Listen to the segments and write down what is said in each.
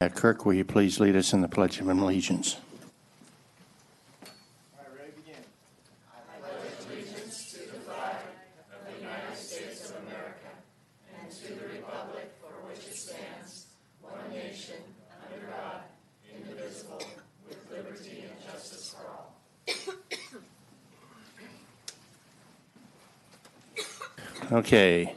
Kirk, will you please lead us in the Pledge of Allegiance? All right, ready to begin. I pledge allegiance to the flag of the United States of America and to the republic for which it stands, one nation, under God, indivisible, with liberty and justice for all. Okay.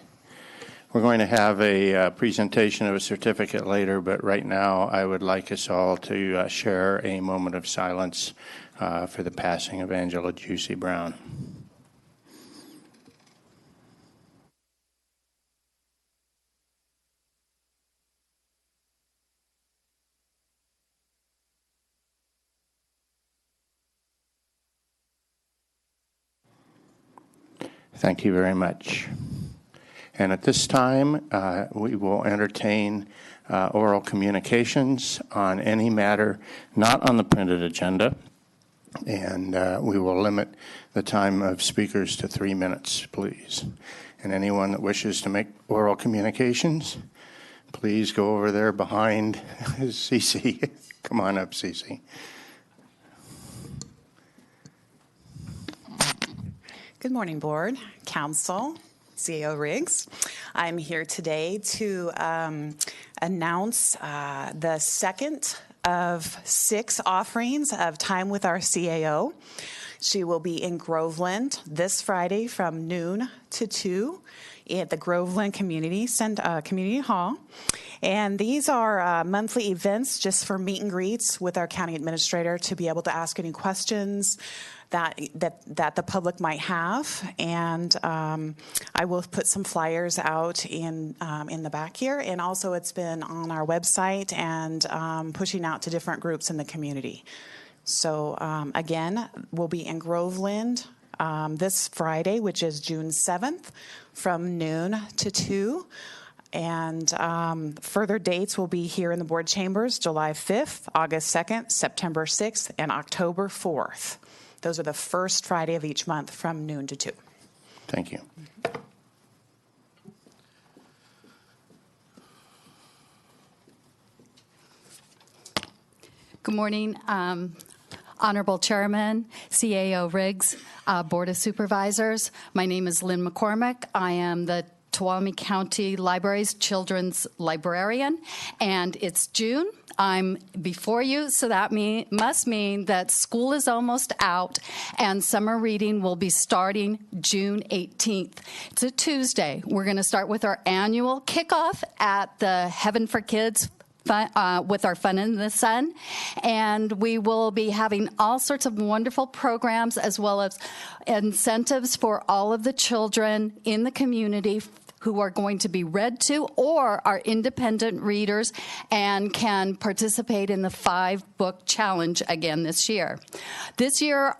We're going to have a presentation of a certificate later, but right now I would like us all to share a moment of silence for the passing of Angela Juicy Brown. Thank you very much. And at this time, we will entertain oral communications on any matter not on the printed agenda, and we will limit the time of speakers to 3 minutes, please. And anyone that wishes to make oral communications, please go over there behind Cece. Come on up, Cece. Good morning, Board, Council, CAO Riggs. I'm here today to announce the second of 6 offerings of Time with our CAO. She will be in Groveland this Friday from noon to 2 at the Groveland Community Hall. And these are monthly events just for meet and greets with our county administrator to be able to ask any questions that the public might have, and I will put some flyers out in the back here, and also it's been on our website and pushing out to different groups in the community. So again, we'll be in Groveland this Friday, which is June 7th, from noon to 2. And further dates will be here in the board chambers, July 5th, August 2nd, September 6th, and October 4th. Those are the first Friday of each month from noon to 2. Thank you. Good morning, Honorable Chairman, CAO Riggs, Board of Supervisors. My name is Lynn McCormick. I am the Tuolumne County Library's Children's Librarian, and it's June. I'm before you, so that must mean that school is almost out, and summer reading will be starting June 18th. It's a Tuesday. We're going to start with our annual kickoff at the Heaven for Kids with our Fun in the Sun, and we will be having all sorts of wonderful programs as well as incentives for all of the children in the community who are going to be read to or are independent readers and can participate in the 5-book challenge again this year. This year,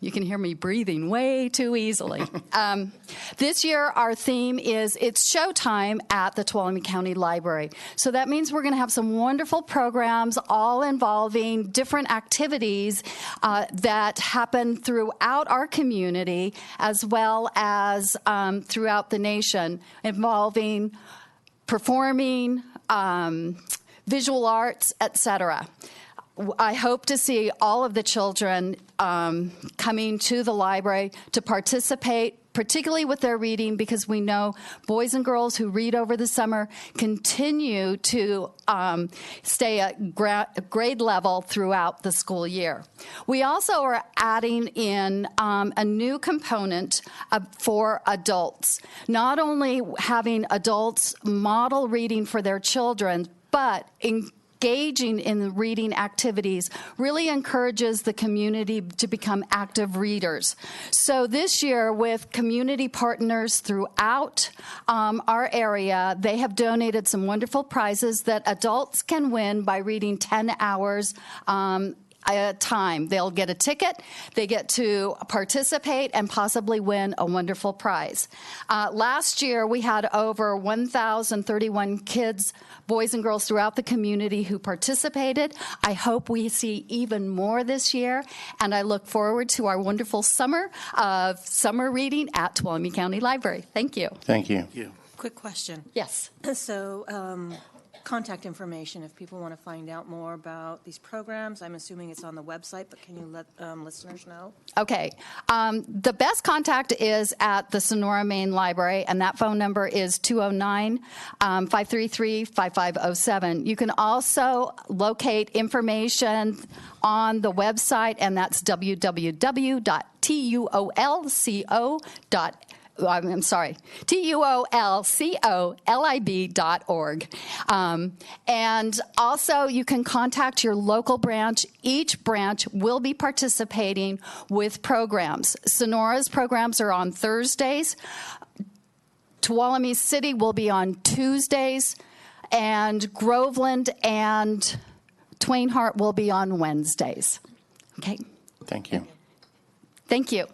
you can hear me breathing way too easily. This year, our theme is It's Showtime at the Tuolumne County Library. So that means we're going to have some wonderful programs all involving different activities that happen throughout our community as well as throughout the nation, involving performing, visual arts, etc. I hope to see all of the children coming to the library to participate, particularly with their reading, because we know boys and girls who read over the summer continue to stay at grade level throughout the school year. We also are adding in a new component for adults, not only having adults model reading for their children, but engaging in the reading activities really encourages the community to become active readers. So this year, with community partners throughout our area, they have donated some wonderful prizes that adults can win by reading 10 hours a time. They'll get a ticket, they get to participate, and possibly win a wonderful prize. Last year, we had over 1,031 kids, boys and girls throughout the community who participated. I hope we see even more this year, and I look forward to our wonderful summer of summer reading at Tuolumne County Library. Thank you. Thank you. Quick question. Yes. So contact information if people want to find out more about these programs? I'm assuming it's on the website, but can you let listeners know? Okay. The best contact is at the Sonora Main Library, and that phone number is 209-533-5507. You can also locate information on the website, and that's TUOLCOLIB.org. And also, you can contact your local branch. Each branch will be participating with programs. Sonora's programs are on Thursdays. Tuolumne City will be on Tuesdays. And Groveland and Twain Harte will be on Wednesdays. Okay. Thank you. Thank you.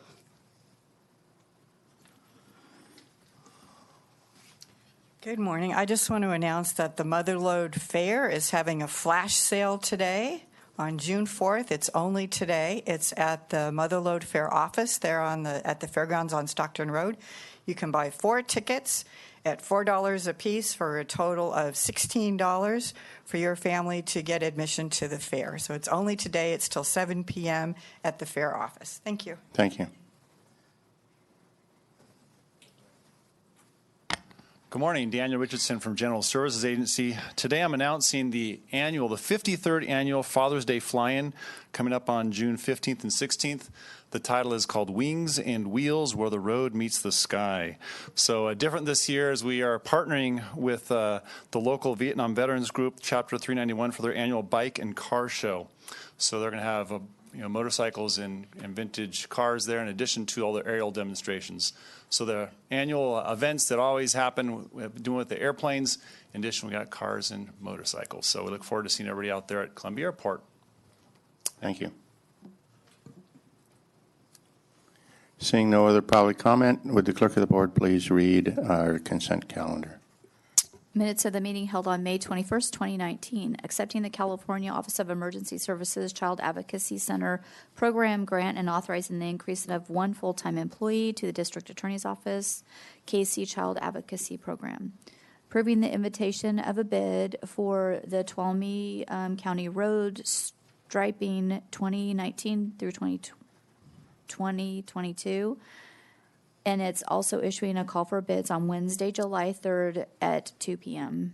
Good morning. I just want to announce that the Motherlode Fair is having a flash sale today on June 4th. It's only today. It's at the Motherlode Fair office there at the fairgrounds on Stockton Road. You can buy 4 tickets at $4 a piece for a total of $16 for your family to get admission to the fair. So it's only today. It's till 7 p.m. at the fair office. Thank you. Thank you. Good morning, Daniel Richardson from General Services Agency. Today I'm announcing the 53rd annual Father's Day fly-in coming up on June 15th and 16th. The title is called Wings and Wheels, Where the Road Meets the Sky. So different this year as we are partnering with the local Vietnam Veterans Group, Chapter 391, for their annual bike and car show. So they're going to have motorcycles and vintage cars there in addition to all the aerial demonstrations. So the annual events that always happen, doing with the airplanes, in addition we got cars and motorcycles. So we look forward to seeing everybody out there at Columbia Airport. Thank you. Seeing no other public comment, would the clerk of the board please read our consent calendar? Minutes of the meeting held on May 21st, 2019, accepting the California Office of Emergency Services Child Advocacy Center program grant and authorizing the increase of 1 full-time employee to the District Attorney's Office KC Child Advocacy Program. Approving the invitation of a bid for the Tuolumne County Road striping 2019 through 2022. And it's also issuing a call for bids on Wednesday, July 3rd at 2 p.m.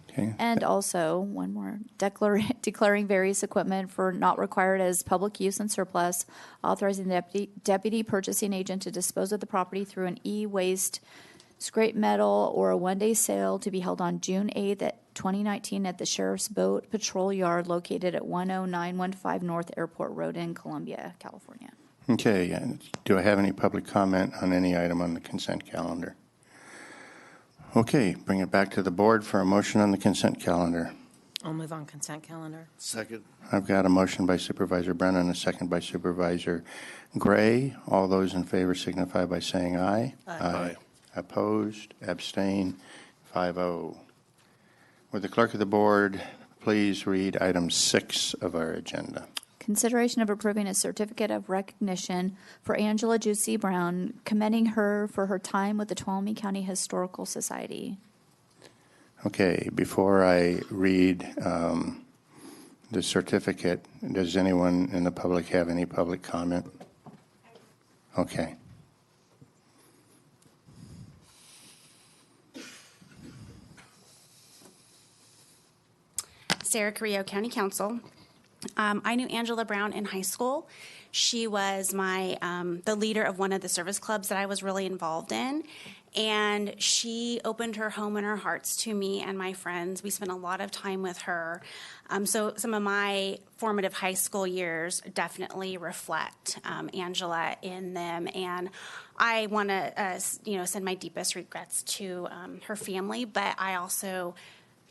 Okay. And also, one more, declaring various equipment for not required as public use and surplus, authorizing the deputy purchasing agent to dispose of the property through an e-waste, scrap metal, or a one-day sale to be held on June 8th, 2019 at the Sheriff's Boat Patrol Yard located at 10915 North Airport Road in Columbia, California. Okay. Do I have any public comment on any item on the consent calendar? Okay. Bring it back to the board for a motion on the consent calendar. I'll move on consent calendar. Second. I've got a motion by Supervisor Brennan, a second by Supervisor Gray. All those in favor signify by saying aye. Aye. Opposed? Abstain? 5-0. Would the clerk of the board please read item 6 of our agenda? Consideration of approving a certificate of recognition for Angela Juicy Brown, commending her for her time with the Tuolumne County Historical Society. Okay, before I read the certificate, does anyone in the public have any public comment? Okay. Sarah Carrillo, County Council. I knew Angela Brown in high school. She was the leader of one of the service clubs that I was really involved in, and she opened her home and her hearts to me and my friends. We spent a lot of time with her. So some of my formative high school years definitely reflect Angela in them, and I want to send my deepest regrets to her family, but I also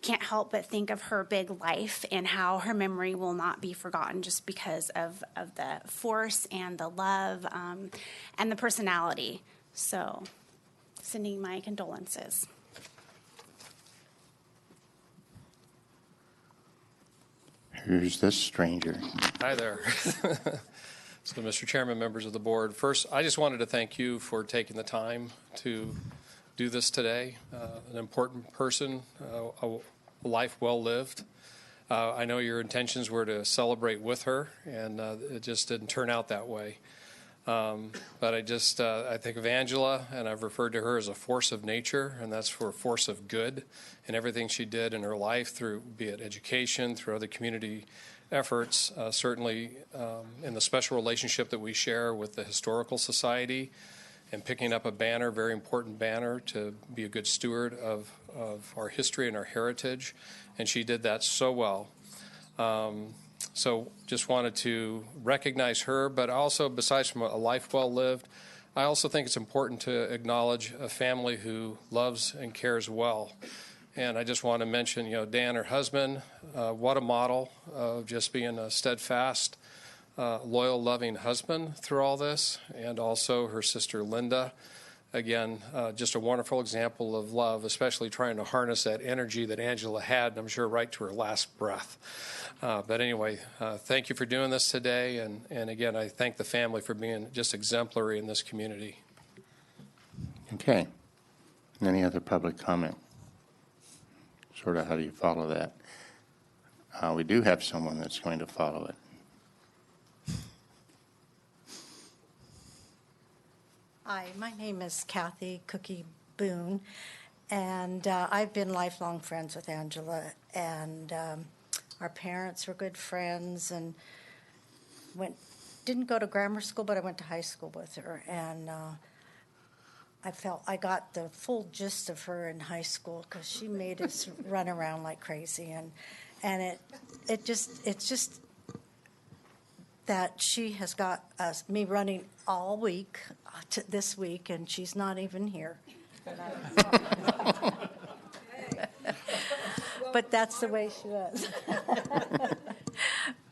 can't help but think of her big life and how her memory will not be forgotten just because of the force and the love and the personality. So, sending my condolences. Who's this stranger? Hi there. So, Mr. Chairman, members of the board, first, I just wanted to thank you for taking the time to do this today. An important person, a life well lived. I know your intentions were to celebrate with her, and it just didn't turn out that way. But I think of Angela, and I've referred to her as a force of nature, and that's for a force of good in everything she did in her life, through be it education, through other community efforts, certainly in the special relationship that we share with the Historical Society, and picking up a banner, very important banner, to be a good steward of our history and our heritage. And she did that so well. So just wanted to recognize her, but also, besides from a life well lived, I also think it's important to acknowledge a family who loves and cares well. And I just want to mention, Dan, her husband, what a model of just being a steadfast, loyal, loving husband through all this. And also her sister, Linda. Again, just a wonderful example of love, especially trying to harness that energy that Angela had, I'm sure, right to her last breath. But anyway, thank you for doing this today. And again, I thank the family for being just exemplary in this community. Okay. Any other public comment? Sort of how do you follow that? We do have someone that's going to follow it. Hi, my name is Kathy Cookie Boone, and I've been lifelong friends with Angela, and our parents were good friends, and didn't go to grammar school, but I went to high school with her, and I got the full gist of her in high school because she made us run around like crazy, and it's just that she has got me running all week to this week, and she's not even here. But that's the way she was.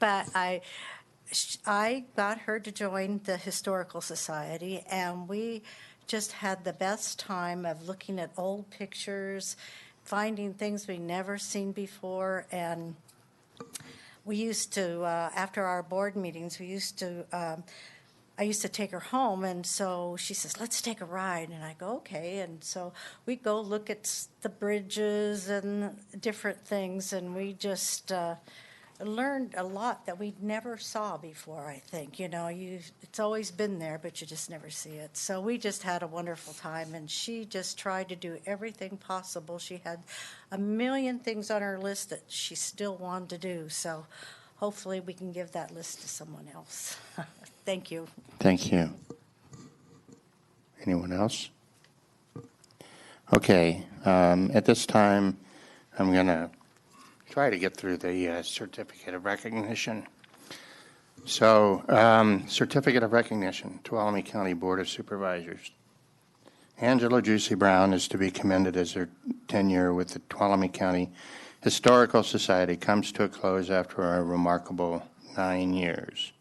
But I got her to join the Historical Society, and we just had the best time of looking at old pictures, finding things we never seen before, and we used to, after our board meetings, I used to take her home, and so she says, let's take a ride, and I go, okay, and so we go look at the bridges and different things, and we just learned a lot that we never saw before, I think. It's always been there, but you just never see it. So we just had a wonderful time, and she just tried to do everything possible. She had a million things on her list that she still wanted to do, so hopefully we can give that list to someone else. Thank you. Thank you. Anyone else? Okay. At this time, I'm going to try to get through the certificate of recognition. So, certificate of recognition, Tuolumne County Board of Supervisors. Angela Juicy Brown is to be commended as her tenure with the Tuolumne County Historical Society comes to a close after a remarkable 9 years.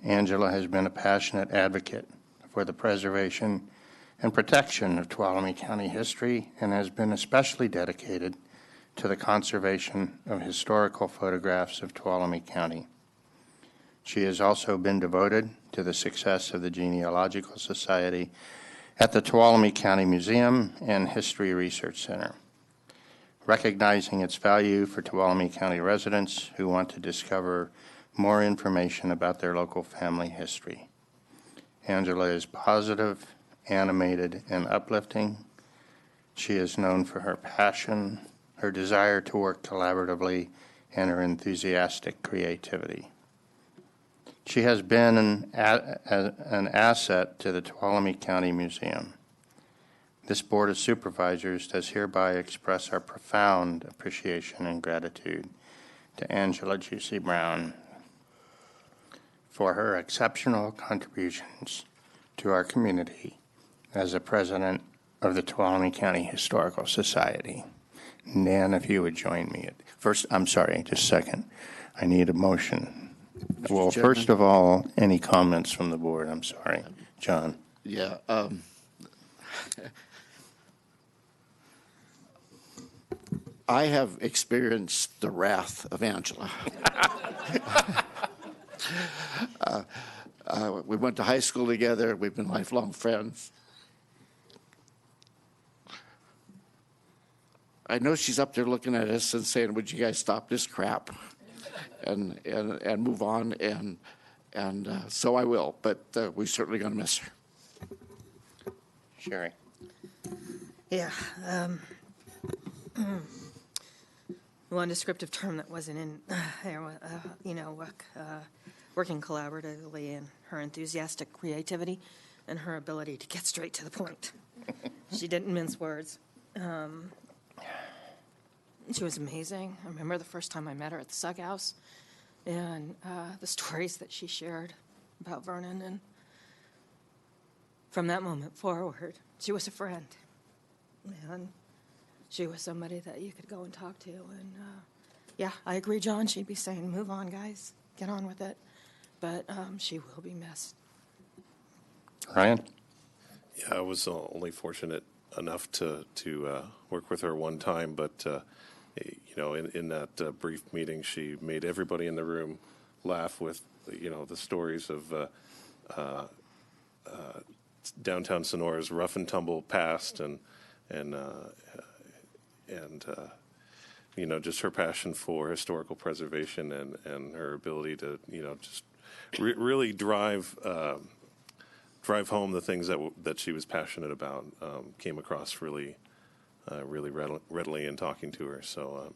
Angela has been a passionate advocate for the preservation and protection of Tuolumne County history and has been especially dedicated to the conservation of historical photographs of Tuolumne County. She has also been devoted to the success of the Genealogical Society at the Tuolumne County Museum and History Research Center, recognizing its value for Tuolumne County residents who want to discover more information about their local family history. Angela is positive, animated, and uplifting. She is known for her passion, her desire to work collaboratively, and her enthusiastic creativity. She has been an asset to the Tuolumne County Museum. This Board of Supervisors does hereby express our profound appreciation and gratitude to Angela Juicy Brown for her exceptional contributions to our community as the president of the Tuolumne County Historical Society. Dan, if you would join me. Just a second. I need a motion. Well, Chairman? first of all, any comments from the board? I'm sorry. John. Yeah. I have experienced the wrath of Angela. We went to high school together. We've been lifelong friends. I know she's up there looking at us and saying, "Would you guys stop this crap and move on?" And so I will. But we're certainly going to miss her. Sherry. Yeah. One descriptive term that wasn't in there, working collaboratively and her enthusiastic creativity and her ability to get straight to the point. She didn't mince words. She was amazing. I remember the first time I met her at the Sug House and the stories that she shared about Vernon. And from that moment forward, she was a friend. And she was somebody that you could go and talk to. And yeah, I agree, John. She'd be saying, move on, guys. Get on with it. But she will be missed. Ryan? Yeah, I was only fortunate enough to work with her one time, but in that brief meeting, she made everybody in the room laugh with the stories of downtown Sonora's rough and tumble past, and just her passion for historical preservation and her ability to just really drive home the things that she was passionate about came across really readily in talking to her. So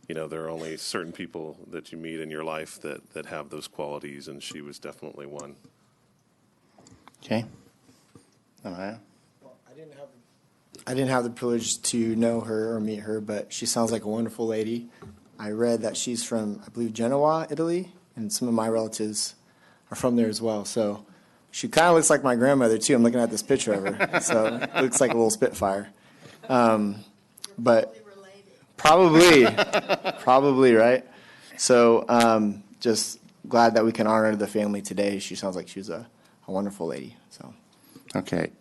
there are only certain people that you meet in your life that have those qualities, and she was definitely one. Okay. Amaya? I didn't have the privilege to know her or meet her, but she sounds like a wonderful lady. I read that she's from, I believe, Genoa, Italy, and some of my relatives are from there as well. So she kind of looks like my grandmother, too. I'm looking at this picture of her. So it looks like a little Spitfire. But probably, right? So just glad that we can honor the family today. She sounds like she was a wonderful lady. So. Okay.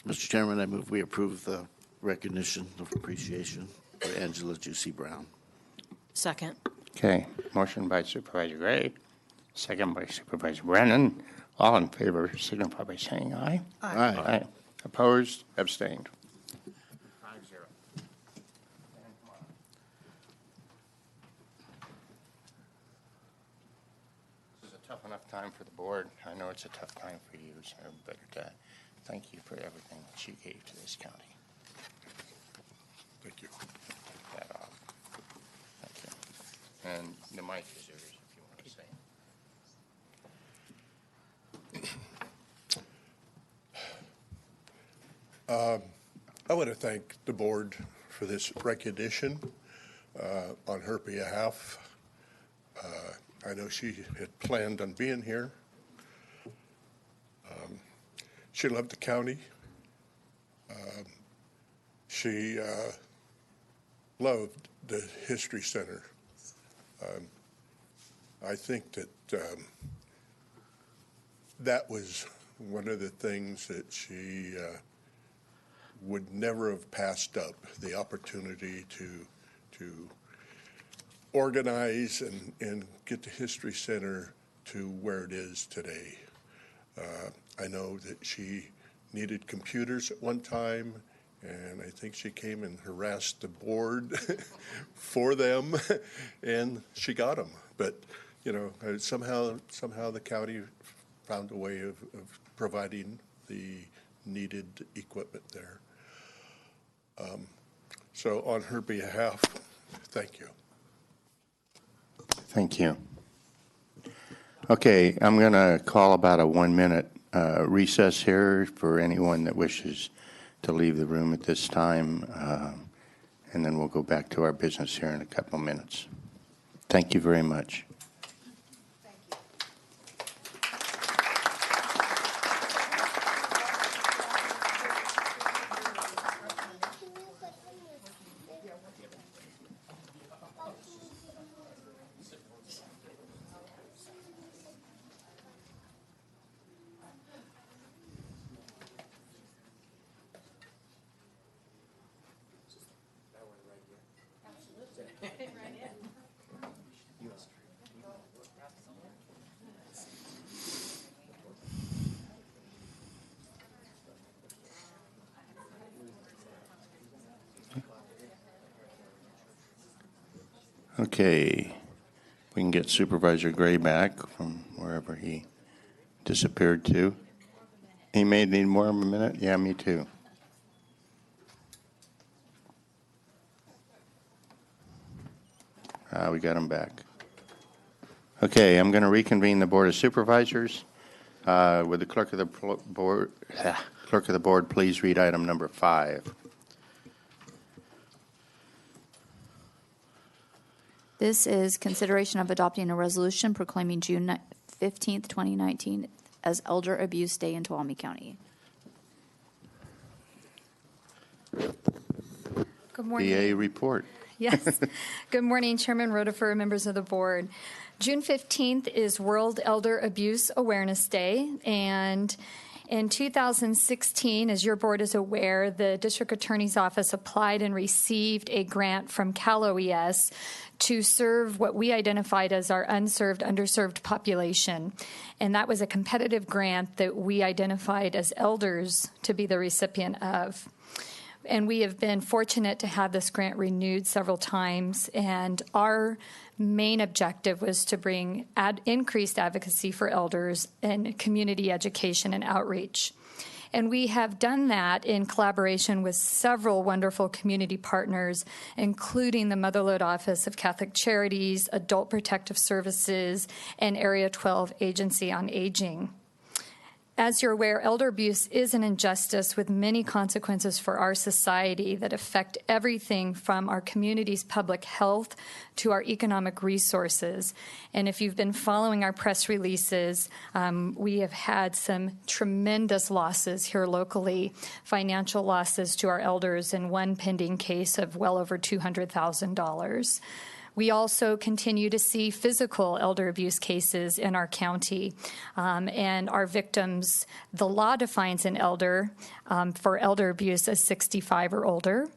Mr. Chairman, I move we approve the recognition of appreciation for Angela Juicy Brown. Second. Okay. Motion by Supervisor Gray, second by Supervisor Brennan. All in favor signify by saying aye. Aye. Aye. Opposed? Abstained. 5-0. This is a tough enough time for the board. I know it's a tough time for you, sir, but thank you for everything that you gave to this county. Thank you. Take that off. Thank you. And the mic is yours if you want to say. I want to thank the board for this recognition on her behalf. I know she had planned on being here. She loved the county. She loved the History Center. I think that that was one of the things that she would never have passed up, the opportunity to organize and get the History Center to where it is today. I know that she needed computers at one time, and I think she came and harassed the board for them, and she got them. But, somehow the county found a way of providing the needed equipment there. So on her behalf, thank you. Thank you. Okay, I'm going to call about a 1-minute recess here for anyone that wishes to leave the room at this time, and then we'll go back to our business here in a couple minutes. Thank you very much. Okay, we can get Supervisor Gray back from wherever he disappeared to. He may need more of a minute. Yeah, me too. We got him back. Okay, I'm going to reconvene the Board of Supervisors. Would the clerk of the board please read item number 5? This is consideration of adopting a resolution proclaiming June 15th, 2019 as Elder Abuse Day in Tuolumne County. Good morning. DA report. Yes. Good morning, Chairman Rodefer, members of the board. June 15th is World Elder Abuse Awareness Day, and in 2016, as your board is aware, the District Attorney's Office applied and received a grant from Cal OES to serve what we identified as our unserved, underserved population. And that was a competitive grant that we identified as elders to be the recipient of. And we have been fortunate to have this grant renewed several times. And our main objective was to bring increased advocacy for elders and community education and outreach. And we have done that in collaboration with several wonderful community partners, including the Motherlode Office of Catholic Charities, Adult Protective Services, and Area 12 Agency on Aging. As you're aware, elder abuse is an injustice with many consequences for our society that affect everything from our community's public health to our economic resources. And if you've been following our press releases, we have had some tremendous losses here locally, financial losses to our elders in one pending case of well over $200,000. We also continue to see physical elder abuse cases in our county. And our victims, the law defines an elder for elder abuse as 65 or older.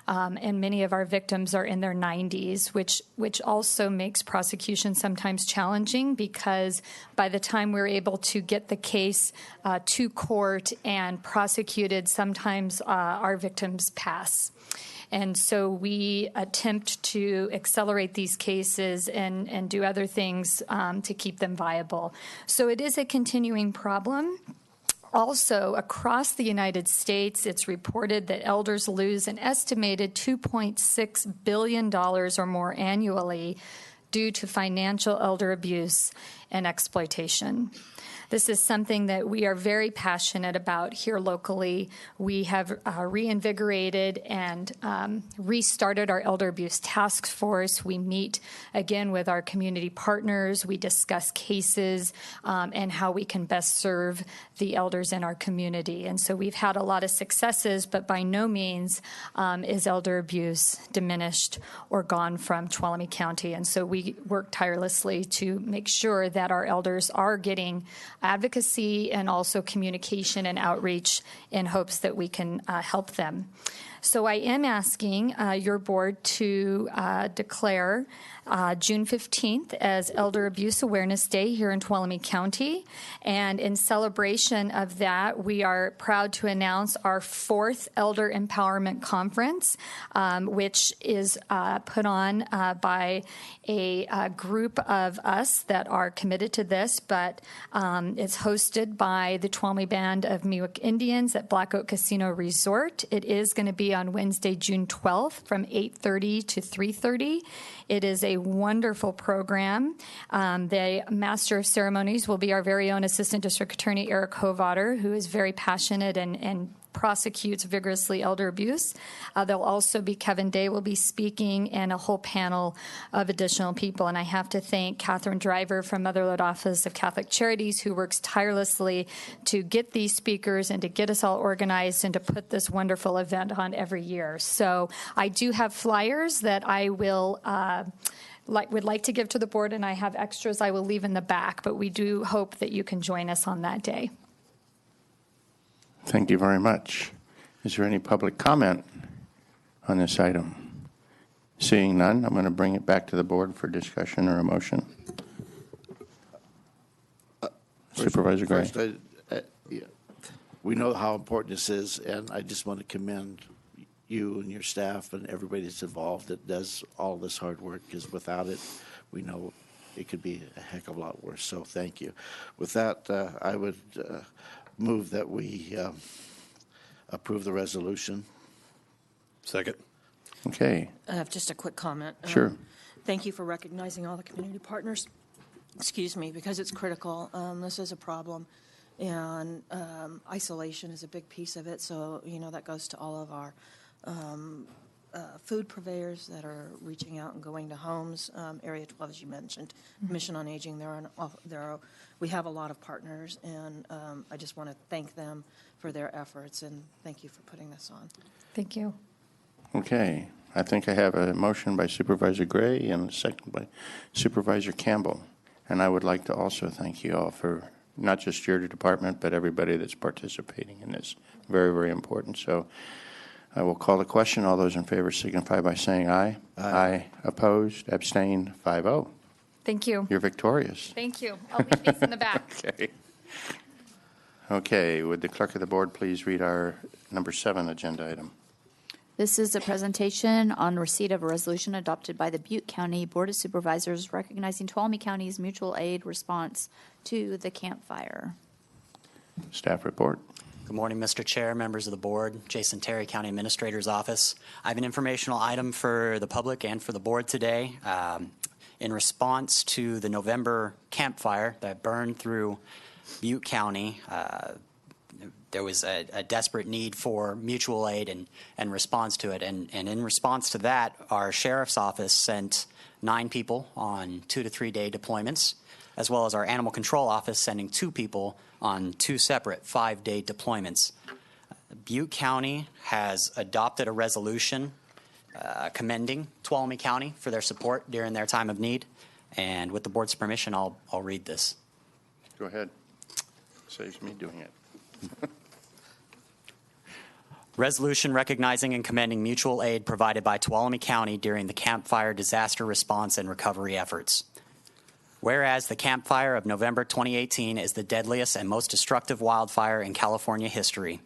And many of our victims are in their 90s, which also makes prosecution sometimes challenging because by the time we're able to get the case to court and prosecuted, sometimes our victims pass. And so we attempt to accelerate these cases and do other things to keep them viable. So it is a continuing problem. Also, across the United States, it's reported that elders lose an estimated $2.6 billion or more annually due to financial elder abuse and exploitation. This is something that we are very passionate about here locally. We have reinvigorated and restarted our elder abuse task force. We meet again with our community partners. We discuss cases and how we can best serve the elders in our community. And so we've had a lot of successes, but by no means is elder abuse diminished or gone from Tuolumne County. And so we work tirelessly to make sure that our elders are getting advocacy and also communication and outreach in hopes that we can help them. So I am asking your board to declare June 15th as Elder Abuse Awareness Day here in Tuolumne County. And in celebration of that, we are proud to announce our 4th Elder Empowerment Conference, which is put on by a group of us that are committed to this, but it's hosted by the Tuolumne Band of Miwok Indians at Black Oak Casino Resort. It is going to be on Wednesday, June 12th from 8:30 to 3:30. It is a wonderful program. The Master of Ceremonies will be our very own Assistant District Attorney, Eric Hovater, who is very passionate and prosecutes vigorously elder abuse. There'll also be Kevin Day will be speaking and a whole panel of additional people. And I have to thank Catherine Driver from Motherlode Office of Catholic Charities, who works tirelessly to get these speakers and to get us all organized and to put this wonderful event on every year. So I do have flyers that I will would like to give to the board, and I have extras I will leave in the back, but we do hope that you can join us on that day. Thank you very much. Is there any public comment on this item? Seeing none, I'm going to bring it back to the board for discussion or a motion. Supervisor Gray. First, we know how important this is, and I just want to commend you and your staff and everybody that's involved that does all this hard work, because without it, we know it could be a heck of a lot worse. So thank you. With that, I would move that we approve the resolution. Second. Okay. I have just a quick comment. Sure. Thank you for recognizing all the community partners, excuse me, because it's critical. This is a problem, and isolation is a big piece of it. So, that goes to all of our food purveyors that are reaching out and going to homes. Area 12, as you mentioned, Mission on Aging, we have a lot of partners, and I just want to thank them for their efforts, and thank you for putting this on. Thank you. Okay. I think I have a motion by Supervisor Gray and a second by Supervisor Campbell. And I would like to also thank you all for not just your department, but everybody that's participating in this. Very, very important. So I will call the question. All those in favor signify by saying aye. Aye. Opposed? Abstained? 5-0. Thank you. You're victorious. Thank you. I'll leave these in the back. Okay. Okay. Would the clerk of the board please read our number 7 agenda item? This is a presentation on receipt of a resolution adopted by the Butte County Board of Supervisors recognizing Tuolumne County's mutual aid response to the Camp Fire. Staff report. Good morning, Mr. Chair, members of the board, Jason Terry, County Administrator's Office. I have an informational item for the public and for the board today. In response to the November Camp Fire that burned through Butte County, there was a desperate need for mutual aid and response to it. And in response to that, our sheriff's office sent 9 people on 2 to 3 day deployments, as well as our animal control office sending 2 people on 2 separate 5-day deployments. Butte County has adopted a resolution commending Tuolumne County for their support during their time of need. And with the board's permission, I'll read this. Go ahead. Saves me doing it. Resolution recognizing and commending mutual aid provided by Tuolumne County during the Camp Fire disaster response and recovery efforts. Whereas the Camp Fire of November 2018 is the deadliest and most destructive wildfire in California history.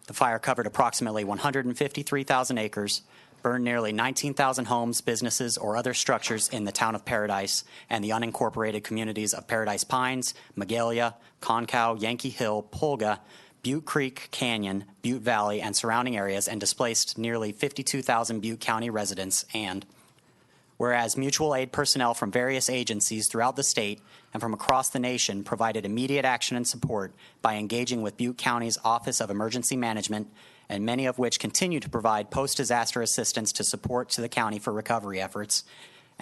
The fire covered approximately 153,000 acres, burned nearly 19,000 homes, businesses, or other structures in the town of Paradise and the unincorporated communities of Paradise Pines, Magalia, Concow, Yankee Hill, Pulga, Butte Creek Canyon, Butte Valley, and surrounding areas, and displaced nearly 52,000 Butte County residents. And whereas mutual aid personnel from various agencies throughout the state and from across the nation provided immediate action and support by engaging with Butte County's Office of Emergency Management, and many of which continue to provide post-disaster assistance to support to the county for recovery efforts.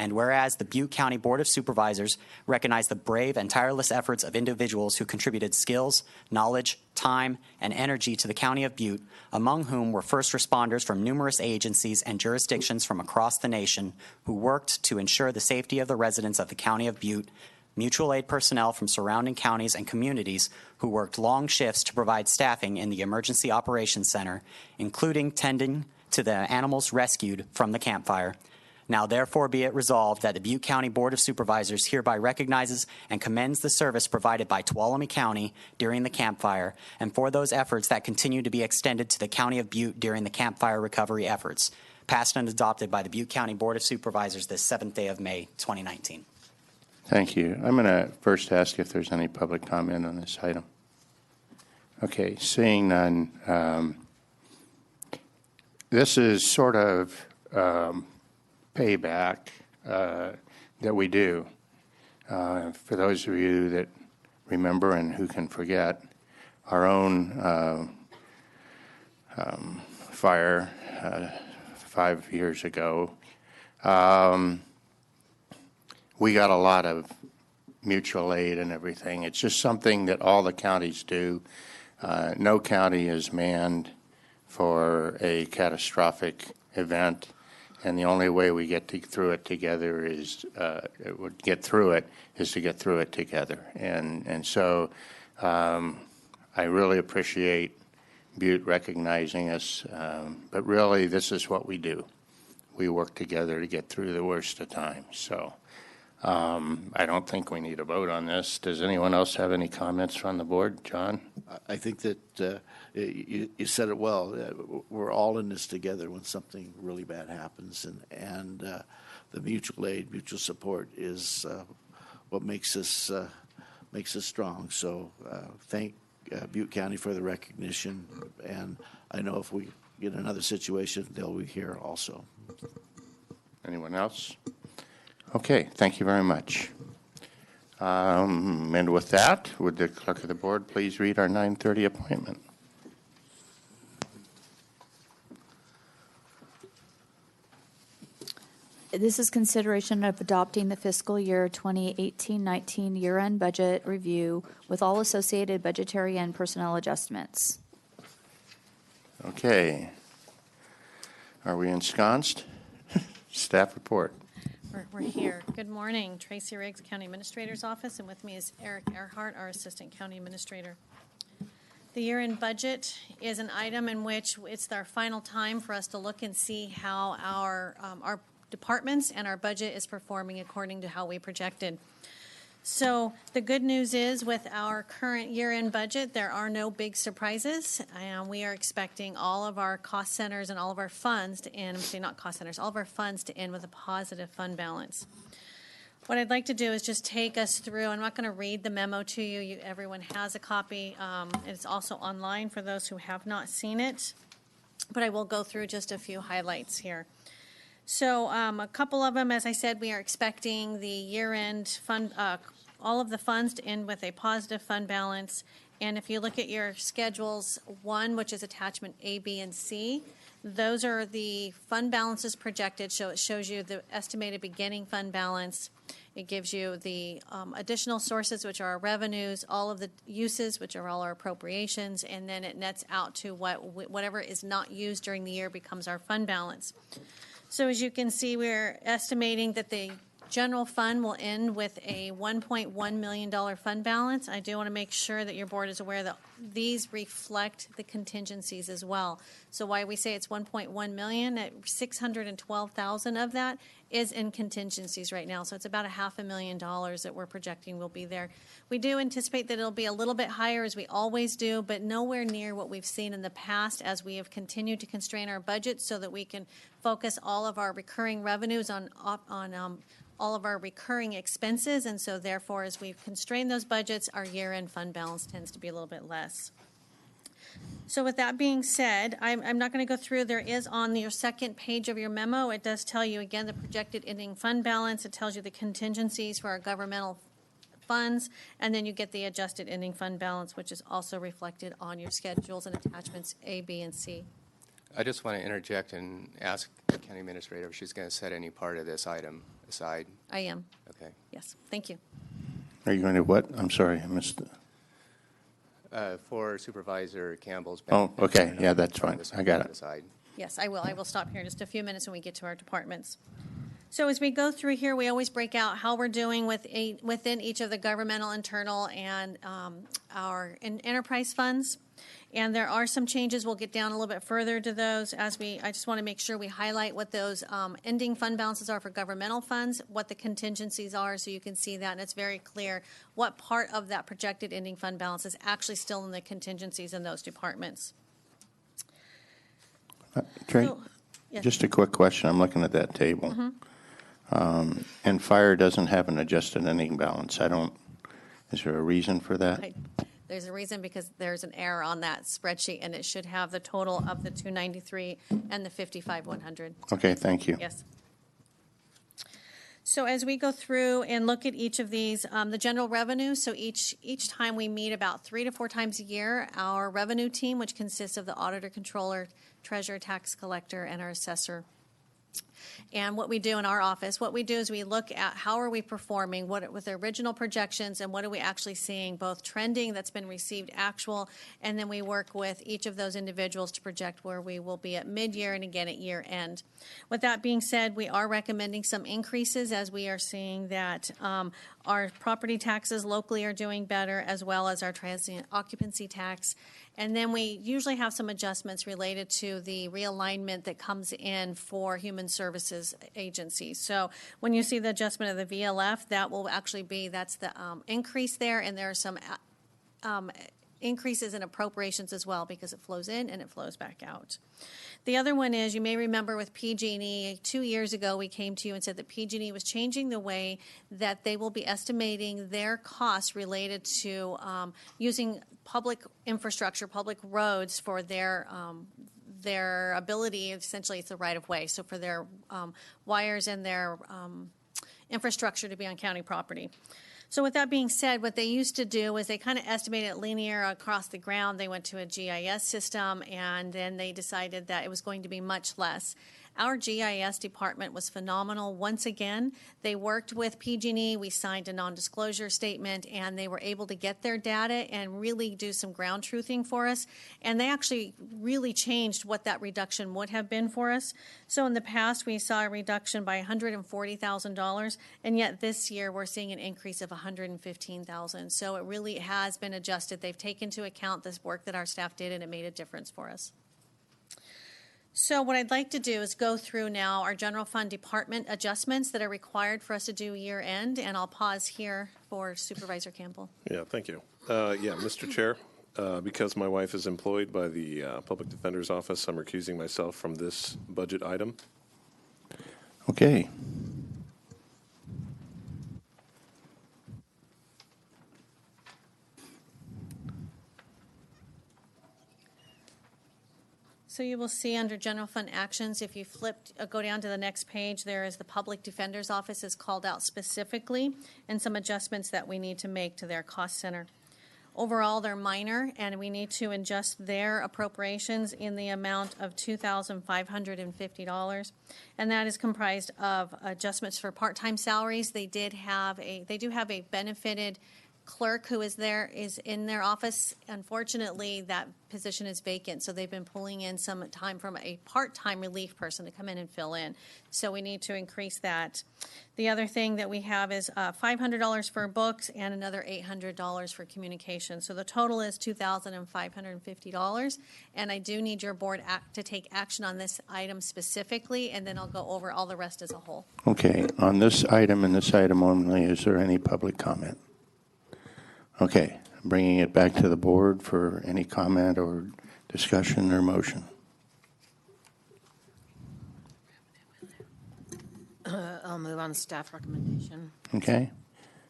And whereas the Butte County Board of Supervisors recognized the brave and tireless efforts of individuals who contributed skills, knowledge, time, and energy to the County of Butte, among whom were first responders from numerous agencies and jurisdictions from across the nation who worked to ensure the safety of the residents of the County of Butte, mutual aid personnel from surrounding counties and communities who worked long shifts to provide staffing in the Emergency Operations Center, including tending to the animals rescued from the Camp Fire. Now therefore be it resolved that the Butte County Board of Supervisors hereby recognizes and commends the service provided by Tuolumne County during the Camp Fire and for those efforts that continue to be extended to the County of Butte during the Camp Fire recovery efforts, passed and adopted by the Butte County Board of Supervisors this 7th day of May, 2019. Thank you. I'm going to first ask if there's any public comment on this item. Okay, seeing none. This is sort of payback that we do. For those of you that remember and who can forget, our own fire 5 years ago, we got a lot of mutual aid and everything. It's just something that all the counties do. No county is manned for a catastrophic event, and the only way we get through it together is to get through it together. And so I really appreciate Butte recognizing us, but really this is what we do. We work together to get through the worst of times. So I don't think we need a vote on this. Does anyone else have any comments from the board? John? I think that you said it well. We're all in this together when something really bad happens, and the mutual aid, mutual support is what makes us strong. So thank Butte County for the recognition, and I know if we get another situation, they'll be here also. Anyone else? Okay, thank you very much. And with that, would the clerk of the board please read our 9:30 appointment? This is consideration of adopting the fiscal year 2018-19 year-end budget review with all associated budgetary and personnel adjustments. Okay. Are we ensconced? Staff report. We're here. Good morning. Tracy Riggs, County Administrator's Office, and with me is Eric Earhart, our Assistant County Administrator. The year-end budget is an item in which it's our final time for us to look and see how our departments and our budget is performing according to how we projected. So the good news is with our current year-end budget, there are no big surprises. We are expecting all of our cost centers and all of our funds to end, I'm saying not cost centers, all of our funds to end with a positive fund balance. What I'd like to do is just take us through, I'm not going to read the memo to you, everyone has a copy. It's also online for those who have not seen it, but I will go through just a few highlights here. So a couple of them, as I said, we are expecting the year-end fund, all of the funds to end with a positive fund balance. And if you look at your schedules 1, which is attachment A, B, and C, those are the fund balances projected. So it shows you the estimated beginning fund balance. It gives you the additional sources, which are our revenues, all of the uses, which are all our appropriations, and then it nets out to whatever is not used during the year becomes our fund balance. So as you can see, we're estimating that the general fund will end with a $1.1 million fund balance. I do want to make sure that your board is aware that these reflect the contingencies as well. So why we say it's 1.1 million, at 612,000 of that is in contingencies right now. So it's about $500,000 that we're projecting will be there. We do anticipate that it'll be a little bit higher, as we always do, but nowhere near what we've seen in the past, as we have continued to constrain our budget so that we can focus all of our recurring revenues on all of our recurring expenses, and so therefore as we've constrained those budgets, our year-end fund balance tends to be a little bit less. So with that being said, I'm not going to go through. There is on your second page of your memo, it does tell you again the projected ending fund balance. It tells you the contingencies for our governmental funds, and then you get the adjusted ending fund balance, which is also reflected on your schedules and attachments A, B, and C. I just want to interject and ask the county administrator if she's going to set any part of this item aside. I am. Okay. Yes. Thank you. Are you going to what? I'm sorry, I missed it. For Supervisor Campbell's. Oh, okay. Yeah, that's fine. I got it. Aside. Yes, I will. I will stop here in just a few minutes when we get to our departments. So as we go through here, we always break out how we're doing within each of the governmental, internal, and our enterprise funds. And there are some changes. We'll get down a little bit further to those I just want to make sure we highlight what those ending fund balances are for governmental funds, what the contingencies are, so you can see that, and it's very clear what part of that projected ending fund balance is actually still in the contingencies in those departments. Trey, yes. Just a quick question. I'm looking at that table. Mm-hmm. And fire doesn't have an adjusted ending balance. Is there a reason for that? Right. There's a reason, because there's an error on that spreadsheet, and it should have the total of the 293 and the 55,100. Okay, thank you. Yes. So as we go through and look at each of these, the general revenue, so each time we meet about 3 to 4 times a year, our revenue team, which consists of the auditor, controller, treasurer, tax collector, and our assessor. And what we do in our office, what we do is we look at how are we performing, what with the original projections, and what are we actually seeing, both trending that's been received actual, and then we work with each of those individuals to project where we will be at mid-year and again at year end. With that being said, we are recommending some increases, as we are seeing that our property taxes locally are doing better, as well as our transient occupancy tax. And then we usually have some adjustments related to the realignment that comes in for human services agencies. So when you see the adjustment of the VLF, that will actually be, that's the increase there, and there are some increases in appropriations as well because it flows in and it flows back out. The other one is, you may remember with PG&E, 2 years ago we came to you and said that PG&E was changing the way that they will be estimating their costs related to using public infrastructure, public roads for their ability, essentially it's the right of way, so for their wires and their infrastructure to be on county property. So with that being said, what they used to do was they kind of estimated it linear across the ground. They went to a GIS system, and then they decided that it was going to be much less. Our GIS department was phenomenal. Once again, they worked with PG&E. We signed a non-disclosure statement, and they were able to get their data and really do some ground truthing for us. And they actually really changed what that reduction would have been for us. So in the past, we saw a reduction by $140,000, and yet this year we're seeing an increase of $115,000. So it really has been adjusted. They've taken into account this work that our staff did, and it made a difference for us. So what I'd like to do is go through now our general fund department adjustments that are required for us to do year end, and I'll pause here for Supervisor Campbell. Yeah, thank you. Mr. Chair, because my wife is employed by the Public Defender's Office, I'm recusing myself from this budget item. Okay. So you will see under general fund actions, if you go down to the next page, there is the Public Defender's Office is called out specifically, and some adjustments that we need to make to their cost center. Overall, they're minor, and we need to adjust their appropriations in the amount of $2,550, and that is comprised of adjustments for part-time salaries. They do have a benefited clerk who is in their office. Unfortunately, that position is vacant, so they've been pulling in some time from a part-time relief person to come in and fill in. So we need to increase that. The other thing that we have is $500 for books and another $800 for communication. So the total is $2,550, and I do need your board to take action on this item specifically, and then I'll go over all the rest as a whole. Okay, on this item and this item only, is there any public comment? Okay, bringing it back to the board for any comment or discussion or motion. I'll move on staff recommendation. Okay.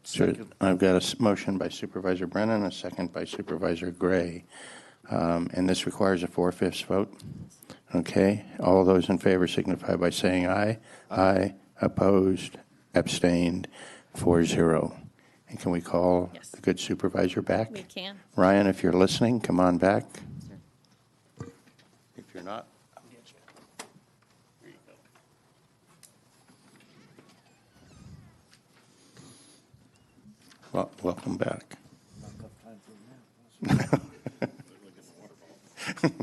So I've got a motion by Supervisor Brennan, a second by Supervisor Gray. And this requires a 4/5 vote. Okay. All those in favor signify by saying aye. Aye. Opposed. Abstained. 4-0. And can we call the good supervisor back? We can. Ryan, if you're listening, come on back. If you're not, I'll get you. Here you go. Well, welcome back.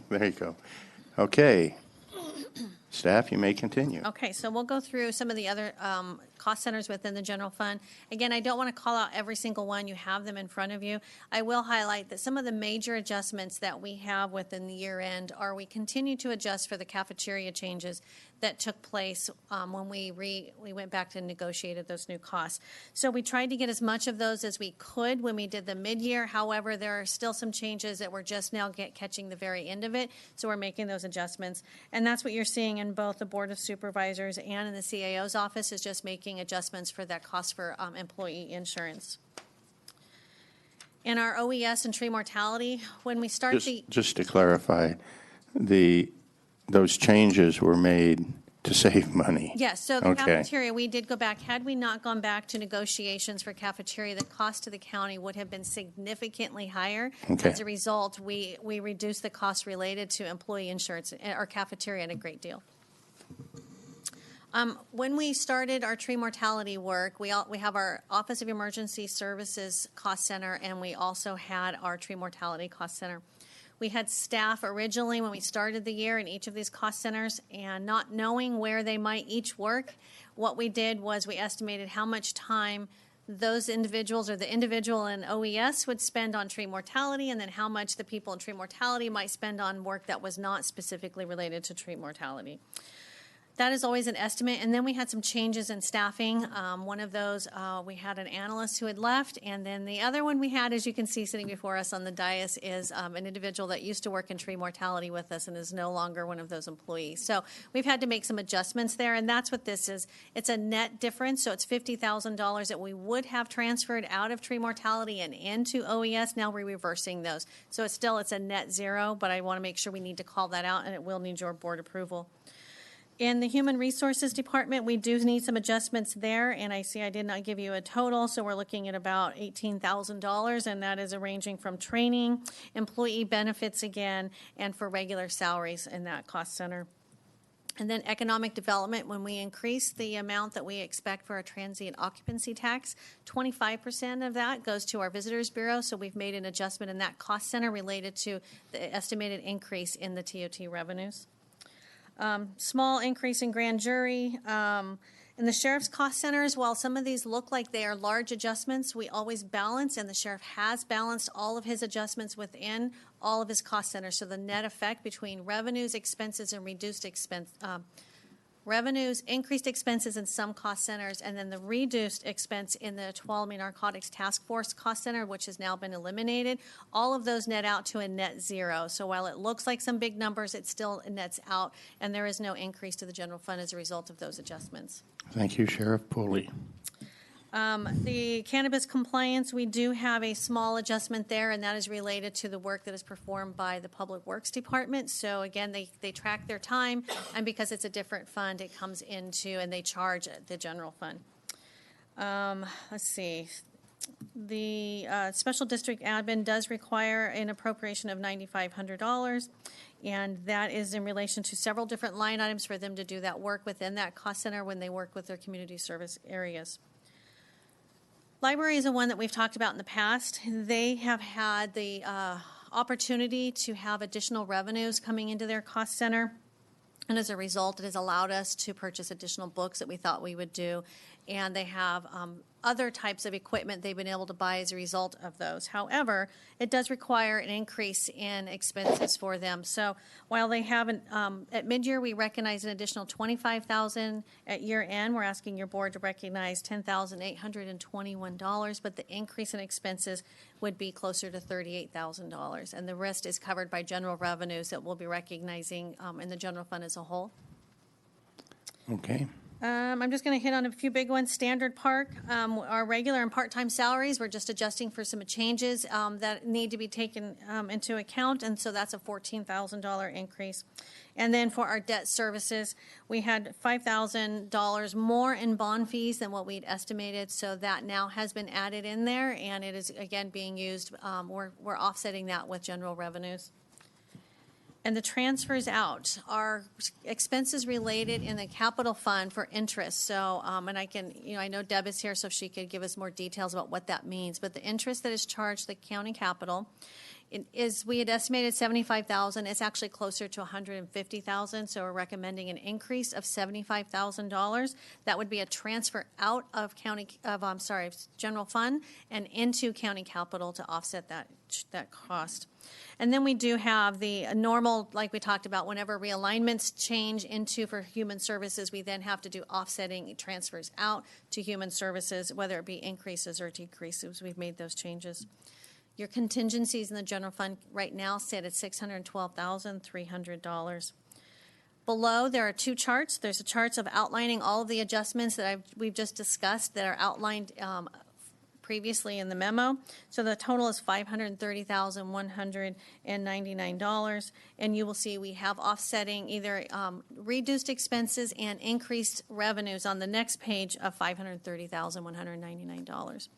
There you go. Okay. Staff, you may continue. Okay, so we'll go through some of the other cost centers within the general fund. Again, I don't want to call out every single one. You have them in front of you. I will highlight that some of the major adjustments that we have within the year end are we continue to adjust for the cafeteria changes that took place when we went back and negotiated those new costs. So we tried to get as much of those as we could when we did the mid-year. However, there are still some changes that we're just now catching the very end of it. So we're making those adjustments. And that's what you're seeing in both the Board of Supervisors and in the CAO's office, is just making adjustments for that cost for employee insurance. In our OES and tree mortality, when we start just to clarify, those changes were made to save money. Yes, so the cafeteria, we did go back. Had we not gone back to negotiations for cafeteria, the cost to the county would have been significantly higher. Okay. As a result, we reduced the cost related to employee insurance or cafeteria in a great deal. When we started our tree mortality work, we have our Office of Emergency Services cost center, and we also had our tree mortality cost center. We had staff originally when we started the year in each of these cost centers, and not knowing where they might each work, what we did was we estimated how much time those individuals or the individual in OES would spend on tree mortality, and then how much the people in tree mortality might spend on work that was not specifically related to tree mortality. That is always an estimate. And then we had some changes in staffing. One of those, we had an analyst who had left. And then the other one we had, as you can see sitting before us on the dais, is an individual that used to work in tree mortality with us and is no longer one of those employees. So we've had to make some adjustments there. And that's what this is. It's a net difference. So it's $50,000 that we would have transferred out of tree mortality and into OES. Now we're reversing those. So it's a net zero, but I want to make sure we need to call that out, and it will need your board approval. In the Human Resources Department, we do need some adjustments there, and I see I did not give you a total, so we're looking at about $18,000, and that is ranging from training, employee benefits again, and for regular salaries in that cost center. And then economic development, when we increase the amount that we expect for our transient occupancy tax, 25% of that goes to our Visitors Bureau, so we've made an adjustment in that cost center related to the estimated increase in the TOT revenues. Small increase in grand jury. In the sheriff's cost centers, while some of these look like they are large adjustments, we always balance, and the sheriff has balanced all of his adjustments within all of his cost centers. So the net effect between revenues, expenses, and reduced expense, revenues, increased expenses in some cost centers, and then the reduced expense in the Tuolumne Narcotics Task Force cost center, which has now been eliminated. All of those net out to a net zero. So while it looks like some big numbers, it still nets out, and there is no increase to the general fund as a result of those adjustments. Thank you, Sheriff Pooley. The cannabis compliance, we do have a small adjustment there, and that is related to the work that is performed by the Public Works Department. So again, they track their time, and because it's a different fund, it comes into, and they charge the general fund. Let's see. The special district admin does require an appropriation of $9,500, and that is in relation to several different line items for them to do that work within that cost center when they work with their community service areas. Library is the one that we've talked about in the past. They have had the opportunity to have additional revenues coming into their cost center, and as a result, it has allowed us to purchase additional books that we thought we would do, and they have other types of equipment they've been able to buy as a result of those. However, it does require an increase in expenses for them. So while they haven't, at mid-year, we recognize an additional $25,000. At year-end, we're asking your board to recognize $10,821, but the increase in expenses would be closer to $38,000, and the rest is covered by general revenues that we'll be recognizing in the general fund as a whole. Okay. I'm just going to hit on a few big ones. Standard Park, our regular and part-time salaries, we're just adjusting for some changes that need to be taken into account, and so that's a $14,000 increase. And then for our debt services, we had $5,000 more in bond fees than what we'd estimated, so that now has been added in there, and it is, again, being used. We're offsetting that with general revenues. And the transfers out are expenses related in the capital fund for interest. So, and I can, I know Deb is here, so she could give us more details about what that means. But the interest that is charged the county capital we had estimated $75,000. It's actually closer to $150,000. So we're recommending an increase of $75,000. That would be a transfer out of general fund and into county capital to offset that cost. And then we do have the normal, like we talked about, whenever realignments change into for human services, we then have to do offsetting transfers out to human services, whether it be increases or decreases. We've made those changes. Your contingencies in the general fund right now sit at $612,300. Below, there are two charts. There's a charts of outlining all of the adjustments that we've just discussed that are outlined previously in the memo. So the total is $530,199, and you will see we have offsetting either reduced expenses and increased revenues on the next page of $530,199.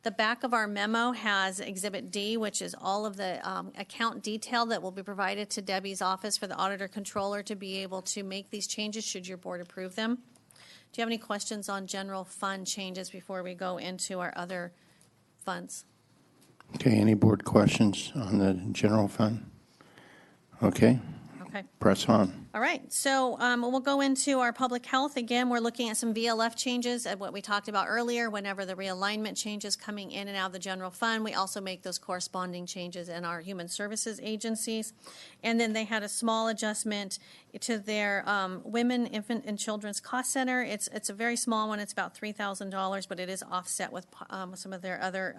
The back of our memo has Exhibit D, which is all of the account detail that will be provided to Debbie's office for the auditor controller to be able to make these changes should your board approve them. Do you have any questions on general fund changes before we go into our other funds? Okay, any board questions on the general fund? Okay. Okay. Press on. All right, so we'll go into our public health. Again, we're looking at some VLF changes at what we talked about earlier. Whenever the realignment changes coming in and out of the general fund, we also make those corresponding changes in our human services agencies. And then they had a small adjustment to their Women, Infant, and Children's Cost Center. It's a very small one. It's about $3,000, but it is offset with some of their other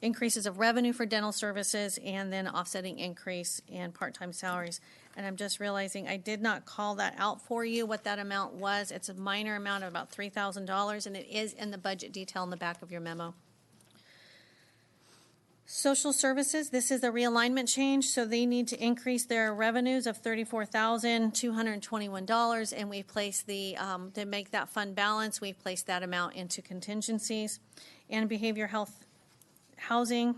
increases of revenue for dental services and then offsetting increase in part-time salaries. And I'm just realizing I did not call that out for you, what that amount was. It's a minor amount of about $3,000, and it is in the budget detail in the back of your memo. Social services, this is a realignment change, so they need to increase their revenues of $34,221, and we place to make that fund balance, we've placed that amount into contingencies. And behavioral health housing,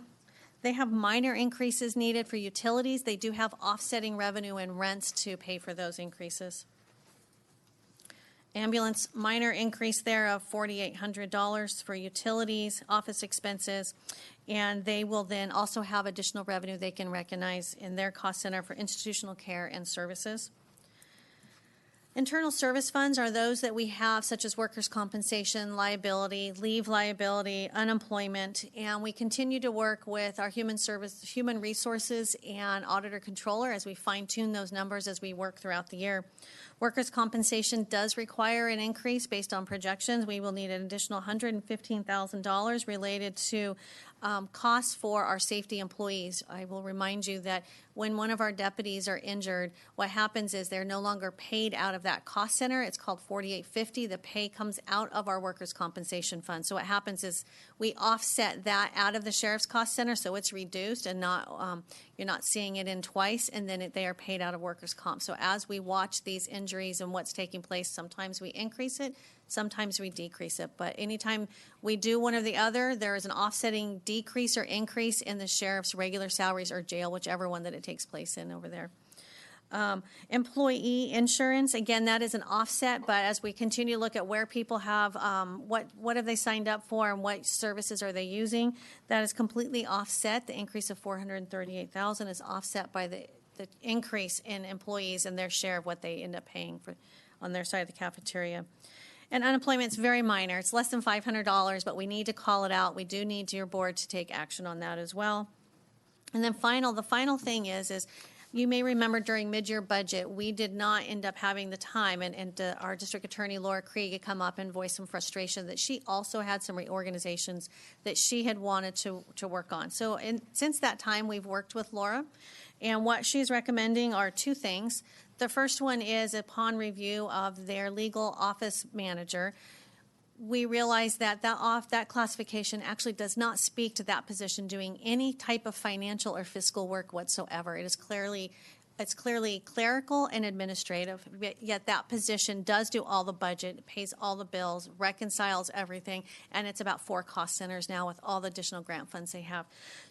they have minor increases needed for utilities. They do have offsetting revenue and rents to pay for those increases. Ambulance, minor increase there of $4,800 for utilities, office expenses, and they will then also have additional revenue they can recognize in their cost center for institutional care and services. Internal service funds are those that we have, such as workers' compensation, liability, leave liability, unemployment, and we continue to work with our human resources and auditor controller as we fine-tune those numbers as we work throughout the year. Workers' compensation does require an increase based on projections. We will need an additional $115,000 related to costs for our safety employees. I will remind you that when one of our deputies are injured, what happens is they're no longer paid out of that cost center. It's called 4850. The pay comes out of our workers' compensation fund. So what happens is we offset that out of the sheriff's cost center, so it's reduced and not you're not seeing it in twice, and then they are paid out of workers' comp. So as we watch these injuries and what's taking place, sometimes we increase it, sometimes we decrease it. But anytime we do one or the other, there is an offsetting decrease or increase in the sheriff's regular salaries or jail, whichever one that it takes place in over there. Employee insurance, again, that is an offset, but as we continue to look at where people have, what have they signed up for and what services are they using, that is completely offset. The increase of $438,000 is offset by the increase in employees and their share of what they end up paying for on their side of the cafeteria. And unemployment is very minor. It's less than $500, but we need to call it out. We do need your board to take action on that as well. And then the final thing is you may remember during mid-year budget, we did not end up having the time, and our district attorney, Laura Krieg, had come up and voiced some frustration that she also had some reorganizations that she had wanted to work on. So since that time, we've worked with Laura, and what she's recommending are two things. The first one is upon review of their legal office manager, we realize that that classification actually does not speak to that position doing any type of financial or fiscal work whatsoever. It's clearly clerical and administrative, yet that position does do all the budget, pays all the bills, reconciles everything, and it's about 4 cost centers now with all the additional grant funds they have.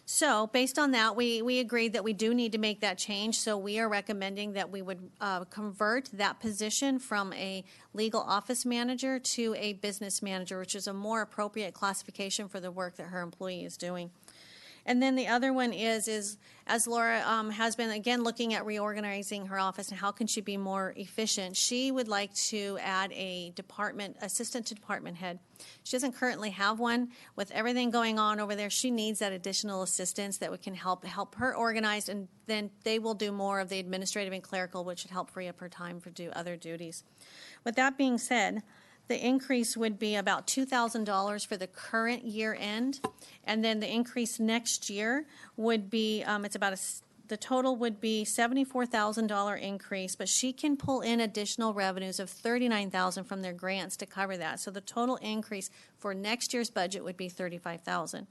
So based on that, we agreed that we do need to make that change, so we are recommending that we would convert that position from a legal office manager to a business manager, which is a more appropriate classification for the work that her employee is doing. And then the other one is as Laura has been, again, looking at reorganizing her office and how can she be more efficient, she would like to add a assistant to department head. She doesn't currently have one. With everything going on over there, she needs that additional assistance that can help her organize, and then they will do more of the administrative and clerical, which should help free up her time to do other duties. With that being said, the increase would be about $2,000 for the current year end, and then the increase next year would be the total would be $74,000 increase, but she can pull in additional revenues of $39,000 from their grants to cover that. So the total increase for next year's budget would be $35,000.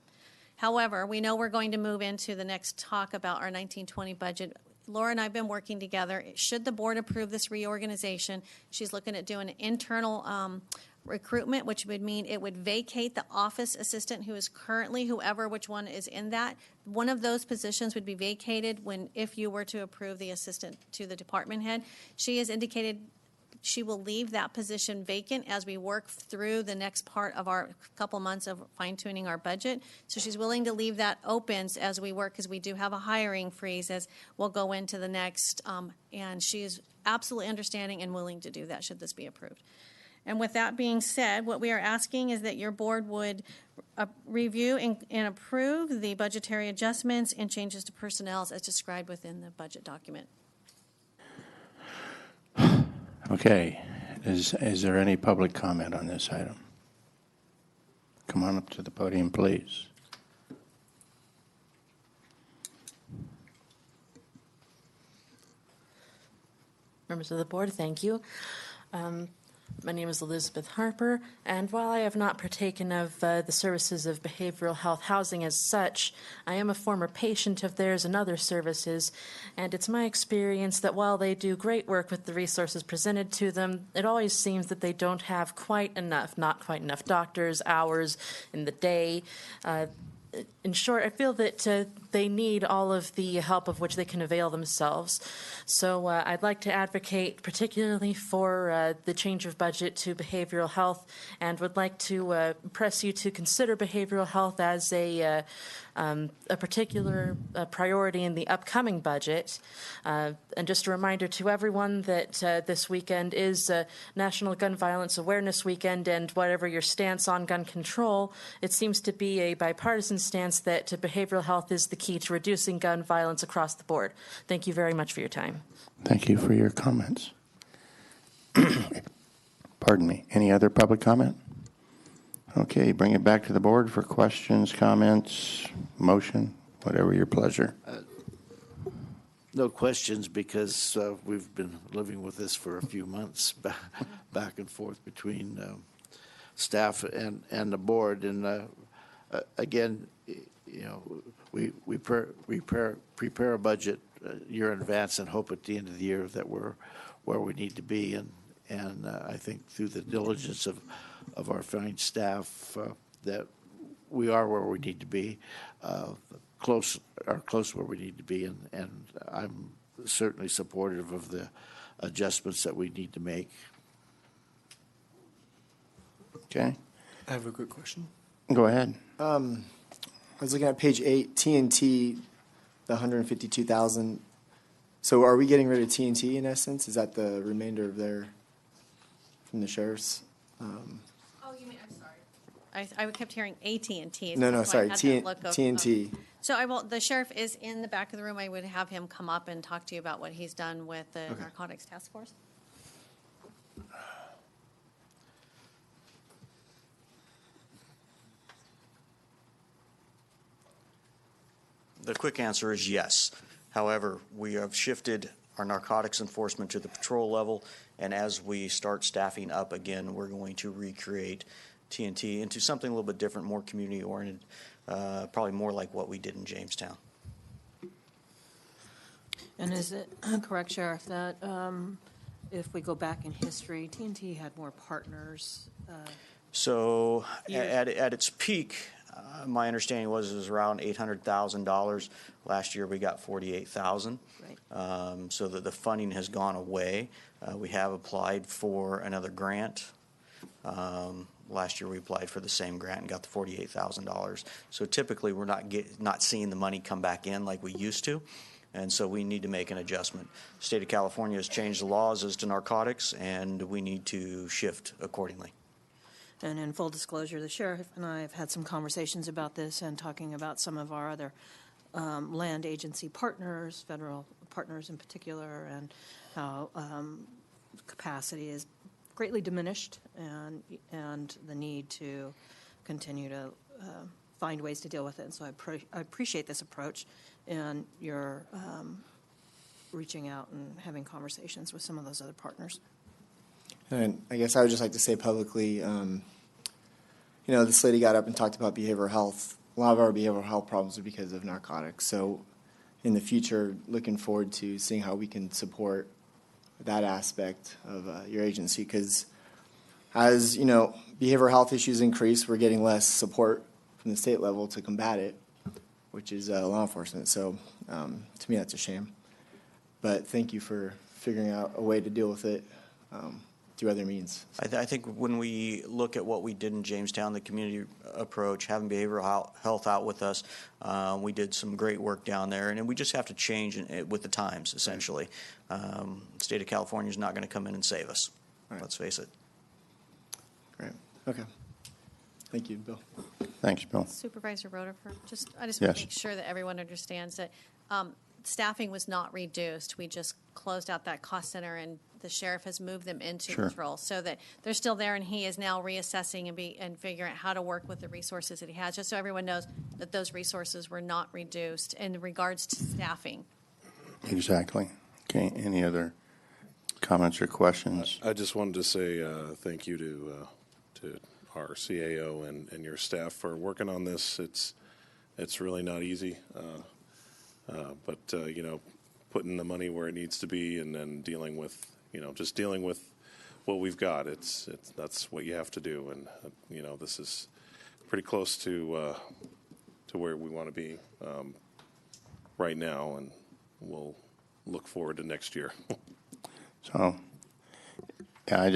However, we know we're going to move into the next talk about our 1920 budget. Laura and I have been working together. Should the board approve this reorganization, she's looking at doing an internal recruitment, which would mean it would vacate the office assistant who is currently, which one is in that. One of those positions would be vacated if you were to approve the assistant to the department head. She has indicated She will leave that position vacant as we work through the next part of our couple months of fine-tuning our budget. So she's willing to leave that open as we work, because we do have a hiring freeze as we'll go into the next, and she is absolutely understanding and willing to do that should this be approved. And with that being said, what we are asking is that your board would review and approve the budgetary adjustments and changes to personnel as described within the budget document. Okay. Is there any public comment on this item? Come on up to the podium, please. Members of the board, thank you. My name is Elizabeth Harper, and while I have not partaken of the services of behavioral health housing as such, I am a former patient of theirs and other services, and it's my experience that while they do great work with the resources presented to them, it always seems that they don't have not quite enough doctors, hours in the day. In short, I feel that they need all of the help of which they can avail themselves. So I'd like to advocate particularly for the change of budget to behavioral health, and would like to press you to consider behavioral health as a particular priority in the upcoming budget. And just a reminder to everyone that this weekend is National Gun Violence Awareness Weekend, and whatever your stance on gun control, it seems to be a bipartisan stance that behavioral health is the key to reducing gun violence across the board. Thank you very much for your time. Thank you for your comments. Pardon me. Any other public comment? Okay, bring it back to the board for questions, comments, motion, whatever your pleasure. No questions, because we've been living with this for a few months, back and forth between staff and the board. And again, you know, we prepare a budget a year in advance and hope at the end of the year that we're where we need to be. And I think through the diligence of our fine staff that we are where we need to be, close where we need to be, and I'm certainly supportive of the adjustments that we need to make. Okay. I have a quick question. Go ahead. I was looking at page 8, TNT, the 152,000. So are we getting rid of TNT in essence? Is that the remainder of their, from the sheriff's? Oh, you mean, I'm sorry. I kept hearing AT&T. No, sorry, TNT. So the sheriff is in the back of the room. I would have him come up and talk to you about what he's done with the Narcotics Task Force. The quick answer is yes. However, we have shifted our narcotics enforcement to the patrol level, and as we start staffing up again, we're going to recreate TNT into something a little bit different, more community-oriented, probably more like what we did in Jamestown. And is it correct, Sheriff, that if we go back in history, TNT had more partners? So at its peak, my understanding was it was around $800,000. Last year we got $48,000. Right. So that the funding has gone away. We have applied for another grant. Last year we applied for the same grant and got the $48,000. So typically we're not seeing the money come back in like we used to. And so we need to make an adjustment. The state of California has changed the laws as to narcotics, and we need to shift accordingly. And in full disclosure, the sheriff and I have had some conversations about this and talking about some of our other land agency partners, federal partners in particular, and how capacity is greatly diminished, and the need to continue to find ways to deal with it. And so I appreciate this approach, and your reaching out and having conversations with some of those other partners. And I guess I would just like to say publicly, this lady got up and talked about behavioral health. A lot of our behavioral health problems are because of narcotics. So in the future, looking forward to seeing how we can support that aspect of your agency, because as, behavioral health issues increase, we're getting less support from the state level to combat it, which is law enforcement. So to me, that's a shame. But thank you for figuring out a way to deal with it. through other means. I think when we look at what we did in Jamestown, the community approach, having behavioral health out with us, we did some great work down there, and we just have to change with the times, essentially. The state of California is not going to come in and save us. Right. Let's face it. Great. Okay. Thank you, Bill. Thanks, Bill. Supervisor Roderfer, I just want Yes. to make sure that everyone understands that staffing was not reduced. We just closed out that cost center, and the sheriff has moved them into Sure. this role so that they're still there, and he is now reassessing and figuring out how to work with the resources that he has, just so everyone knows that those resources were not reduced in regards to staffing. Exactly. Okay, any other comments or questions? I just wanted to say thank you to our CAO and your staff for working on this. It's really not easy, but you know, putting the money where it needs to be, and then dealing with what we've got. That's what you have to do, and you know, this is pretty close to where we want to be right now, and we'll look forward to next year. So, yeah,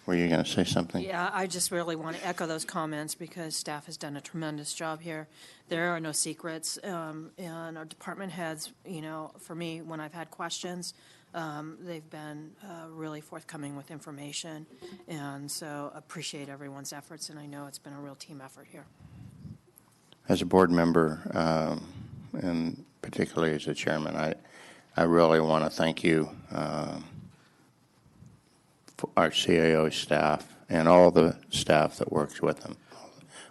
were you going to say something? Yeah, I just really want to echo those comments because staff has done a tremendous job here. There are no secrets, and our department heads, you know, for me, when I've had questions, they've been really forthcoming with information, and so appreciate everyone's efforts, and I know it's been a real team effort here. As a board member, and particularly as a chairman, I really want to thank you, for our CAO staff and all the staff that works with them,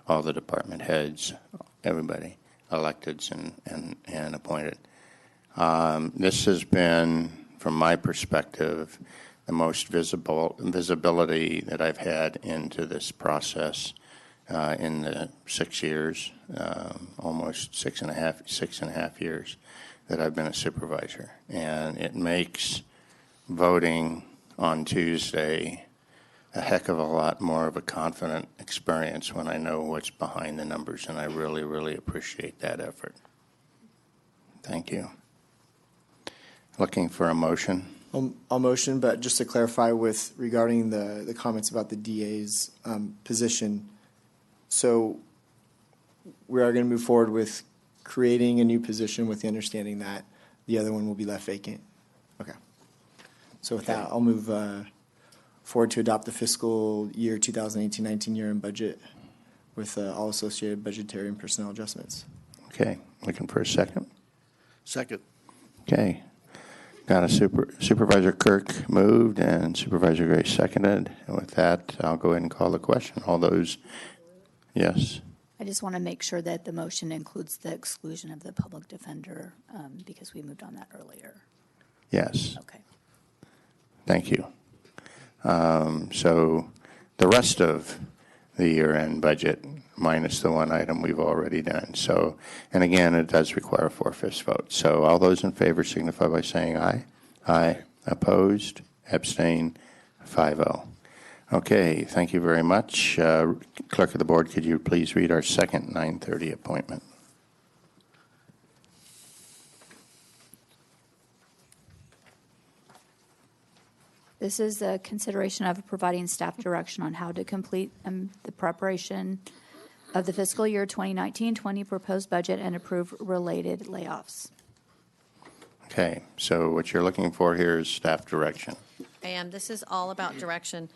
all the department heads, everybody, electeds and appointed. This has been, from my perspective, the most visibility that I've had into this process in the 6 years, almost six and a half years that I've been a supervisor. And it makes voting on Tuesday a heck of a lot more of a confident experience when I know what's behind the numbers, and I really, really appreciate that effort. Thank you. Looking for a motion. I'll motion, but just to clarify regarding the comments about the DA's position. So we are going to move forward with creating a new position with the understanding that the other one will be left vacant. Okay. So with that, I'll move forward to adopt the fiscal year 2018-19 year-end budget with all associated budgetary and personnel adjustments. Okay. Looking for a second. Second. Okay. Got a Supervisor Kirk moved and Supervisor Gray seconded. And with that, I'll go ahead and call the question. All those, yes. I just want to make sure that the motion includes the exclusion of the public defender because we moved on that earlier. Yes. Okay. Thank you. So the rest of the year-end budget, minus the one item we've already done. So, and again, it does require a 4/5 vote. So all those in favor signify by saying aye. Aye. Opposed? Abstain? 5-0. Okay, thank you very much. Clerk of the Board, could you please read our second 9:30 appointment? This is a consideration of providing staff direction on how to complete the preparation of the fiscal year 2019-20 proposed budget and approve related layoffs. Okay, so what you're looking for here is staff direction. And this is all about direction.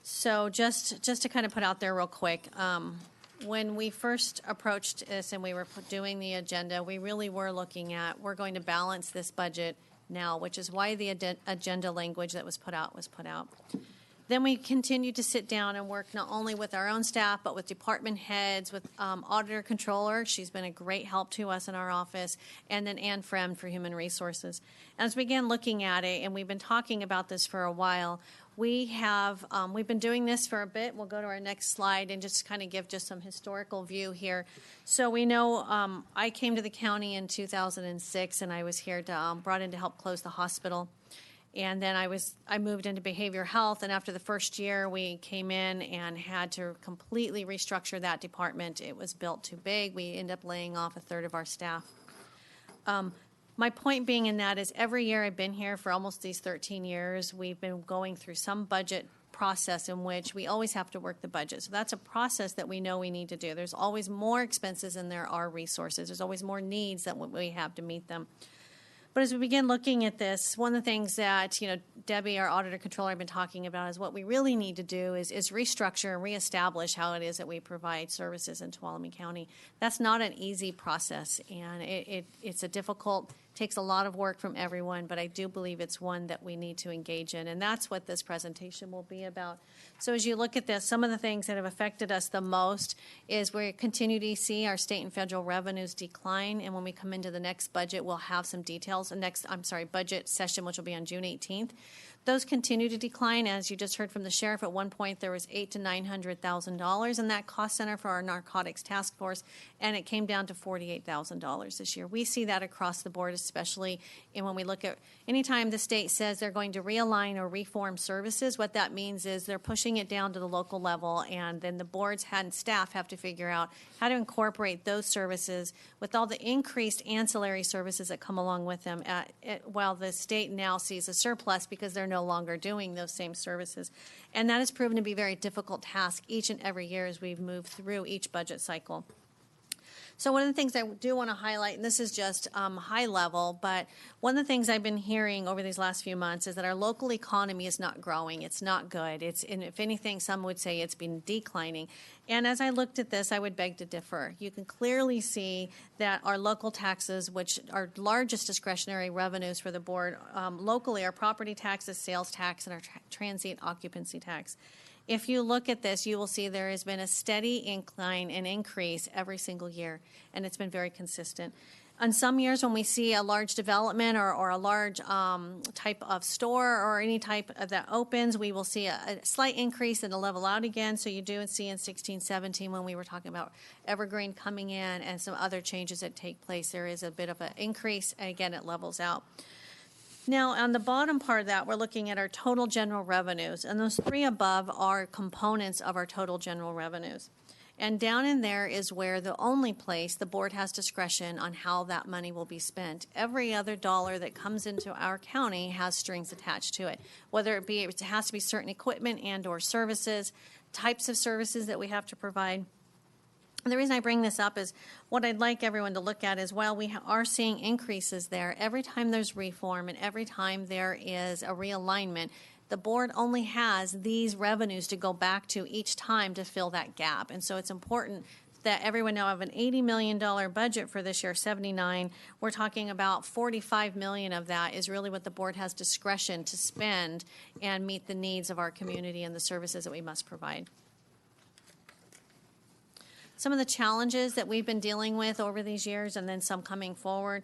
So just to kind of put out there real quick, when we first approached this and we were doing the agenda, we really were looking at, we're going to balance this budget now, which is why the agenda language that was put out was put out. Then we continued to sit down and work not only with our own staff, but with department heads, with auditor controller. She's been a great help to us in our office, and then Ann Fremd for human resources. As we began looking at it, and we've been talking about this for a while, we've been doing this for a bit. We'll go to our next slide and just kind of give just some historical view here. So we know I came to the county in 2006, and I was here brought in to help close the hospital. And then I moved into behavioral health, and after the first year, we came in and had to completely restructure that department. It was built too big. We ended up laying off a third of our staff. My point being in that is every year I've been here for almost these 13 years, we've been going through some budget process in which we always have to work the budget. So that's a process that we know we need to do. There's always more expenses than there are resources. There's always more needs than what we have to meet them. But as we begin looking at this, one of the things that, Debbie, our auditor controller, have been talking about is what we really need to do is restructure and reestablish how it is that we provide services in Tuolumne County. That's not an easy process, and it's a difficult, takes a lot of work from everyone, but I do believe it's one that we need to engage in, and that's what this presentation will be about. So as you look at this, some of the things that have affected us the most is we continue to see our state and federal revenues decline, and when we come into the next budget, we'll have some details. The next, budget session, which will be on June 18th. Those continue to decline. As you just heard from the sheriff, at one point there was $800,000 to $900,000 in that cost center for our narcotics task force, and it came down to $48,000 this year. We see that across the board, especially when we look at anytime the state says they're going to realign or reform services, what that means is they're pushing it down to the local level, and then the boards and staff have to figure out how to incorporate those services with all the increased ancillary services that come along with them, while the state now sees a surplus because they're no longer doing those same services. And that has proven to be a very difficult task each and every year as we've moved through each budget cycle. So one of the things I do want to highlight, and this is just high level, but one of the things I've been hearing over these last few months is that our local economy is not growing. It's not good. And if anything, some would say it's been declining. And as I looked at this, I would beg to differ. You can clearly see that our local taxes, which are largest discretionary revenues for the board locally, are property taxes, sales tax, and our transient occupancy tax. If you look at this, you will see there has been a steady incline and increase every single year, and it's been very consistent. On some years when we see a large development or a large type of store or any type of that opens, we will see a slight increase and a level out again. So you do see in 16, 17 when we were talking about Evergreen coming in and some other changes that take place, there is a bit of an increase, and again, it levels out. Now, on the bottom part of that, we're looking at our total general revenues, and those three above are components of our total general revenues. And down in there is where the only place the board has discretion on how that money will be spent. Every other dollar that comes into our county has strings attached to it, whether it be, it has to be certain equipment and or services, types of services that we have to provide. The reason I bring this up is what I'd like everyone to look at is while we are seeing increases there, every time there's reform and every time there is a realignment, the board only has these revenues to go back to each time to fill that gap. And so it's important that everyone now have an $80 million budget for this year, 79. We're talking about $45 million of that is really what the board has discretion to spend and meet the needs of our community and the services that we must provide. Some of the challenges that we've been dealing with over these years and then some coming forward.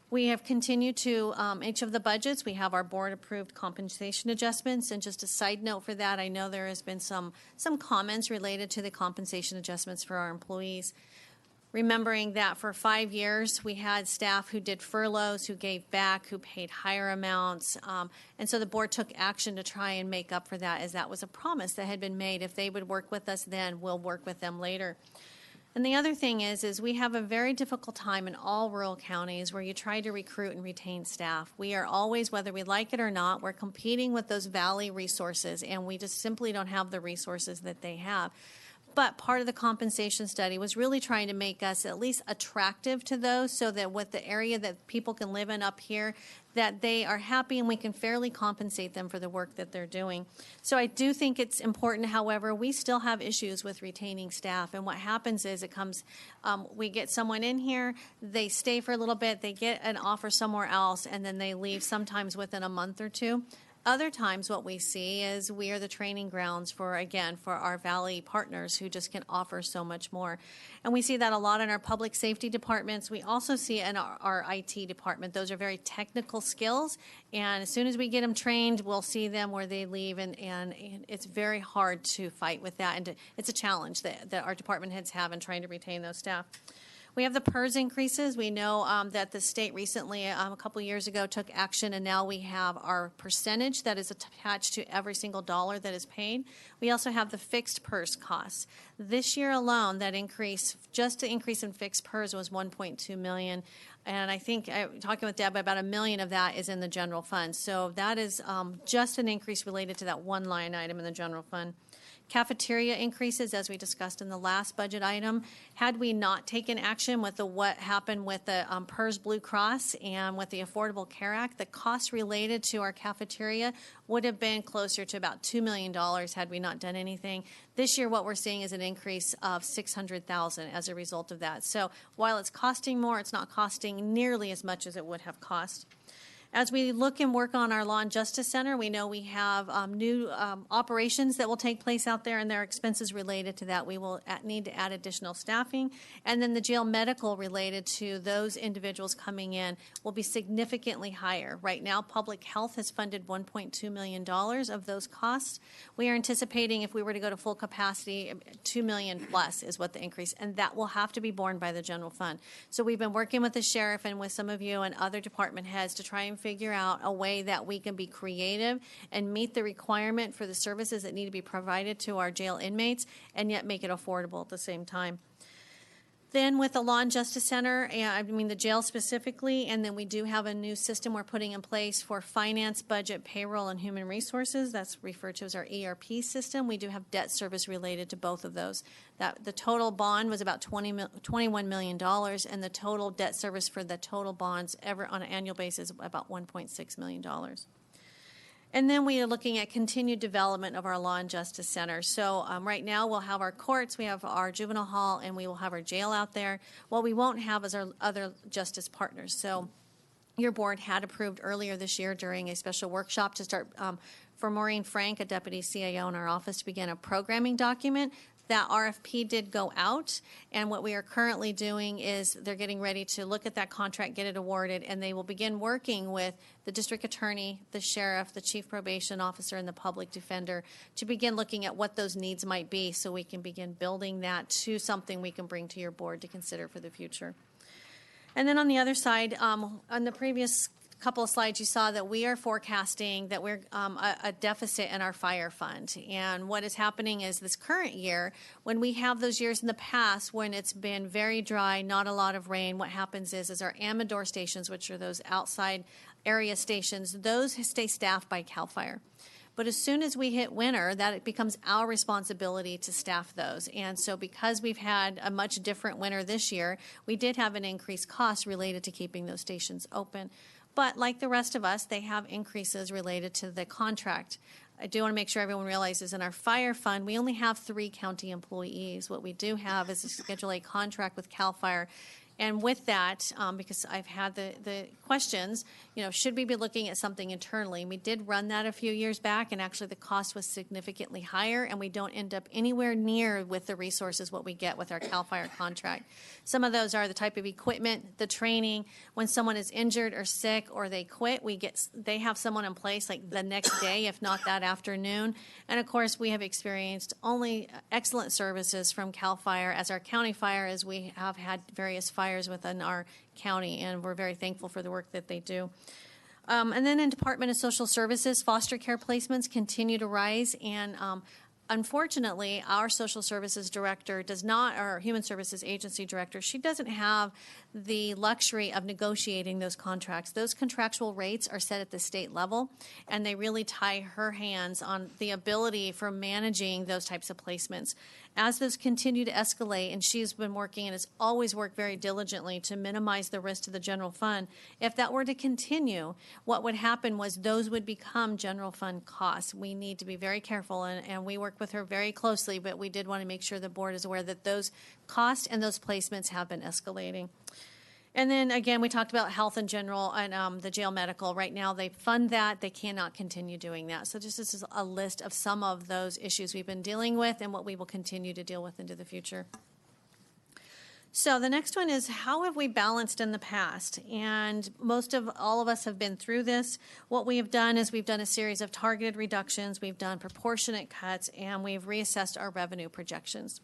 We have continued to, each of the budgets, we have our board-approved compensation adjustments. And just a side note for that, I know there has been some comments related to the compensation adjustments for our employees. Remembering that for 5 years, we had staff who did furloughs, who gave back, who paid higher amounts. And so the board took action to try and make up for that, as that was a promise that had been made. If they would work with us then, we'll work with them later. And the other thing is we have a very difficult time in all rural counties where you try to recruit and retain staff. We are always, whether we like it or not, we're competing with those valley resources, and we just simply don't have the resources that they have. But part of the compensation study was really trying to make us at least attractive to those so that with the area that people can live in up here, that they are happy and we can fairly compensate them for the work that they're doing. So I do think it's important, however, we still have issues with retaining staff. And what happens is it comes, we get someone in here, they stay for a little bit, they get an offer somewhere else, and then they leave sometimes within a month or two. Other times what we see is we are the training grounds for, again, for our Valley partners who just can offer so much more. And we see that a lot in our public safety departments. We also see it in our IT department. Those are very technical skills. And as soon as we get them trained, we'll see them where they leave. And it's very hard to fight with that. And it's a challenge that our department heads have in trying to retain those staff. We have the PERS increases. We know that the state recently, a couple years ago, took action, and now we have our percentage that is attached to every single dollar that is paid. We also have the fixed PERS costs. This year alone, that increase, just the increase in fixed PERS was $1.2 million. And I think, talking with Deb, about $1 million of that is in the general fund. So that is just an increase related to that one line item in the general fund. Cafeteria increases, as we discussed in the last budget item. Had we not taken action with what happened with the PERS Blue Cross and with the Affordable Care Act, the costs related to our cafeteria would have been closer to about $2 million had we not done anything. This year, what we're seeing is an increase of $600,000 as a result of that. So while it's costing more, it's not costing nearly as much as it would have cost. As we look and work on our Law and Justice Center, we know we have new operations that will take place out there, and there are expenses related to that. We will need to add additional staffing. And then the jail medical related to those individuals coming in will be significantly higher. Right now, public health has funded $1.2 million of those costs. We are anticipating, if we were to go to full capacity, $2 million plus is what the increase, and that will have to be borne by the general fund. So we've been working with the sheriff and with some of you and other department heads to try and figure out a way that we can be creative and meet the requirement for the services that need to be provided to our jail inmates and yet make it affordable at the same time. Then with the Law and Justice Center, I mean the jail specifically, and then we do have a new system we're putting in place for finance, budget, payroll, and human resources. That's referred to as our ERP system. We do have debt service related to both of those. The total bond was about $21 million, and the total debt service for the total bonds ever on an annual basis about $1.6 million. And then we are looking at continued development of our Law and Justice Center. So right now we'll have our courts, we have our juvenile hall, and we will have our jail out there. What we won't have is our other justice partners. So your board had approved earlier this year during a special workshop to start for Maureen Frank, a deputy CAO in our office, to begin a programming document. That RFP did go out, and what we are currently doing is they're getting ready to look at that contract, get it awarded, and they will begin working with the district attorney, the sheriff, the chief probation officer, and the public defender to begin looking at what those needs might be so we can begin building that to something we can bring to your board to consider for the future. And then on the other side, on the previous couple of slides, you saw that we are forecasting that we're a deficit in our fire fund. And what is happening is this current year, when we have those years in the past when it's been very dry, not a lot of rain, what happens is our Amador stations, which are those outside area stations, those stay staffed by CAL FIRE. But as soon as we hit winter, that it becomes our responsibility to staff those. And so because we've had a much different winter this year, we did have an increased cost related to keeping those stations open. But like the rest of us, they have increases related to the contract. I do want to make sure everyone realizes in our fire fund, we only have 3 county employees. What we do have is a Schedule A contract with CAL FIRE. And with that, because I've had the questions, should we be looking at something internally? And we did run that a few years back, and actually the cost was significantly higher, and we don't end up anywhere near with the resources what we get with our CAL FIRE contract. Some of those are the type of equipment, the training. When someone is injured or sick or they quit, they have someone in place like the next day, if not that afternoon. And of course, we have experienced only excellent services from CAL FIRE as our county fire, as we have had various fires within our county, and we're very thankful for the work that they do. And then in Department of Social Services, foster care placements continue to rise, and unfortunately, our social services director our human services agency director, she doesn't have the luxury of negotiating those contracts. Those contractual rates are set at the state level, and they really tie her hands on the ability for managing those types of placements. As those continue to escalate, and she's been working and has always worked very diligently to minimize the risk to the general fund, if that were to continue, what would happen was those would become general fund costs. We need to be very careful, and we work with her very closely, but we did want to make sure the board is aware that those costs and those placements have been escalating. And then again, we talked about health in general and the jail medical. Right now, they fund that. They cannot continue doing that. So just this is a list of some of those issues we've been dealing with and what we will continue to deal with into the future. So the next one is, how have we balanced in the past? And all of us have been through this. What we have done is we've done a series of targeted reductions, we've done proportionate cuts, and we've reassessed our revenue projections.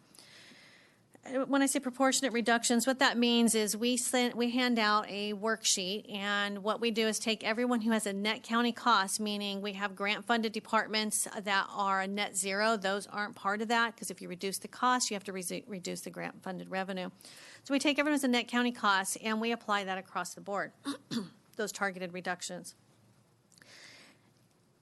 when I say proportionate reductions, what that means is we hand out a worksheet, and what we do is take everyone who has a net county cost, meaning we have grant-funded departments that are a net zero. Those aren't part of that, because if you reduce the cost, you have to reduce the grant-funded revenue. So we take everyone who's a net county cost, and we apply that across the board, those targeted reductions.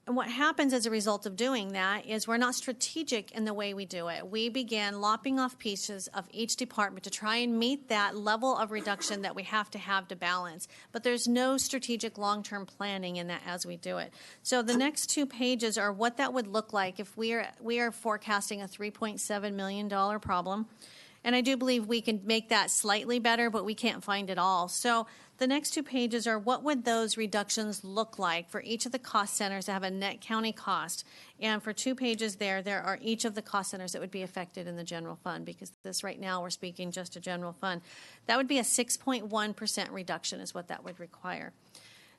And what happens as a result of doing that is we're not strategic in the way we do it. We begin lopping off pieces of each department to try and meet that level of reduction that we have to balance. But there's no strategic long-term planning in that as we do it. So the next 2 pages are what that would look like if we are forecasting a $3.7 million problem. And I do believe we can make that slightly better, but we can't find it all. So the next 2 pages are what would those reductions look like for each of the cost centers that have a net county cost. And for 2 pages there are each of the cost centers that would be affected in the general fund, because this right now we're speaking just a general fund. That would be a 6.1% reduction is what that would require.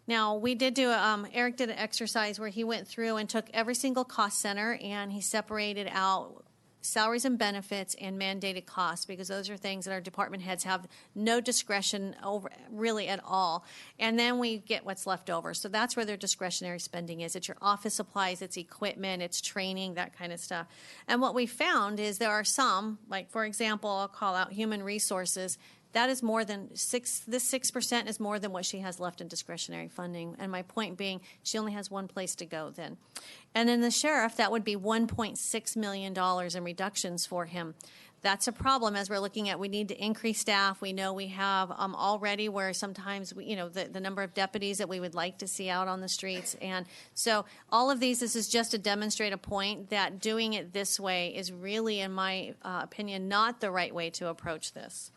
Now, we did do, Eric did an exercise where he went through and took every single cost center and he separated out salaries and benefits and mandated costs, because those are things that our department heads have no discretion over really at all. And then we get what's left over. So that's where their discretionary spending is. It's your office supplies, it's equipment, it's training, that kind of stuff. And what we found is there are some, like for example, I'll call out human resources. That is more than this 6% is more than what she has left in discretionary funding. And my point being, she only has one place to go then. And then the sheriff, that would be $1.6 million in reductions for him. That's a problem as we're looking at, we need to increase staff. We know we have already where sometimes, the number of deputies that we would like to see out on the streets. And so all of these, this is just to demonstrate a point that doing it this way is really, in my opinion, not the right way to approach this.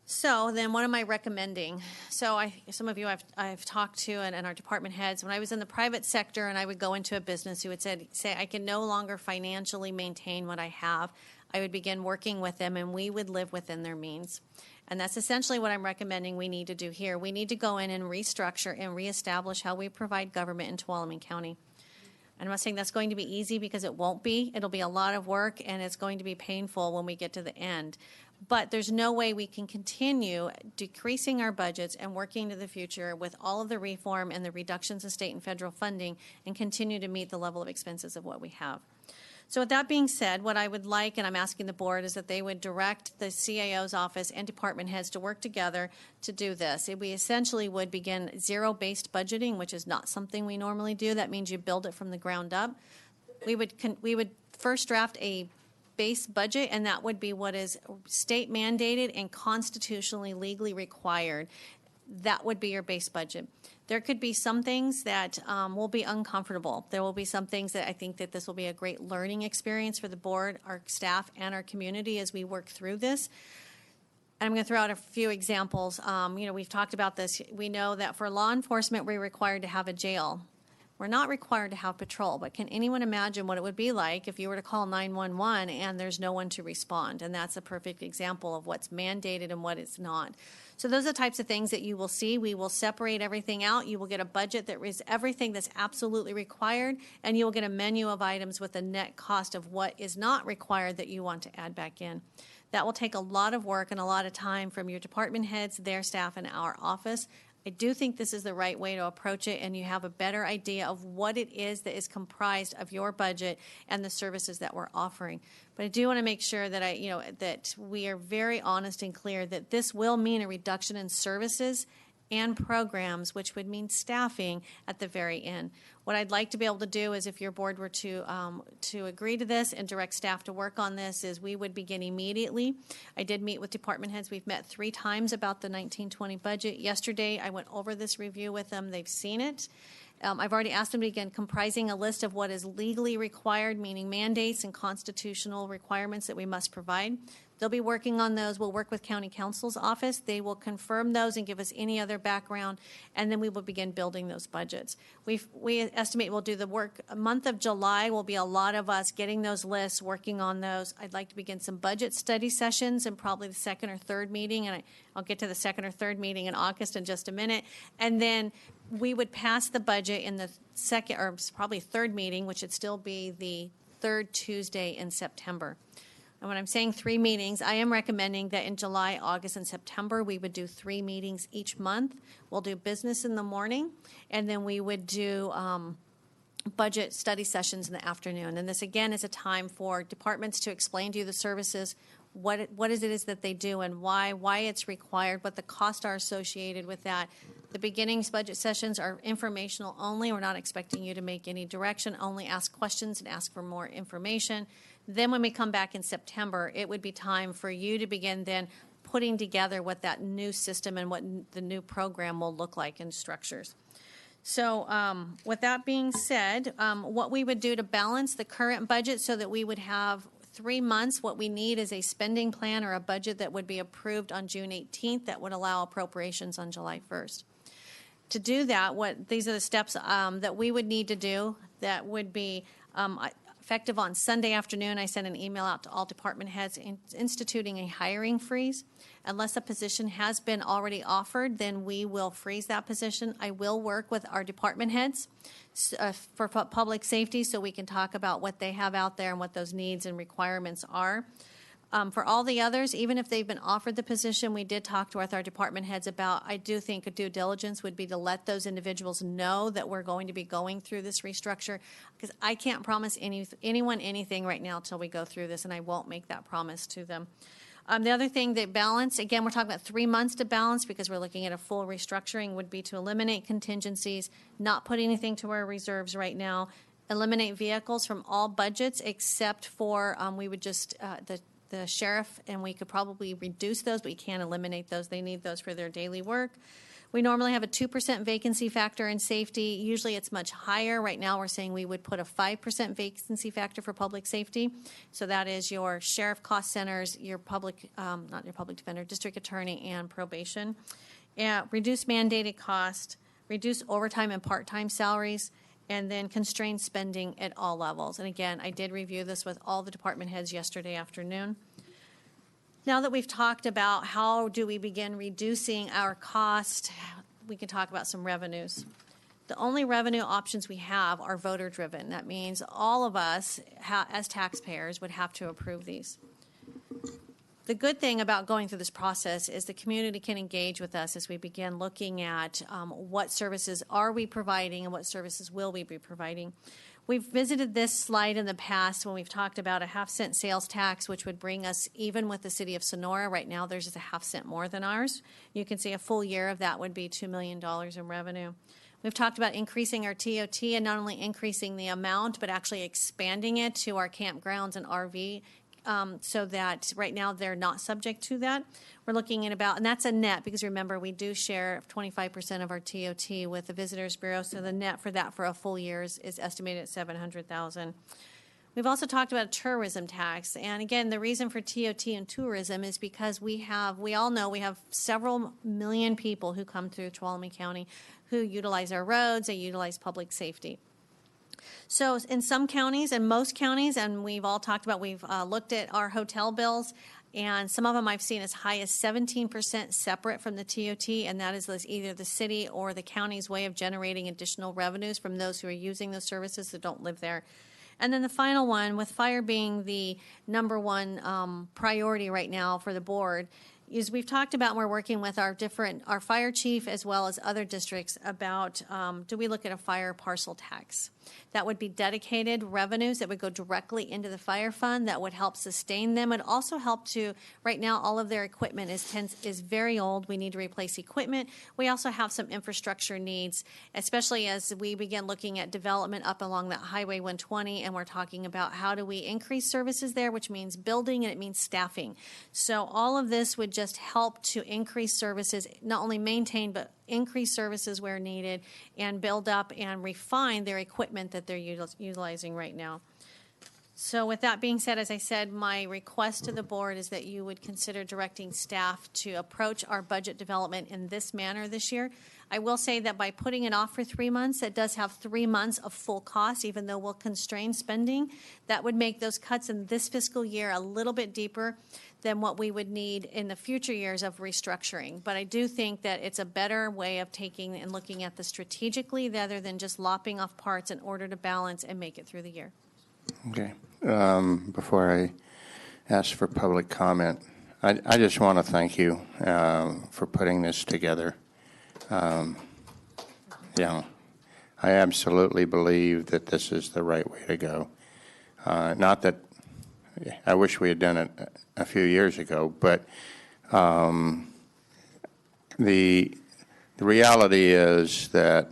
So then what am I recommending? So some of you I've talked to and our department heads. When I was in the private sector and I would go into a business who would say, I can no longer financially maintain what I have, I would begin working with them and we would live within their means. And that's essentially what I'm recommending we need to do here. We need to go in and restructure and reestablish how we provide government in Tuolumne County. I'm not saying that's going to be easy, because it won't be. It'll be a lot of work and it's going to be painful when we get to the end. But there's no way we can continue decreasing our budgets and working to the future with all of the reform and the reductions in state and federal funding and continue to meet the level of expenses of what we have. So with that being said, what I would like, and I'm asking the board, is that they would direct the CAO's office and department heads to work together to do this. We essentially would begin zero-based budgeting, which is not something we normally do. That means you build it from the ground up. We would first draft a base budget, and that would be what is state mandated and constitutionally legally required. That would be your base budget. There could be some things that will be uncomfortable. There will be some things that I think that this will be a great learning experience for the board, our staff, and our community as we work through this. I'm going to throw out a few examples. We've talked about this. We know that for law enforcement, we're required to have a jail. We're not required to have patrol, but can anyone imagine what it would be like if you were to call 911 and there's no one to respond? And that's a perfect example of what's mandated and what is not. So those are the types of things that you will see. We will separate everything out. You will get a budget that is everything that's absolutely required, and you will get a menu of items with a net cost of what is not required that you want to add back in. That will take a lot of work and a lot of time from your department heads, their staff, and our office. I do think this is the right way to approach it, and you have a better idea of what it is that is comprised of your budget and the services that we're offering. But I do want to make sure that that we are very honest and clear that this will mean a reduction in services and programs, which would mean staffing at the very end. What I'd like to be able to do is, if your board were to agree to this and direct staff to work on this, is we would begin immediately. I did meet with department heads. We've met 3 times about the 1920 budget. Yesterday, I went over this review with them. They've seen it. I've already asked them to begin comprising a list of what is legally required, meaning mandates and constitutional requirements that we must provide. They'll be working on those. We'll work with County Counsel's office. They will confirm those and give us any other background, and then we will begin building those budgets. We estimate we'll do the work. A month of July will be a lot of us getting those lists, working on those. I'd like to begin some budget study sessions and probably the second or third meeting, and I'll get to the second or third meeting in August in just a minute. And then we would pass the budget in the second or probably third meeting, which would still be the third Tuesday in September. And when I'm saying 3 meetings, I am recommending that in July, August, and September, we would do 3 meetings each month. We'll do business in the morning, and then we would do budget study sessions in the afternoon. And this, again, is a time for departments to explain to you the services, what it is that they do and why it's required, what the costs are associated with that. The beginnings budget sessions are informational only. We're not expecting you to make any direction, only ask questions and ask for more information. Then when we come back in September, it would be time for you to begin then putting together what that new system and what the new program will look like in structures. So with that being said, what we would do to balance the current budget so that we would have 3 months, what we need is a spending plan or a budget that would be approved on June 18th that would allow appropriations on July 1st. To do that, these are the steps that we would need to do that would be effective on Sunday afternoon. I sent an email out to all department heads instituting a hiring freeze. Unless a position has been already offered, then we will freeze that position. I will work with our department heads for public safety so we can talk about what they have out there and what those needs and requirements are. For all the others, even if they've been offered the position, we did talk with our department heads about, I do think a due diligence would be to let those individuals know that we're going to be going through this restructure, because I can't promise anyone anything right now until we go through this, and I won't make that promise to them. The other thing that balance, again, we're talking about 3 months to balance because we're looking at a full restructuring, would be to eliminate contingencies, not put anything to our reserves right now, eliminate vehicles from all budgets except for we would just, the sheriff, and we could probably reduce those, but we can't eliminate those. They need those for their daily work. We normally have a 2% vacancy factor in safety. Usually it's much higher. Right now we're saying we would put a 5% vacancy factor for public safety. So that is your sheriff cost centers, your public, not your public defender, district attorney, and probation. Reduce mandated cost, reduce overtime and part-time salaries, and then constrain spending at all levels. And again, I did review this with all the department heads yesterday afternoon. Now that we've talked about how do we begin reducing our cost, we can talk about some revenues. The only revenue options we have are voter-driven. That means all of us, as taxpayers, would have to approve these. The good thing about going through this process is the community can engage with us as we begin looking at what services are we providing and what services will we be providing. We've visited this slide in the past when we've talked about a 1/2-cent sales tax, which would bring us even with the city of Sonora. Right now, there's just a 1/2 cent more than ours. You can see a full year of that would be $2 million in revenue. We've talked about increasing our TOT and not only increasing the amount, but actually expanding it to our campgrounds and RV so that right now they're not subject to that. We're looking at about, and that's a net because remember we do share 25% of our TOT with the Visitors Bureau, so the net for that for a full year is estimated at $700,000. We've also talked about a tourism tax, and again, the reason for TOT and tourism is because we all know we have several million people who come through Tuolumne County who utilize our roads, they utilize public safety. So in some counties and most counties, and we've all talked about, we've looked at our hotel bills, and some of them I've seen as high as 17% separate from the TOT, and that is either the city or the county's way of generating additional revenues from those who are using those services that don't live there. And then the final one, with fire being the number one priority right now for the board, is we've talked about, and we're working with our fire chief as well as other districts about, do we look at a fire parcel tax? That would be dedicated revenues that would go directly into the fire fund that would help sustain them. It also help to, right now all of their equipment is very old. We need to replace equipment. We also have some infrastructure needs, especially as we begin looking at development up along that Highway 120, and we're talking about how do we increase services there, which means building and it means staffing. So all of this would just help to increase services, not only maintain, but increase services where needed and build up and refine their equipment that they're utilizing right now. So with that being said, as I said, my request to the board is that you would consider directing staff to approach our budget development in this manner this year. I will say that by putting it off for 3 months, it does have 3 months of full cost, even though we'll constrain spending. That would make those cuts in this fiscal year a little bit deeper than what we would need in the future years of restructuring. But I do think that it's a better way of taking and looking at this strategically rather than just lopping off parts in order to balance and make it through the year. Okay. Before I ask for public comment, I just want to thank you for putting this together. Yeah, I absolutely believe that this is the right way to go. Not that I wish we had done it a few years ago, but the reality is that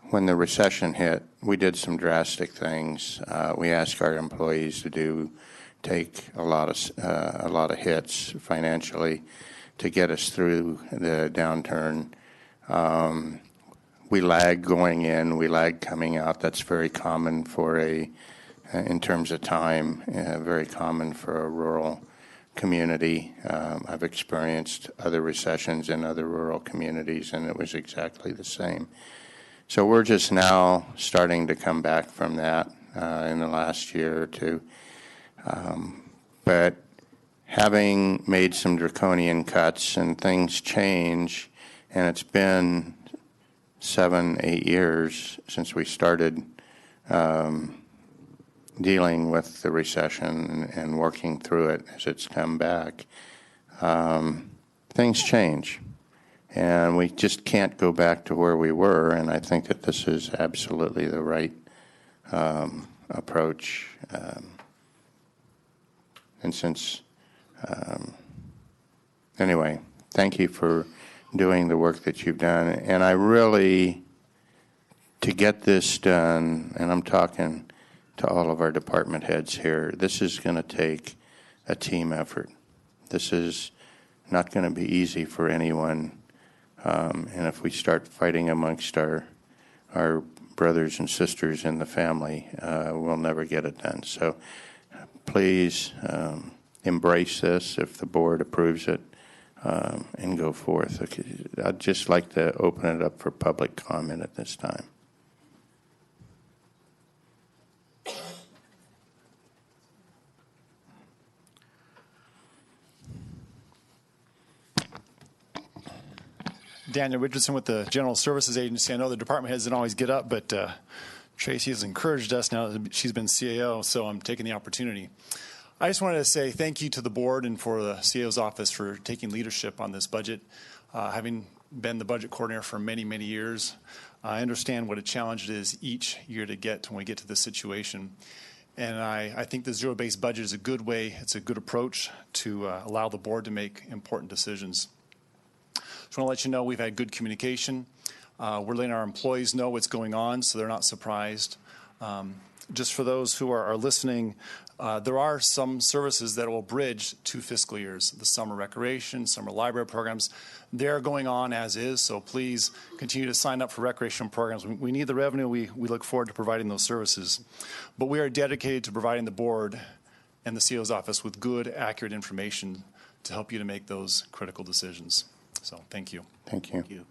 when the recession hit, we did some drastic things. We asked our employees to take a lot of hits financially to get us through the downturn. We lagged going in, we lagged coming out. That's very common for in terms of time, very common for a rural community. I've experienced other recessions in other rural communities, and it was exactly the same. So we're just now starting to come back from that in the last year or two. But having made some draconian cuts and things change, and it's been 7-8 years since we started dealing with the recession and working through it as it's come back, things change. And we just can't go back to where we were, and I think that this is absolutely the right approach. And since, anyway, thank you for doing the work that you've done. And I really, to get this done, and I'm talking to all of our department heads here, this is going to take a team effort. This is not going to be easy for anyone. And if we start fighting amongst our brothers and sisters in the family, we'll never get it done. So please embrace this if the board approves it, and go forth. Okay. I'd just like to open it up for public comment at this time. Daniel Richardson with the General Services Agency. I know the department heads didn't always get up, but Tracy has encouraged us now that she's been CAO, so I'm taking the opportunity. I just wanted to say thank you to the board and for the CAO's office for taking leadership on this budget. Having been the budget coordinator for many, many years, I understand what a challenge it is each year to get when we get to this situation. And I think the zero-based budget is a good way, it's a good approach to allow the board to make important decisions. Just want to let you know we've had good communication. We're letting our employees know what's going on so they're not surprised. Just for those who are listening, there are some services that will bridge 2 fiscal years. The summer recreation, summer library programs, they're going on as is, so please continue to sign up for recreational programs. We need the revenue. We look forward to providing those services. But we are dedicated to providing the board and the CEO's office with good, accurate information to help you to make those critical decisions. So thank you. Thank you. Thank you.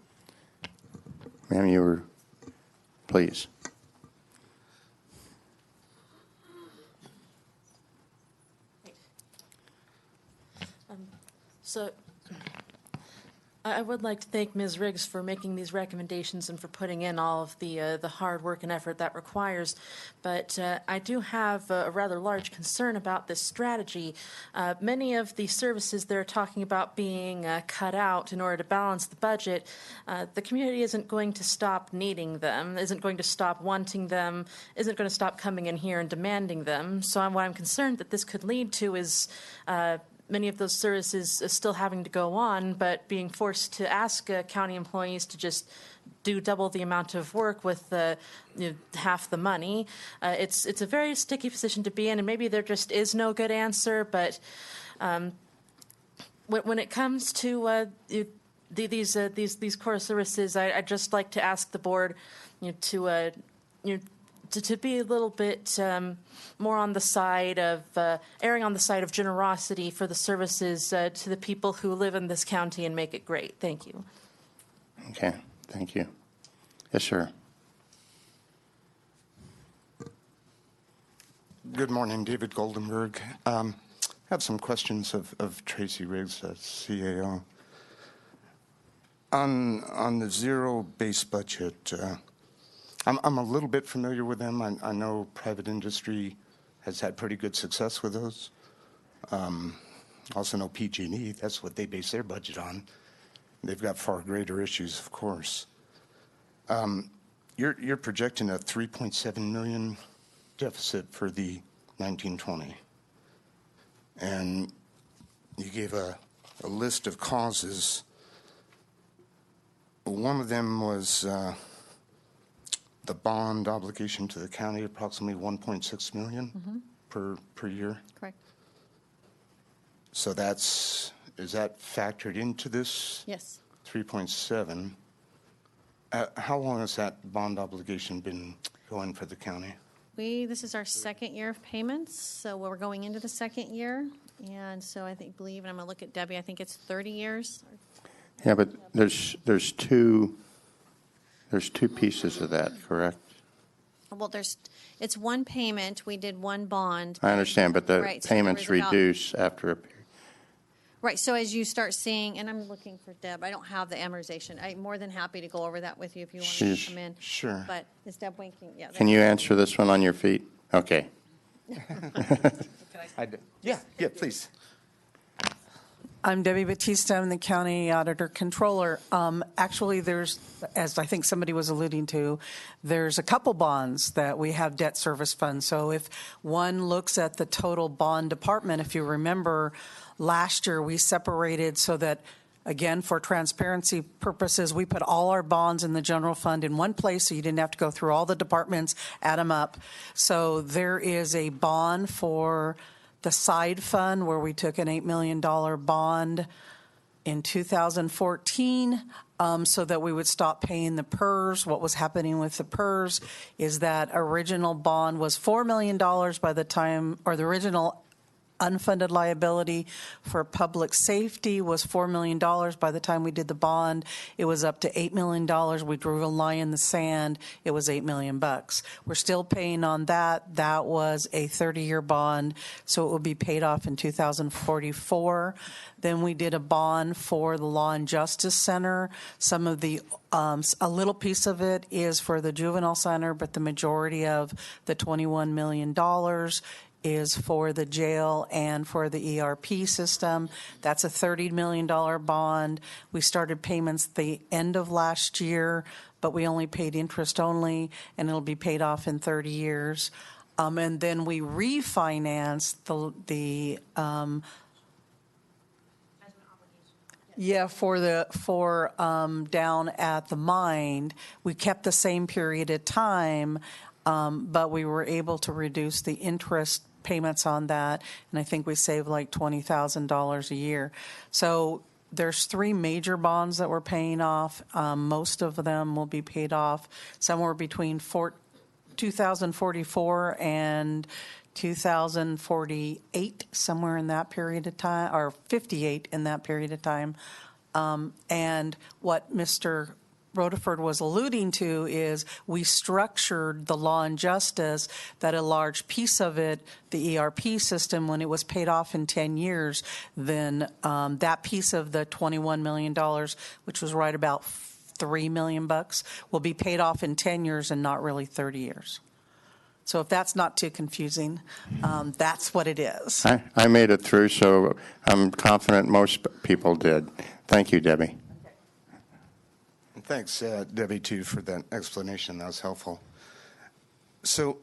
Ma'am, you were, please. So I would like to thank Ms. Riggs for making these recommendations and for putting in all of the hard work and effort that requires. But I do have a rather large concern about this strategy. Many of the services they're talking about being cut out in order to balance the budget, the community isn't going to stop needing them, isn't going to stop wanting them, isn't going to stop coming in here and demanding them. So what I'm concerned that this could lead to is many of those services still having to go on, but being forced to ask county employees to just do double the amount of work with half the money. It's a very sticky position to be in, and maybe there just is no good answer. But when it comes to these core services, I'd just like to ask the board, to be a little bit more on the side of erring on the side of generosity for the services to the people who live in this county and make it great. Thank you. Okay, thank you. Yes, sir. Good morning, David Goldenberg. I have some questions of Tracy Riggs, CAO. On the zero-based budget, I'm a little bit familiar with them. I know private industry has had pretty good success with those. Also know PG&E, that's what they base their budget on. They've got far greater issues, of course. You're projecting a 3.7 million deficit for the 1920. And you gave a list of causes. One of them was the bond obligation to the county, approximately 1.6 million per year. Correct. So is that factored into this? Yes. 3.7. How long has that bond obligation been going for the county? This is our second year of payments, so we're going into the second year. And so and I'm going to look at Debbie, I think it's 30 years. Yeah, but there's two pieces of that, correct? Well, it's one payment. We did one bond. I understand, but the Right, so payments there was about- reduce after a period. Right, so as you start seeing, and I'm looking for Deb, I don't have the amortization. I'm more than happy to go over that with you if you want to come in. Sure. But is Deb winking? Yeah. Can you answer this one on your feet? Okay. Yeah, please. I'm Debbie Batista. I'm the County Auditor Controller. Actually, there's, as I think somebody was alluding to, there's a couple bonds that we have debt service funds. So if one looks at the total bond department, if you remember, last year we separated so that, again, for transparency purposes, we put all our bonds in the general fund in one place so you didn't have to go through all the departments, add them up. So there is a bond for the side fund where we took an $8 million bond in 2014 so that we would stop paying the PERS. What was happening with the PERS is that original bond was $4 million by the time, or the original unfunded liability for public safety was $4 million. By the time we did the bond, it was up to $8 million. We drew a line in the sand. It was $8 million. We're still paying on that. That was a 30-year bond, so it will be paid off in 2044. Then we did a bond for the Law and Justice Center. Some of the a little piece of it is for the Juvenile Center, but the majority of the $21 million is for the jail and for the ERP system. That's a $30 million bond. We started payments the end of last year, but we only paid interest only, and it'll be paid off in 30 years. And then we refinanced the for down at the mine. We kept the same period of time, but we were able to reduce the interest payments on that, and I think we saved like $20,000 a year. So there's three major bonds that we're paying off. Most of them will be paid off somewhere between 2044 and 2048, somewhere in that period of time, or 58 in that period of time. And what Mr. Rutherford was alluding to is we structured the Law and Justice that a large piece of it, the ERP system, when it was paid off in 10 years, then that piece of the $21 million, which was right about $3 million, will be paid off in 10 years and not really 30 years. So if that's not too confusing, that's what it is. I made it through, so I'm confident most people did. Thank you, Debbie. And thanks, Debbie, too, for that explanation. That was helpful. So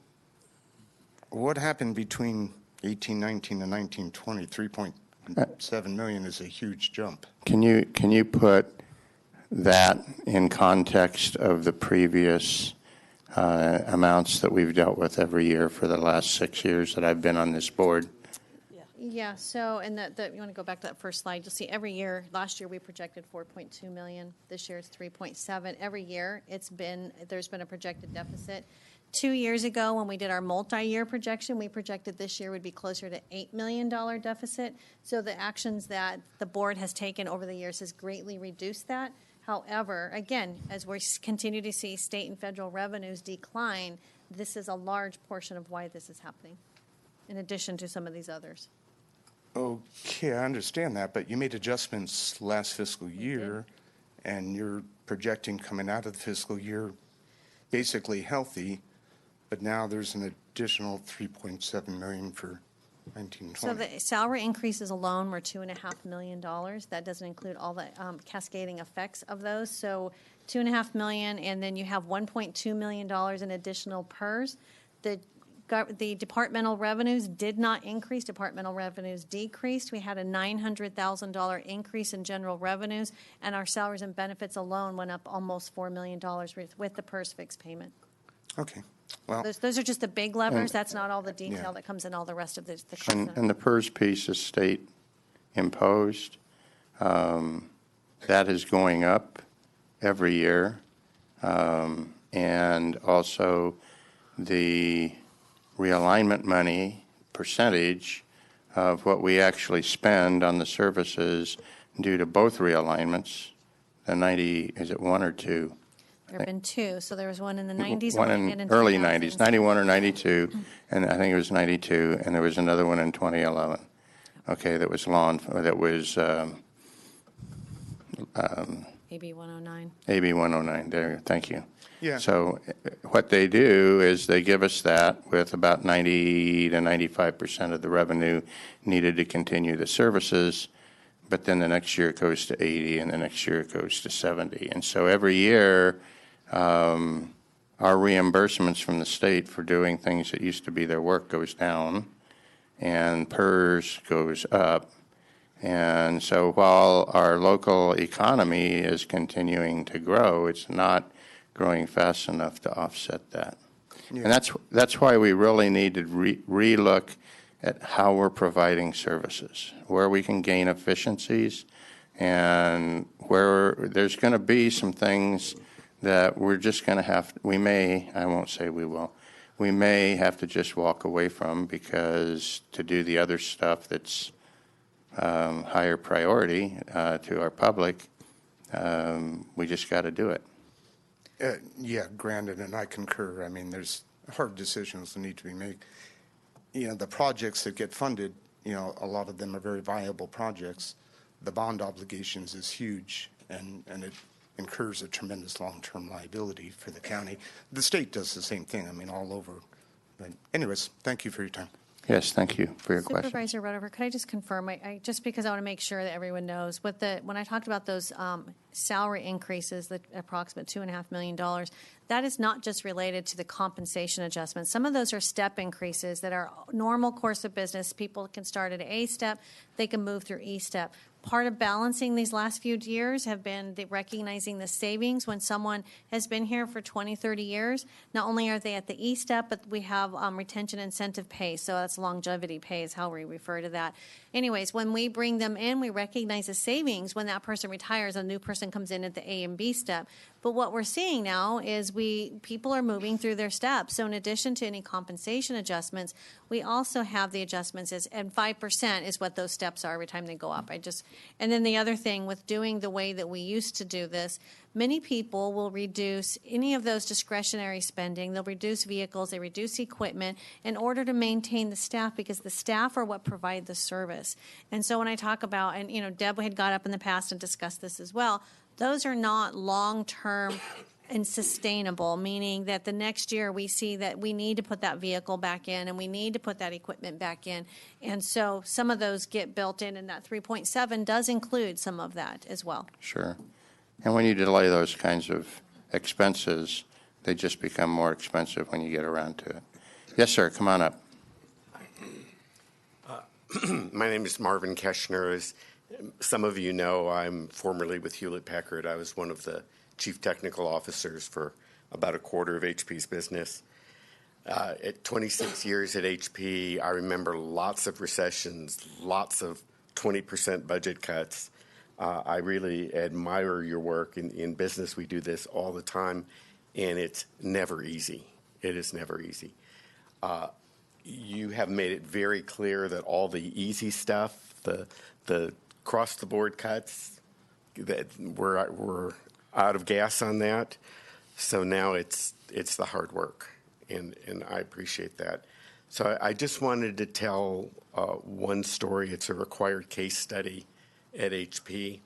what happened between 1819 and 1920? 3.7 million is a huge jump. Can you put that in context of the previous amounts that we've dealt with every year for the last 6 years that I've been on this board? Yeah, so, and you want to go back to that first slide, you'll see every year, last year we projected 4.2 million, this year it's 3.7. Every year there's been a projected deficit. 2 years ago, when we did our multi-year projection, we projected this year would be closer to $8 million deficit. So the actions that the board has taken over the years has greatly reduced that. However, again, as we continue to see state and federal revenues decline, this is a large portion of why this is happening, in addition to some of these others. Okay, I understand that, but you made adjustments last fiscal year, and you're projecting coming out of the fiscal year basically healthy, but now there's an additional 3.7 million for 1920? So the salary increases alone were $2.5 million. That doesn't include all the cascading effects of those. So $2.5 million, and then you have $1.2 million in additional PERS. The departmental revenues did not increase. Departmental revenues decreased. We had a $900,000 increase in general revenues, and our salaries and benefits alone went up almost $4 million with the PERS fixed payment. Okay. Well, Those are just the big levers. And- That's not all the detail Yeah. that comes in all the rest of the cost And, center. and the PERS piece is state imposed. That is going up every year. And also the realignment money percentage of what we actually spend on the services due to both realignments, the 90, is it one or two? There have been two. So there was one in the 90s One and in in early 2000. 90s, 91 or 92, and I think it was 92, and there was another one in 2011. Okay, that was AB 109. AB 109. There, thank you. Yeah. So what they do is they give us that with about 90 to 95% of the revenue needed to continue the services, but then the next year it goes to 80, and the next year it goes to 70. And so every year, our reimbursements from the state for doing things that used to be their work goes down, and PERS goes up. And so while our local economy is continuing to grow, it's not growing fast enough to offset that. Yeah. And that's why we really need to relook at how we're providing services, where we can gain efficiencies, and where there's going to be some things that we're just going to have, I won't say we will, we may have to just walk away from, because to do the other stuff that's higher priority to our public, we just got to do it. Yeah, granted, and I concur. I mean, there's hard decisions that need to be made. You know, the projects that get funded, you know, a lot of them are very viable projects. The bond obligations is huge, and it incurs a tremendous long-term liability for the county. The state does the same thing, I mean, all over. But anyways, thank you for your time. Yes, thank you for your question. Supervisor Rutherford, could I just confirm, just because I want to make sure that everyone knows, when I talked about those salary increases, the approximate $2.5 million, that is not just related to the compensation adjustments. Some of those are step increases that are normal course of business. People can start at A step, they can move through E step. Part of balancing these last few years have been recognizing the savings when someone has been here for 20, 30 years. Not only are they at the E step, but we have retention incentive pay. So that's longevity pay is how we refer to that. Anyways, when we bring them in, we recognize the savings. When that person retires, a new person comes in at the A and B step. But what we're seeing now is people are moving through their steps. So in addition to any compensation adjustments, we also have the adjustments and 5% is what those steps are every time they go up. And then the other thing with doing the way that we used to do this, many people will reduce any of those discretionary spending. They'll reduce vehicles, they reduce equipment in order to maintain the staff, because the staff are what provide the service. And so when I talk about, and Deb had got up in the past and discussed this as well, those are not long-term and sustainable, meaning that the next year we see that we need to put that vehicle back in and we need to put that equipment back in. And so some of those get built in, and that 3.7 does include some of that as well. Sure. And when you delay those kinds of expenses, they just become more expensive when you get around to it. Yes, sir. Come on up. My name is Marvin Keschner. As some of you know, I'm formerly with Hewlett-Packard. I was one of the chief technical officers for about a quarter of HP's business. At 26 years at HP, I remember lots of recessions, lots of 20% budget cuts. I really admire your work. In business, we do this all the time, and it's never easy. It is never easy. You have made it very clear that all the easy stuff, the across-the-board cuts, that we're out of gas on that. So now it's the hard work, and I appreciate that. So I just wanted to tell one story. It's a required case study at HP.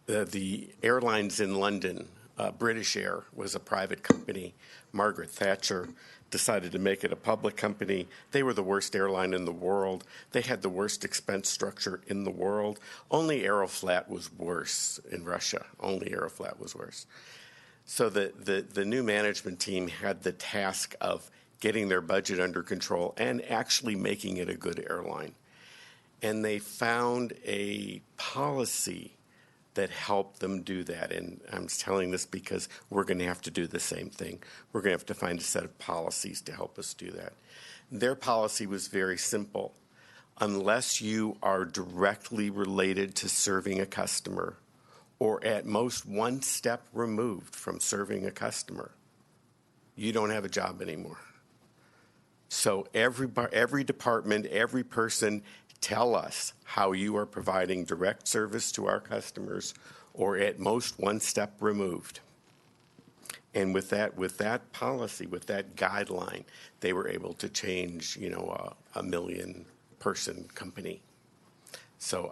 The airlines in London British Air was a private company. Margaret Thatcher decided to make it a public company. They were the worst airline in the world. They had the worst expense structure in the world. Only Aeroflat was worse in Russia. Only Aeroflat was worse. So the new management team had the task of getting their budget under control and actually making it a good airline. And they found a policy that helped them do that. And I'm telling this because we're going to have to do the same thing. We're going to have to find a set of policies to help us do that. Their policy was very simple. Unless you are directly related to serving a customer, or at most one step removed from serving a customer, you don't have a job anymore. So every department, every person, tell us how you are providing direct service to our customers, or at most one step removed. And with that policy, with that guideline, they were able to change, a million-person company. So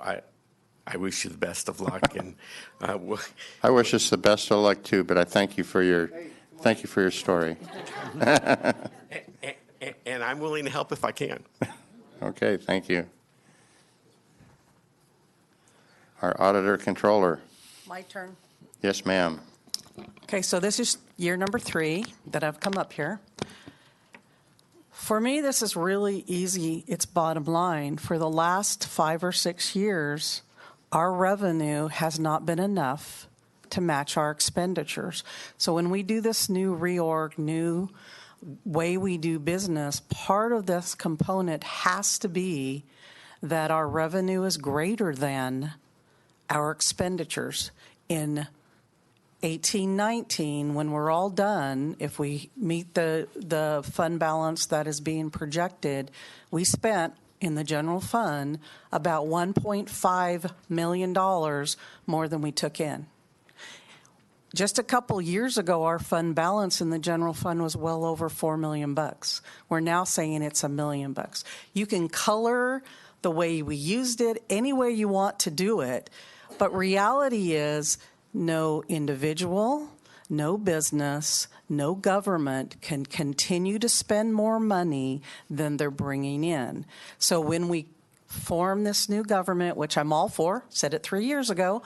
I wish you the best of luck, and I wish us the best of luck too. But I thank you for your story. and I'm willing to help if I can. Okay, thank you. Our auditor controller. My turn. Yes, ma'am. Okay, so this is year number 3 that I've come up here. For me, this is really easy. It's bottom line. For the last 5 or 6 years, our revenue has not been enough to match our expenditures. So when we do this new reorg, new way we do business, part of this component has to be that our revenue is greater than our expenditures. In 18-19, when we're all done, if we meet the fund balance that is being projected, we spent in the general fund about $1.5 million more than we took in. Just a couple years ago, our fund balance in the general fund was well over $4 million. We're now saying it's $1 million. You can color the way we used it any way you want to do it, but reality is no individual, no business, no government can continue to spend more money than they're bringing in. So when we form this new government, which I'm all for, said it 3 years ago,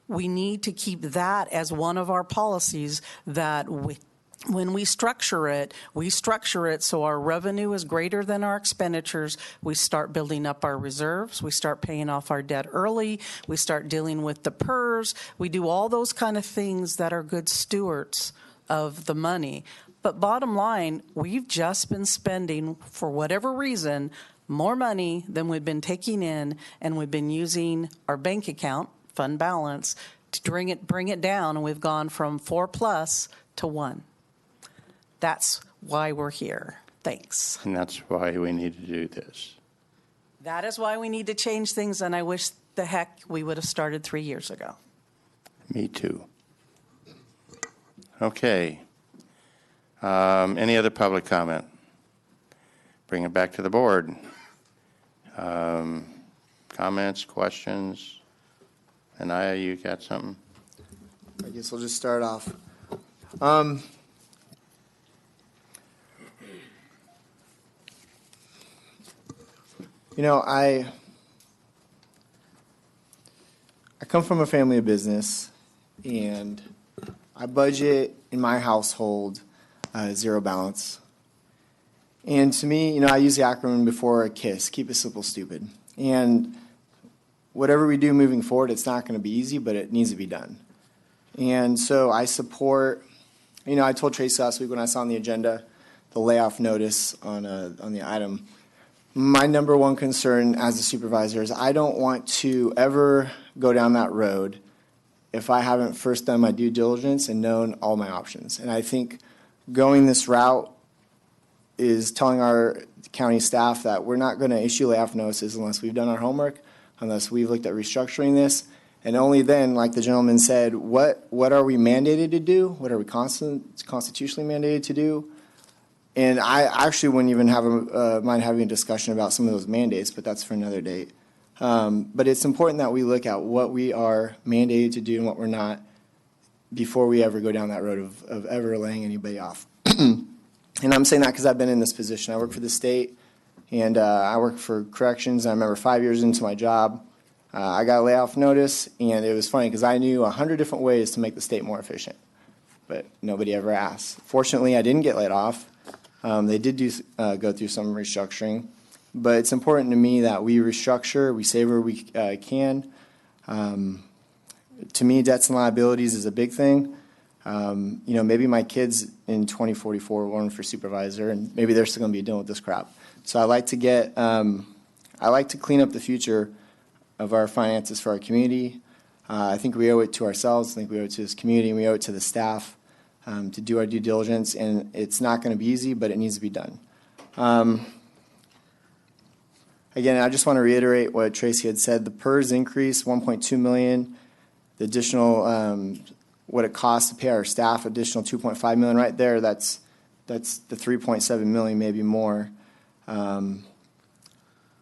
we need to keep that as one of our policies, that when we structure it so our revenue is greater than our expenditures. We start building up our reserves. We start paying off our debt early. We start dealing with the PERS. We do all those kind of things that are good stewards of the money. But bottom line, we've just been spending, for whatever reason, more money than we've been taking in, and we've been using our bank account, fund balance, to bring it down, and we've gone from 4+ to 1. That's why we're here. Thanks. And that's why we need to do this. That is why we need to change things, and I wish the heck we would have started 3 years ago. Me too. Okay. Any other public comment? Bring it back to the board. Comments, questions? Anaya, you got something? I guess we'll just start off. I come from a family of business, and I budget in my household zero balance. And to me, I use the acronym before KISS, keep it simple, stupid. And whatever we do moving forward, it's not going to be easy, but it needs to be done. And so I support, I told Tracy last week when I saw on the agenda the layoff notice on the item. My number one concern as a supervisor is I don't want to ever go down that road if I haven't first done my due diligence and known all my options. And I think going this route is telling our county staff that we're not going to issue layoff notices unless we've done our homework, unless we've looked at restructuring this. And only then, like the gentleman said, what are we mandated to do? What are we constitutionally mandated to do? And I actually wouldn't even mind having a discussion about some of those mandates, but that's for another date. But it's important that we look at what we are mandated to do and what we're not. before we ever go down that road of ever laying anybody off. And I'm saying that because I've been in this position. I work for the state, and I work for corrections. I remember 5 years into my job, I got a layoff notice, and it was funny because I knew 100 different ways to make the state more efficient, but nobody ever asked. Fortunately, I didn't get laid off. They did go through some restructuring, but it's important to me that we restructure, we save where we can. To me, debts and liabilities is a big thing. Maybe my kids in 2044 will run for supervisor, and maybe they're still going to be dealing with this crap. So I like to clean up the future of our finances for our community. I think we owe it to ourselves. I think we owe it to this community, and we owe it to the staff to do our due diligence. And it's not going to be easy, but it needs to be done. Again, I just want to reiterate what Tracy had said. The PERS increase, $1.2 million. The additional, what it costs to pay our staff, additional $2.5 million right there. That's the $3.7 million, maybe more.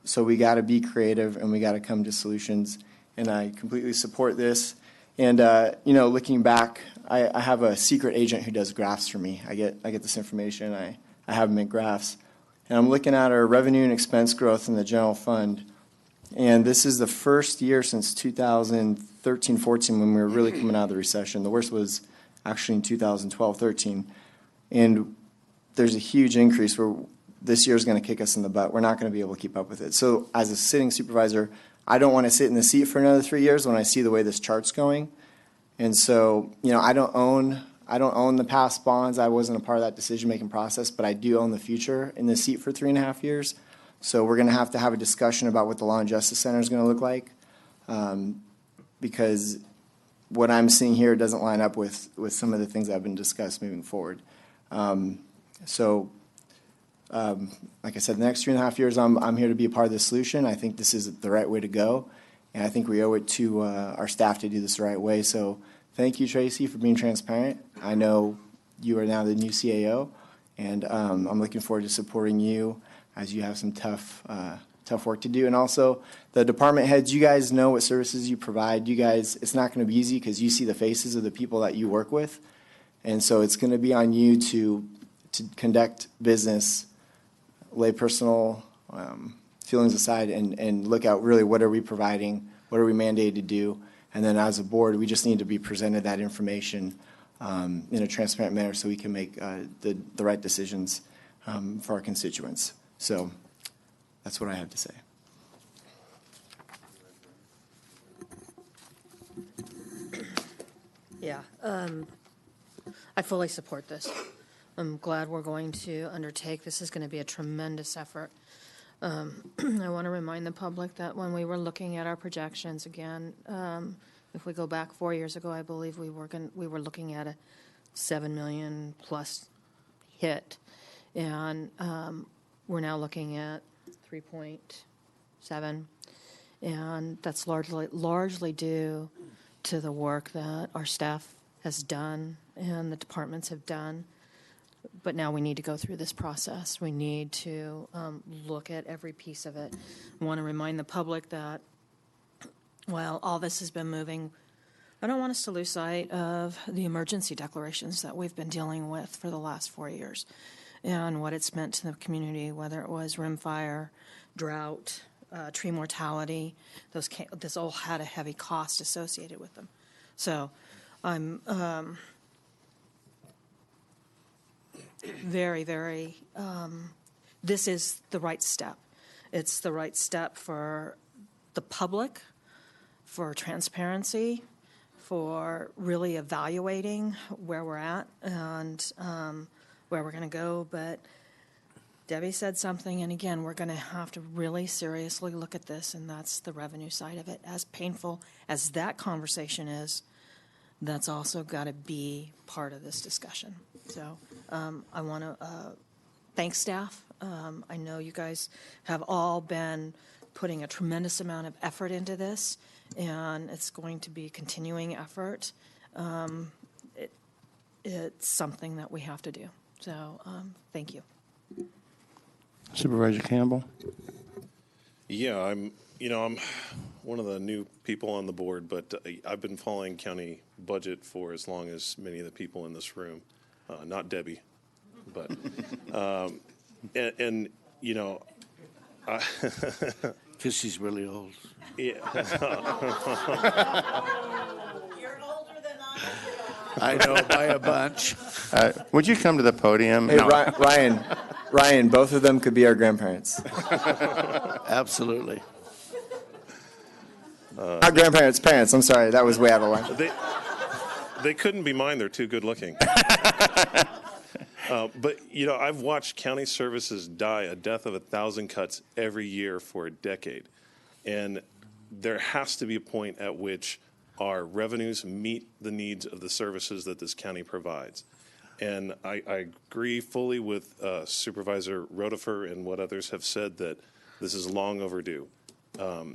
So we got to be creative, and we got to come to solutions. And I completely support this. And looking back, I have a secret agent who does graphs for me. I get this information. I have him make graphs. And I'm looking at our revenue and expense growth in the general fund. And this is the first year since 2013-14 when we were really coming out of the recession. The worst was actually in 2012-13. And there's a huge increase where this year is going to kick us in the butt. We're not going to be able to keep up with it. So as a sitting supervisor, I don't want to sit in the seat for another 3 years when I see the way this chart's going. And so, I don't own the past bonds. I wasn't a part of that decision-making process, but I do own the future in the seat for 3.5 years. So we're going to have a discussion about what the Law and Justice Center is going to look like, because what I'm seeing here doesn't line up with some of the things that have been discussed moving forward. Like I said, the next 3.5 years, I'm here to be a part of the solution. I think this is the right way to go, and I think we owe it to our staff to do this the right way. So thank you, Tracy, for being transparent. I know you are now the new CAO, and I'm looking forward to supporting you as you have some tough work to do. And also, the department heads, you guys know what services you provide. You guys, it's not going to be easy because you see the faces of the people that you work with, and so it's going to be on you to conduct business, lay personal feelings aside, and look at really what are we providing, what are we mandated to do, and then as a board, we just need to be presented that information in a transparent manner so we can make the right decisions for our constituents. So that's what I have to say. Yeah, I fully support this. I'm glad we're going to undertake. This is going to be a tremendous effort. I want to remind the public that when we were looking at our projections again, if we go back 4 years ago, I believe we were looking at a $7 million plus hit, and we're now looking at 3.7, and that's largely due to the work that our staff has done and the departments have done. But now we need to go through this process. We need to look at every piece of it. I want to remind the public that while all this has been moving, I don't want us to lose sight of the emergency declarations that we've been dealing with for the last 4 years and what it's meant to the community, whether it was rimfire, drought, tree mortality. This all had a heavy cost associated with them. So I'm very, very, this is the right step. It's the right step for the public, for transparency, for really evaluating where we're at and where we're going to go. But Debbie said something, and again, we're going to have to really seriously look at this, and that's the revenue side of it. As painful as that conversation is, that's also got to be part of this discussion. So I want to thank staff. I know you guys have all been putting a tremendous amount of effort into this, and it's going to be continuing effort. It's something that we have to do. So thank you. Supervisor Campbell? Yeah, I'm one of the new people on the board, but I've been following county budget for as long as many of the people in this room, not Debbie, but, and you know, because she's really old. Yeah. I know, by a bunch. Would you come to the podium? Hey, No. Ryan, both of them could be our grandparents. Absolutely. Not grandparents, parents. I'm sorry, that was way out of line. They couldn't be mine. They're too good looking. But, you know, I've watched county services die a death of 1,000 cuts every year for a decade. And there has to be a point at which our revenues meet the needs of the services that this county provides. And I agree fully with Supervisor Rotifer and what others have said that this is long overdue.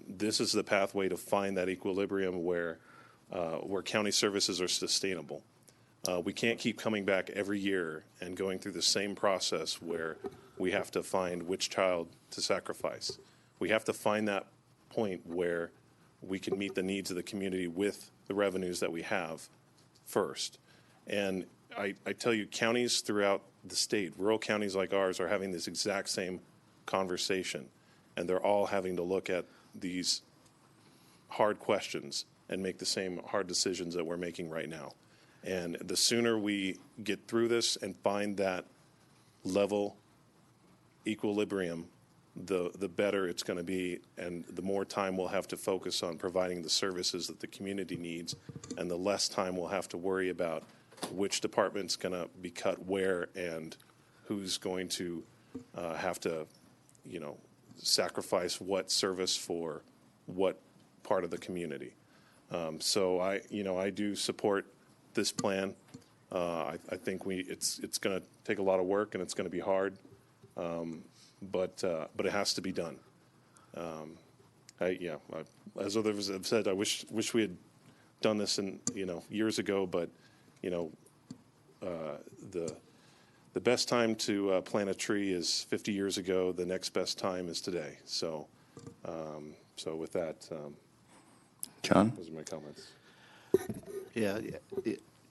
This is the pathway to find that equilibrium where county services are sustainable. We can't keep coming back every year and going through the same process where we have to find which child to sacrifice. We have to find that point where we can meet the needs of the community with the revenues that we have first. And I tell you, counties throughout the state, rural counties like ours, are having this exact same conversation. And they're all having to look at these hard questions and make the same hard decisions that we're making right now. And the sooner we get through this and find that level equilibrium, the better it's going to be, and the more time we'll have to focus on providing the services that the community needs, and the less time we'll have to worry about which department's going to be cut where and who's going to have to, you know, sacrifice what service for what part of the community. So I do support this plan. I think it's going to take a lot of work and it's going to be hard, but it has to be done. As others have said, I wish we had done this years ago, but the best time to plant a tree is 50 years ago. The next best time is today. So with that, John? Those are my comments. Yeah,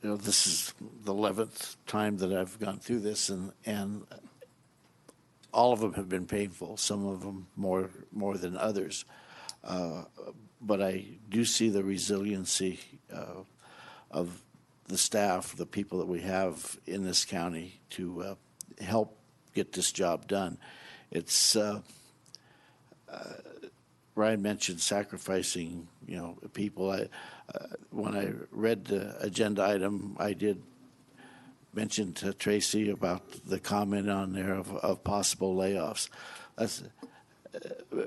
this is the 11th time that I've gone through this, and all of them have been painful. Some of them more than others, but I do see the resiliency of the staff, the people that we have in this county to help get this job done. It's Ryan mentioned sacrificing, people. When I read the agenda item, I did mention to Tracy about the comment on there of possible layoffs.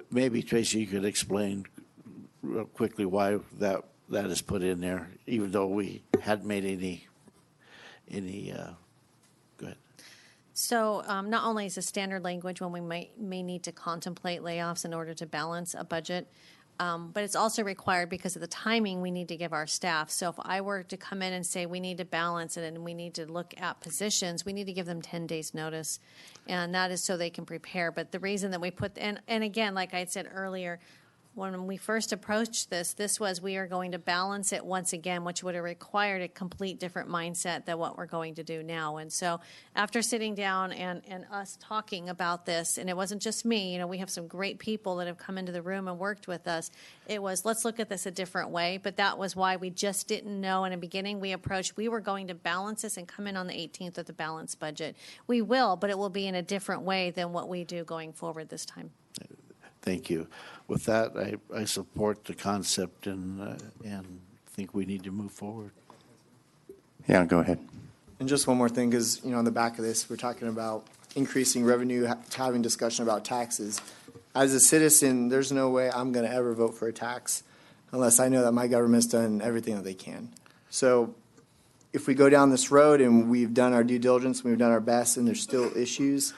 Maybe Tracy, you could explain real quickly why that is put in there, even though we hadn't made any. Go ahead. So not only is the standard language when we may need to contemplate layoffs in order to balance a budget, but it's also required because of the timing we need to give our staff. So if I were to come in and say we need to balance it and we need to look at positions, we need to give them 10 days notice. And that is so they can prepare. But the reason that we put, and again, like I had said earlier, when we first approached this was we are going to balance it once again, which would have required a complete different mindset than what we're going to do now. And so after sitting down and us talking about this, and it wasn't just me, we have some great people that have come into the room and worked with us. It was, let's look at this a different way. But that was why we just didn't know in the beginning. We were going to balance this and come in on the 18th with a balanced budget. We will, but it will be in a different way than what we do going forward this time. Thank you. With that, I support the concept and think we need to move forward. Yeah, go ahead. And just one more thing, because on the back of this, we're talking about increasing revenue, having discussion about taxes. As a citizen, there's no way I'm going to ever vote for a tax unless I know that my government's done everything that they can. So if we go down this road and we've done our due diligence, and we've done our best, and there's still issues,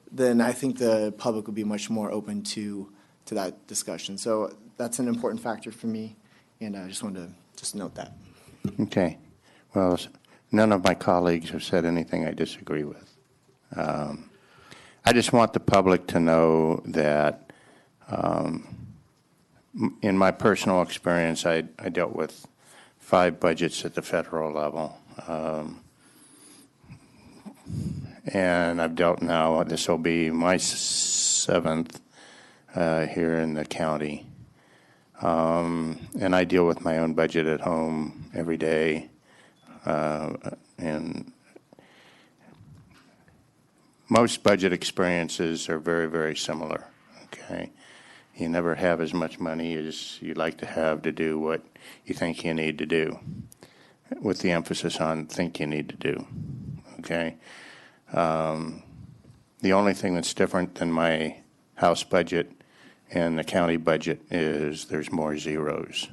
then I think the public would be much more open to that discussion. So that's an important factor for me, and I just wanted to note that. Okay. Well, none of my colleagues have said anything I disagree with. I just want the public to know that in my personal experience, I dealt with 5 budgets at the federal level. And I've dealt now, this will be my 7th here in the county. And I deal with my own budget at home every day. And most budget experiences are very, very similar, okay? You never have as much money as you'd like to have to do what you think you need to do, with the emphasis on think you need to do, okay? The only thing that's different than my house budget and the county budget is there's more zeros,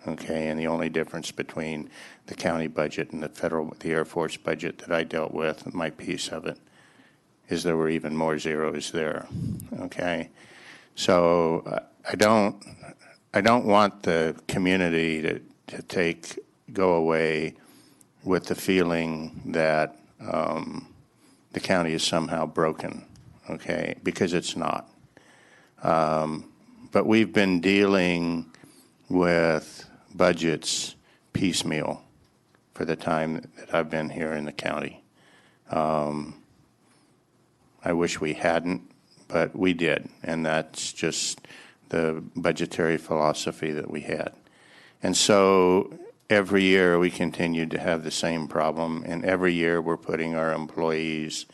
okay? And the only difference between the county budget and the Air Force budget that I dealt with, my piece of it, is there were even more zeros there, okay? So I don't want the community to go away with the feeling that the county is somehow broken, okay? Because it's not. But we've been dealing with budgets piecemeal for the time that I've been here in the county. I wish we hadn't, but we did, and that's just the budgetary philosophy that we had. And so every year we continued to have the same problem, and every year we're putting our employees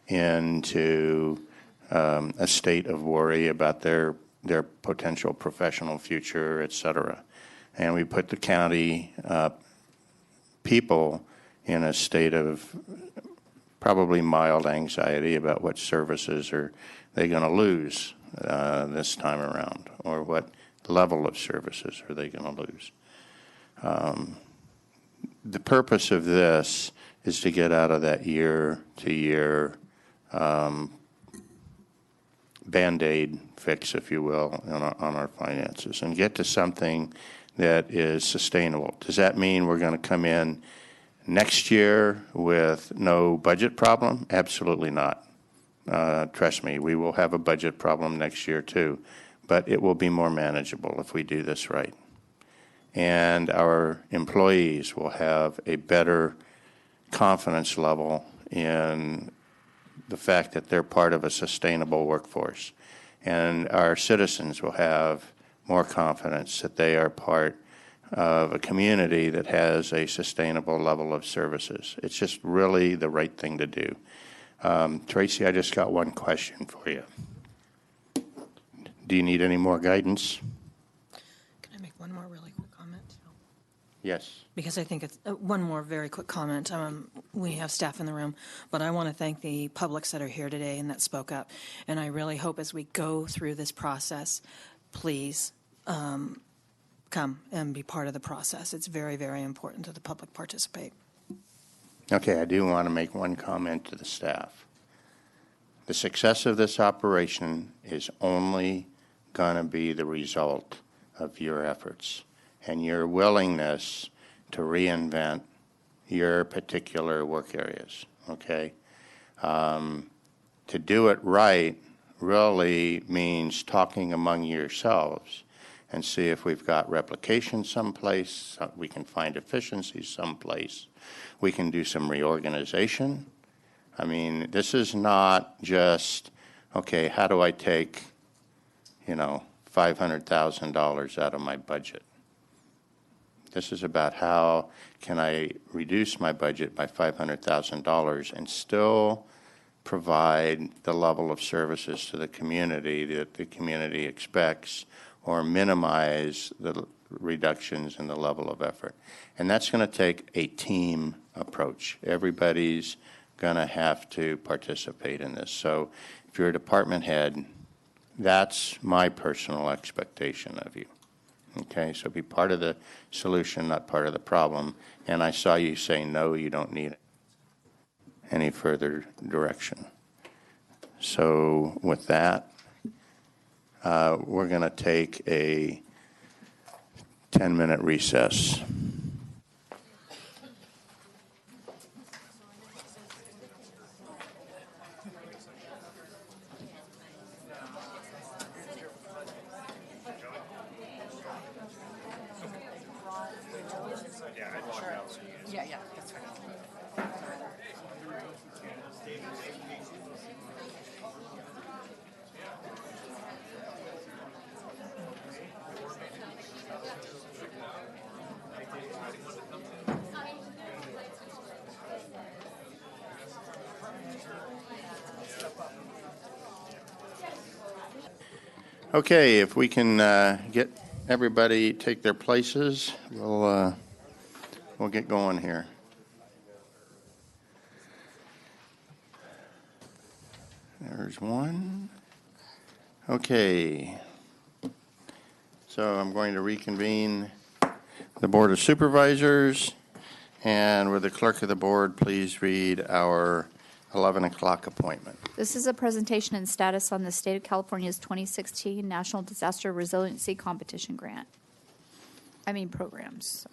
into a state of worry about their potential professional future, et cetera. And we put the county people in a state of probably mild anxiety about what services are they going to lose this time around, or what level of services are they going to lose. The purpose of this is to get out of that year-to-year Band-Aid fix, if you will, on our finances, and get to something that is sustainable. Does that mean we're going to come in next year with no budget problem? Absolutely not. Trust me, we will have a budget problem next year too, but it will be more manageable if we do this right. And our employees will have a better confidence level in the fact that they're part of a sustainable workforce. And our citizens will have more confidence that they are part of a community that has a sustainable level of services. It's just really the right thing to do. Tracy, I just got one question for you. Do you need any more guidance? Can I make one more really quick comment? Yes. Because I think it's one more very quick comment. We have staff in the room, but I want to thank the publics that are here today and that spoke up. And I really hope as we go through this process, please come and be part of the process. It's very, very important that the public participate. Okay, I do want to make one comment to the staff. The success of this operation is only going to be the result of your efforts and your willingness to reinvent your particular work areas, okay? To do it right really means talking among yourselves and see if we've got replication someplace, we can find efficiencies someplace, we can do some reorganization. I mean, this is not just, okay, how do I take, $500,000 out of my budget? This is about how can I reduce my budget by $500,000 and still provide the level of services to the community that the community expects, or minimize the reductions in the level of effort. And that's going to take a team approach. Everybody's going to have to participate in this. So if you're a department head, that's my personal expectation of you. Okay, so be part of the solution, not part of the problem. And I saw you say, no, you don't need any further direction. So with that, we're going to take a 10-minute recess. Okay, if we can get everybody take their places, we'll get going here. There's one. Okay. So I'm going to reconvene the Board of Supervisors. And will the clerk of the board please read our 11 o'clock appointment? This is a presentation and status on the State of California's 2016 National Disaster Resiliency Competition Grant. Programs.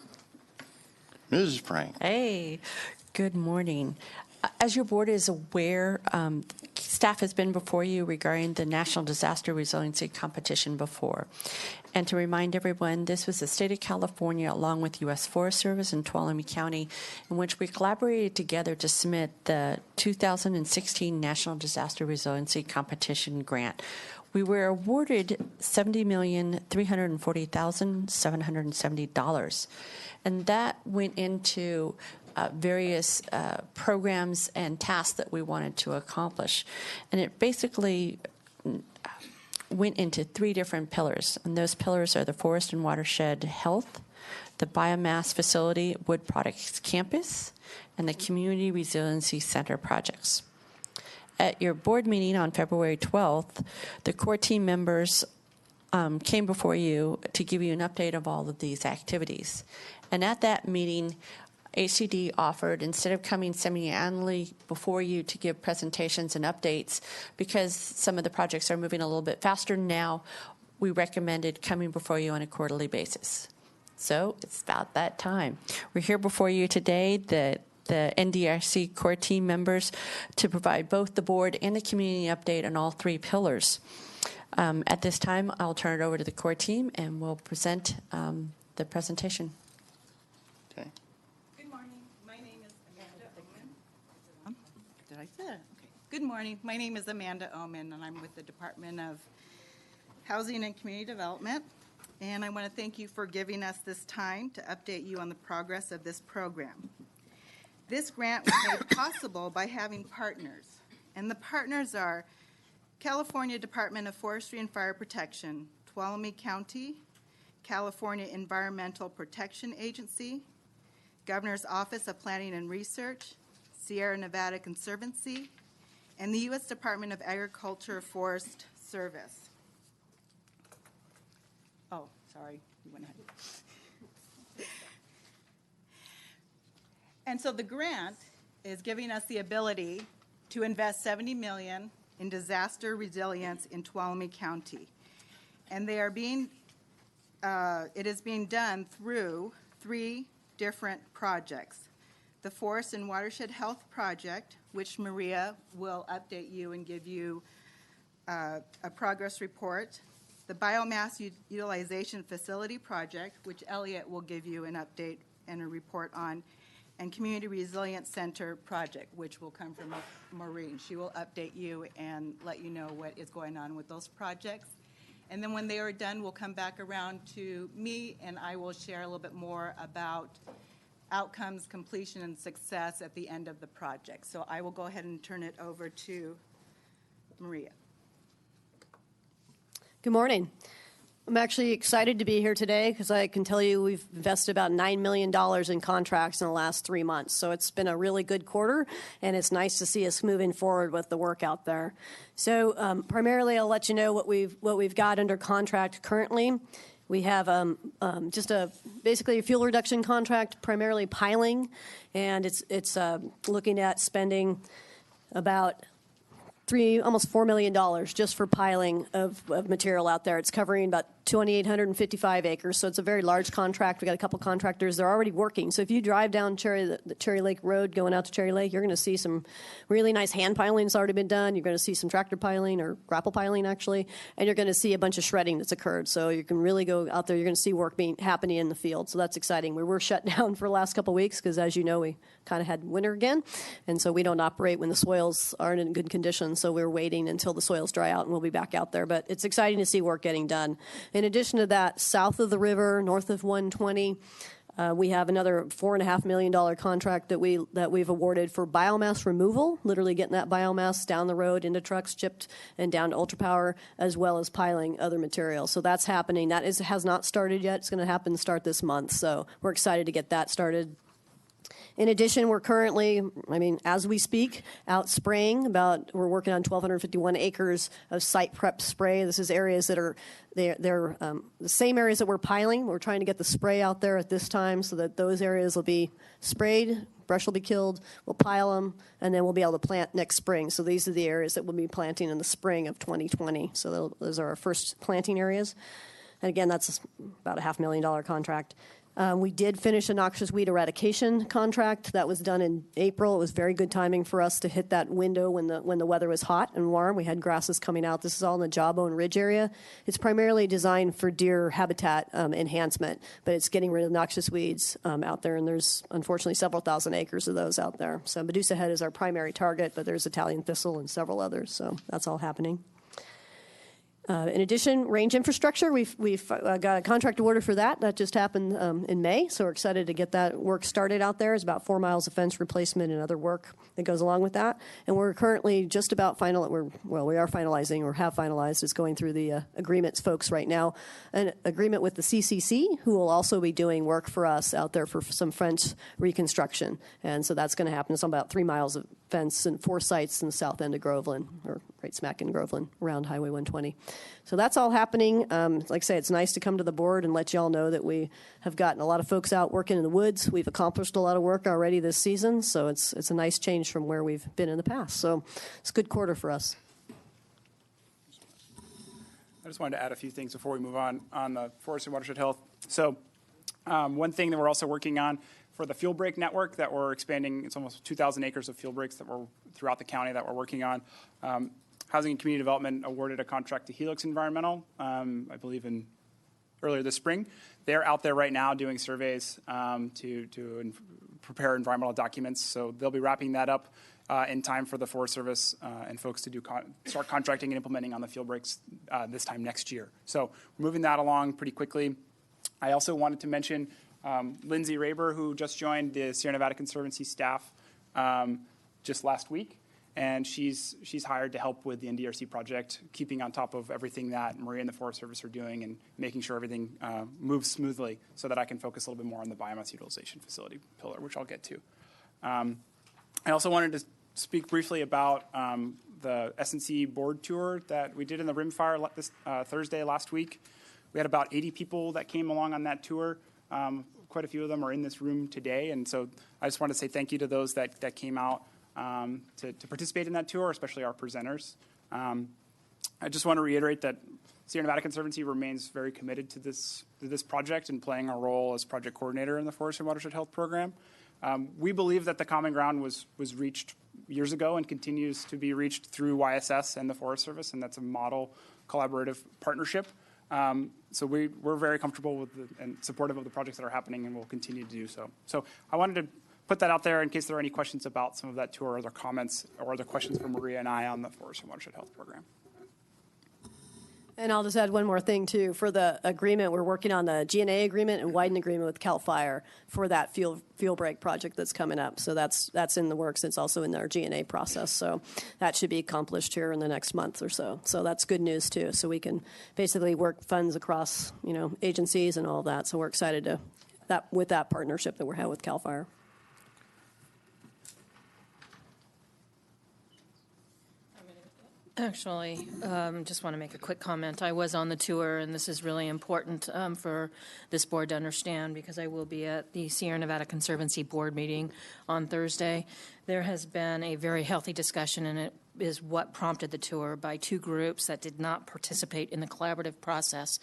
Mrs. Frank. Hey, good morning. As your board is aware, staff has been before you regarding the National Disaster Resiliency Competition before. And to remind everyone, this was the state of California along with U.S. Forest Service and Tuolumne County, in which we collaborated together to submit the 2016 National Disaster Resiliency Competition Grant. We were awarded $70,340,770, and that went into various programs and tasks that we wanted to accomplish. And it basically went into three different pillars, and those pillars are the forest and watershed health, the biomass facility wood products campus, and the community resiliency center projects. At your board meeting on February 12th, the core team members came before you to give you an update of all of these activities. And at that meeting, HCD offered, instead of coming semi-annually before you to give presentations and updates, because some of the projects are moving a little bit faster now, we recommended coming before you on a quarterly basis. So it's about that time. We're here before you today, the NDRC core team members, to provide both the board and the community update on all three pillars. At this time, I'll turn it over to the core team and we'll present the presentation. Okay. Good morning. My name is Amanda Oman, and I'm with the Department of Housing and Community Development. And I want to thank you for giving us this time to update you on the progress of this program. This grant was made possible by having partners, and the partners are California Department of Forestry and Fire Protection, Tuolumne County, California Environmental Protection Agency, Governor's Office of Planning and Research, Sierra Nevada Conservancy, and the U.S. Department of Agriculture Forest Service. Oh, sorry, you went ahead. And so the grant is giving us the ability to invest $70 million in disaster resilience in Tuolumne County. And they are being, it is being done through three different projects. The Forest and Watershed Health Project, which Maria will update you and give you a progress report. The Biomass Utilization Facility Project, which Elliot will give you an update and a report on. And Community Resilience Center Project, which will come from Maureen. She will update you and let you know what is going on with those projects. And then when they are done, we'll come back around to me, and I will share a little bit more about outcomes, completion, and success at the end of the project. So I will go ahead and turn it over to Maria. Good morning. I'm actually excited to be here today because I can tell you we've invested about $9 million in contracts in the last 3 months. So it's been a really good quarter, and it's nice to see us moving forward with the work out there. So primarily, I'll let you know what we've got under contract currently. We have just basically a fuel reduction contract, primarily piling, and it's looking at spending about almost $4 million just for piling of material out there. It's covering about 2,855 acres, so it's a very large contract. We got a couple contractors. They're already working. So if you drive down the Cherry Lake Road going out to Cherry Lake, you're going to see some really nice hand piling that's already been done. You're going to see some tractor piling or grapple piling, actually, and you're going to see a bunch of shredding that's occurred. So you can really go out there. You're going to see work happening in the field. So that's exciting. We were shut down for the last couple of weeks because, as you know, we kind of had winter again, and so we don't operate when the soils aren't in good condition. So we're waiting until the soils dry out, and we'll be back out there. But it's exciting to see work getting done. In addition to that, south of the river, north of 120, We have another $4.5 million contract that we've awarded for biomass removal, literally getting that biomass down the road into trucks, chipped and down to Ultrapower, as well as piling other materials. So that's happening. That has not started yet. It's going to start this month. So we're excited to get that started. In addition, we're currently, as we speak, out spraying. We're working on 1,251 acres of site prep spray. This is areas that are they're the same areas that we're piling. We're trying to get the spray out there at this time so that those areas will be sprayed, brush will be killed, we'll pile them, and then we'll be able to plant next spring. So these are the areas that we'll be planting in the spring of 2020. So those are our first planting areas. And again, that's about a $500,000 contract. We did finish a noxious weed eradication contract. That was done in April. It was very good timing for us to hit that window when the weather was hot and warm. We had grasses coming out. This is all in the Jawbone Ridge area. It's primarily designed for deer habitat enhancement, but it's getting rid of noxious weeds out there, and there's unfortunately several thousand acres of those out there. So Medusa head is our primary target, but there's Italian thistle and several others, so that's all happening. In addition, range infrastructure, we've got a contract awarded for that. That just happened in May, so we're excited to get that work started out there. It's about 4 miles of fence replacement and other work that goes along with that. And we're currently just about we are finalizing or have finalized. It's going through the agreements folks right now. An agreement with the CCC, who will also be doing work for us out there for some fence reconstruction. And so that's going to happen. It's on about 3 miles of fence and 4 sites in the south end of Groveland, or right smack in Groveland, around Highway 120. So that's all happening. Like I say, it's nice to come to the board and let you all know that we have gotten a lot of folks out working in the woods. We've accomplished a lot of work already this season, so it's a nice change from where we've been in the past. So it's a good quarter for us. I just wanted to add a few things before we move on the forest and watershed health. So one thing that we're also working on for the fuel break network that we're expanding, it's almost 2,000 acres of fuel breaks that we're throughout the county that we're working on. Housing and Community Development awarded a contract to Helix Environmental, I believe earlier this spring. They're out there right now doing surveys to prepare environmental documents. So they'll be wrapping that up in time for the Forest Service and folks to start contracting and implementing on the fuel breaks this time next year. So we're moving that along pretty quickly. I also wanted to mention Lindsay Raber, who just joined the Sierra Nevada Conservancy staff just last week. And she's hired to help with the NDRC project, keeping on top of everything that Maria and the Forest Service are doing and making sure everything moves smoothly so that I can focus a little bit more on the biomass utilization facility pillar, which I'll get to. I also wanted to speak briefly about the S&C board tour that we did in the Rimfire this Thursday last week. We had about 80 people that came along on that tour. Quite a few of them are in this room today, and so I just want to say thank you to those that came out to participate in that tour, especially our presenters. I just want to reiterate that Sierra Nevada Conservancy remains very committed to this project and playing a role as project coordinator in the Forest and Watershed Health Program. We believe that the common ground was reached years ago and continues to be reached through YSS and the Forest Service, and that's a model collaborative partnership. So we're very comfortable with and supportive of the projects that are happening, and we'll continue to do so. So I wanted to put that out there in case there are any questions about some of that tour or other comments or other questions from Maria and I on the Forest and Watershed Health Program. And I'll just add one more thing, too. For the agreement, we're working on the GNA agreement and Wyden agreement with CAL FIRE for that fuel break project that's coming up. So that's in the works. It's also in our GNA process. So that should be accomplished here in the next month or so. So that's good news, too. So we can basically work funds across, agencies and all that. So we're excited with that partnership that we're having with CAL FIRE. Actually, just want to make a quick comment. I was on the tour, and this is really important for this board to understand because I will be at the Sierra Nevada Conservancy board meeting on Thursday. There has been a very healthy discussion, and it is what prompted the tour by two groups that did not participate in the collaborative process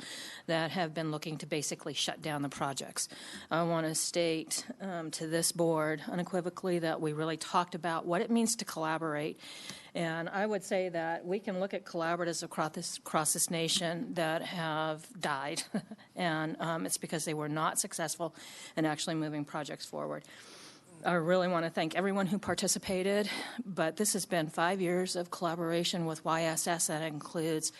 that have been looking to basically shut down the projects. I want to state to this board unequivocally that we really talked about what it means to collaborate. And I would say that we can look at collaboratives across this nation that have died, and it's because they were not successful in actually moving projects forward. I really want to thank everyone who participated, but this has been 5 years of collaboration with YSS that includes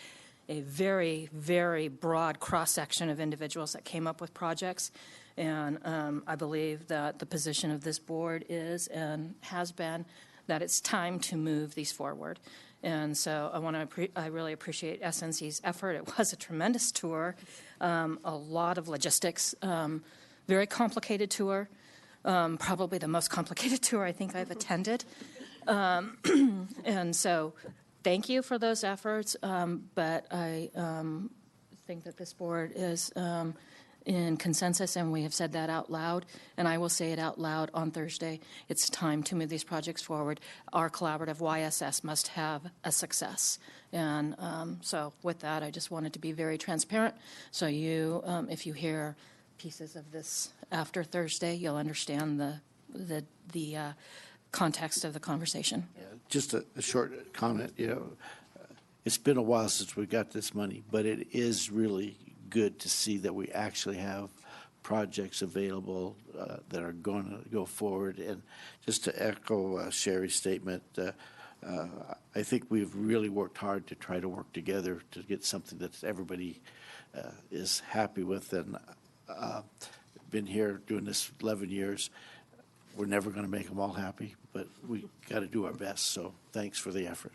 a very, very broad cross-section of individuals that came up with projects. And I believe that the position of this board is and has been that it's time to move these forward. And so I really appreciate SNC's effort. It was a tremendous tour, a lot of logistics, very complicated tour, probably the most complicated tour I think I've attended. And so thank you for those efforts, but I think that this board is in consensus, and we have said that out loud, and I will say it out loud on Thursday. It's time to move these projects forward. Our collaborative YSS must have a success. And so with that, I just wanted to be very transparent. So you, if you hear pieces of this after Thursday, you'll understand the context of the conversation. Just a short comment. It's been a while since we got this money, but it is really good to see that we actually have projects available that are going to go forward. And just to echo Sherry's statement, I think we've really worked hard to try to work together to get something that everybody is happy with. And been here doing this 11 years. We're never going to make them all happy, but we got to do our best. So thanks for the effort.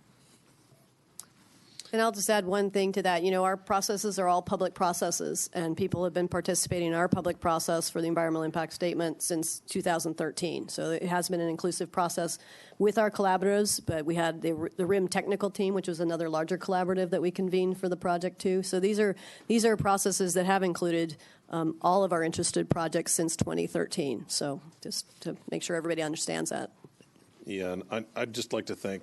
And I'll just add one thing to that. Our processes are all public processes, and people have been participating in our public process for the environmental impact statement since 2013. So it has been an inclusive process with our collaboratives, but we had the RIM technical team, which was another larger collaborative that we convened for the project too. So these are processes that have included all of our interested projects since 2013. So just to make sure everybody understands that. Yeah, and I'd just like to thank,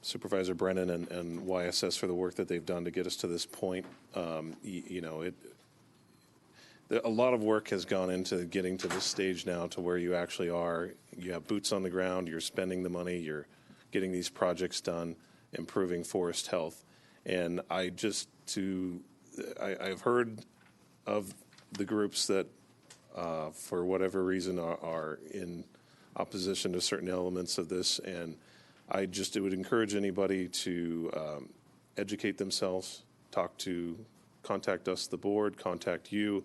Supervisor Brennan and YSS for the work that they've done to get us to this point. A lot of work has gone into getting to this stage now to where you actually are. You have boots on the ground, you're spending the money, you're getting these projects done, improving forest health. And I've heard of the groups that, for whatever reason, are in opposition to certain elements of this, and it would encourage anybody to educate themselves, contact us, the board, contact you,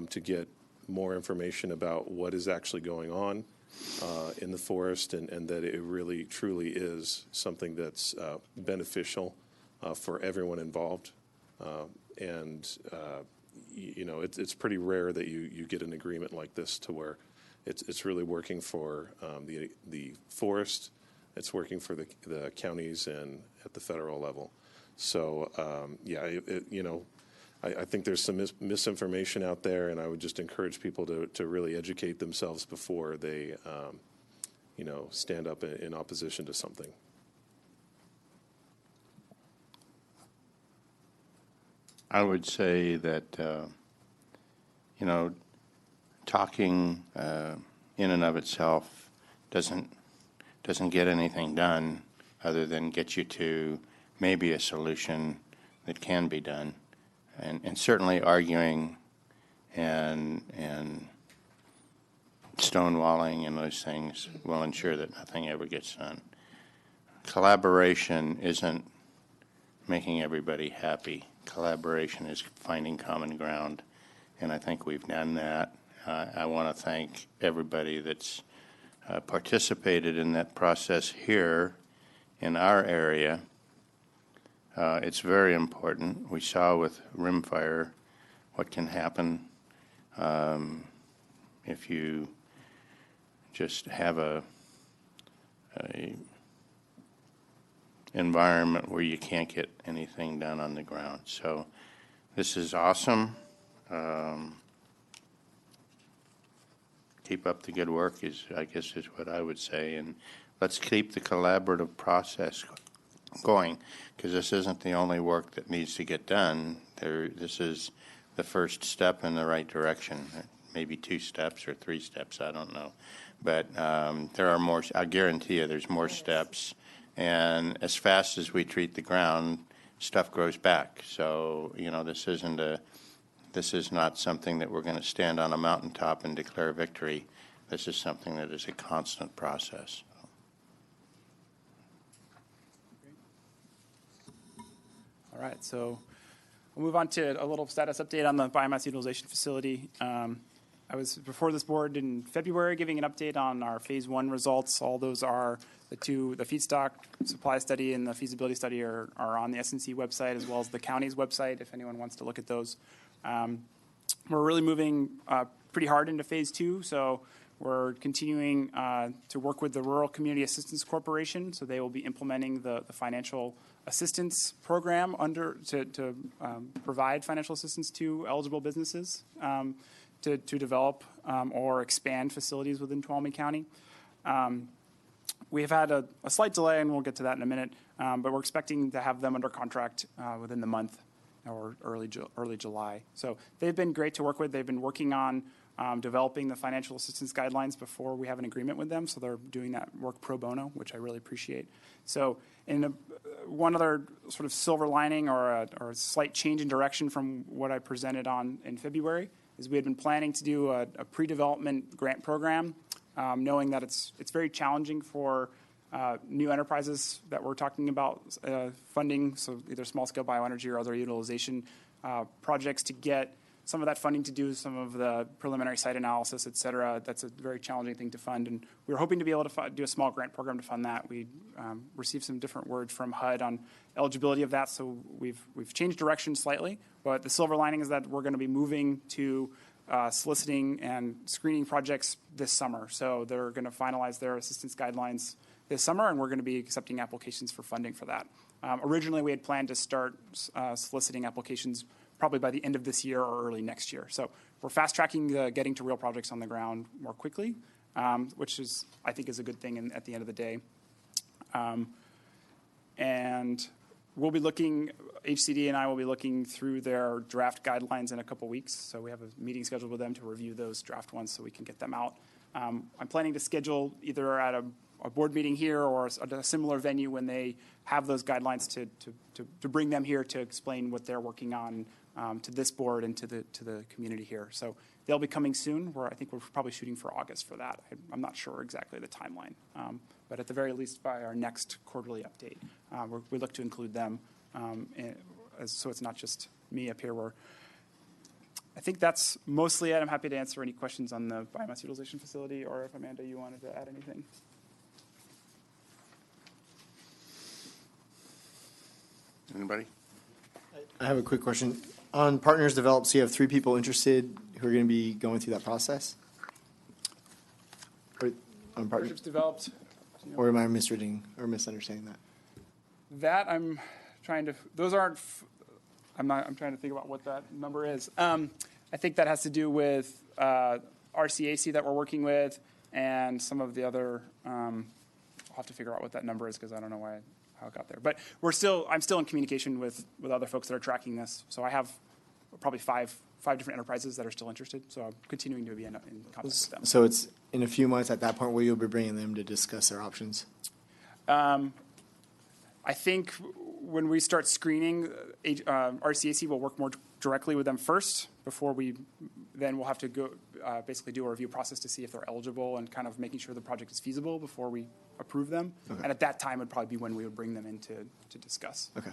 to get more information about what is actually going on in the forest, and that it really, truly is something that's beneficial for everyone involved. It's pretty rare that you get an agreement like this to where it's really working for the forest. It's working for the counties and at the federal level. So, I think there's some misinformation out there, and I would just encourage people to really educate themselves before they, stand up in opposition to something. I would say that, talking in and of itself doesn't get anything done other than get you to maybe a solution that can be done. And certainly arguing and stonewalling and those things will ensure that nothing ever gets done. Collaboration isn't making everybody happy. Collaboration is finding common ground, and I think we've done that. I want to thank everybody that's participated in that process here in our area. It's very important. We saw with rimfire what can happen if you just have a environment where you can't get anything done on the ground. So this is awesome. Keep up the good work is what I would say, and let's keep the collaborative process going, because this isn't the only work that needs to get done. This is the first step in the right direction. Maybe 2 steps or 3 steps, I don't know. But there are more. I guarantee you there's more steps. And as fast as we treat the ground, stuff grows back. So, this is not something that we're going to stand on a mountaintop and declare victory. This is something that is a constant process. All right, so we'll move on to a little status update on the biomass utilization facility. I was before this board in February giving an update on our phase one results. All those are the feedstock supply study and the feasibility study are on the SNC website as well as the county's website if anyone wants to look at those. We're really moving pretty hard into phase two, so we're continuing to work with the Rural Community Assistance Corporation, so they will be implementing the financial assistance program to provide financial assistance to eligible businesses to develop or expand facilities within Tuolumne County. We have had a slight delay, and we'll get to that in a minute, but we're expecting to have them under contract within the month or early July. So they've been great to work with. They've been working on developing the financial assistance guidelines before we have an agreement with them, so they're doing that work pro bono, which I really appreciate. So one other sort of silver lining or a slight change in direction from what I presented on in February is we had been planning to do a pre-development grant program, knowing that it's very challenging for new enterprises that we're talking about funding, so either small-scale bioenergy or other utilization projects to get some of that funding to do some of the preliminary site analysis, et cetera. That's a very challenging thing to fund, and we were hoping to be able to do a small grant program to fund that. We received some different words from HUD on eligibility of that, so we've changed direction slightly, but the silver lining is that we're going to be moving to soliciting and screening projects this summer. So they're going to finalize their assistance guidelines this summer, and we're going to be accepting applications for funding for that. Originally, we had planned to start soliciting applications probably by the end of this year or early next year. So we're fast-tracking getting to real projects on the ground more quickly, which is, I think, is a good thing at the end of the day. And we'll be looking, HCD and I will be looking through their draft guidelines in a couple weeks. So we have a meeting scheduled with them to review those draft ones so we can get them out. I'm planning to schedule either at a board meeting here or a similar venue when they have those guidelines to bring them here to explain what they're working on to this board and to the community here. So they'll be coming soon. I think we're probably shooting for August for that. I'm not sure exactly the timeline, but at the very least by our next quarterly update, we look to include them. So it's not just me up here. I think that's mostly it. I'm happy to answer any questions on the biomass utilization facility, or if Amanda, you wanted to add anything. Anybody? I have a quick question. On Partners Develop, so you have 3 people interested who are going to be going through that process? Or on Partnerships developed. Or am I misreading or misunderstanding that? That I'm trying to, those aren't, I'm trying to think about what that number is. I think that has to do with RCAC that we're working with and some of the other, I'll have to figure out what that number is because I don't know how it got there. But I'm still in communication with other folks that are tracking this. So I have probably five different enterprises that are still interested. So I'm continuing to be in contact with them. So it's in a few months at that point where you'll be bringing them to discuss their options? I think when we start screening, RCAC will work more directly with them first before we'll have to go basically do a review process to see if they're eligible and kind of making sure the project is feasible before we approve them. Okay. And at that time would probably be when we would bring them in to discuss. Okay.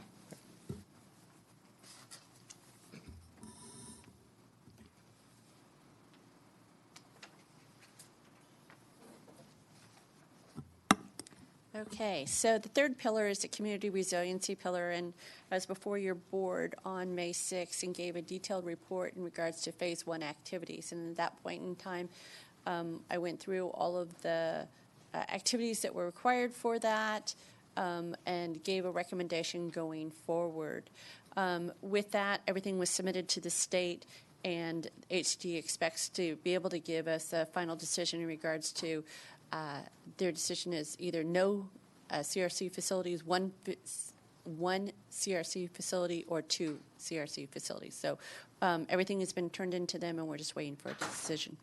Okay, so the third pillar is the community resiliency pillar, and I was before your board on May 6th and gave a detailed report in regards to phase 1 activities. And at that point in time, I went through all of the activities that were required for that and gave a recommendation going forward. With that, everything was submitted to the state, and HD expects to be able to give us a final decision in regards to their decision is either no CRC facilities, one CRC facility, or 2 CRC facilities. So everything has been turned into them, and we're just waiting for a decision.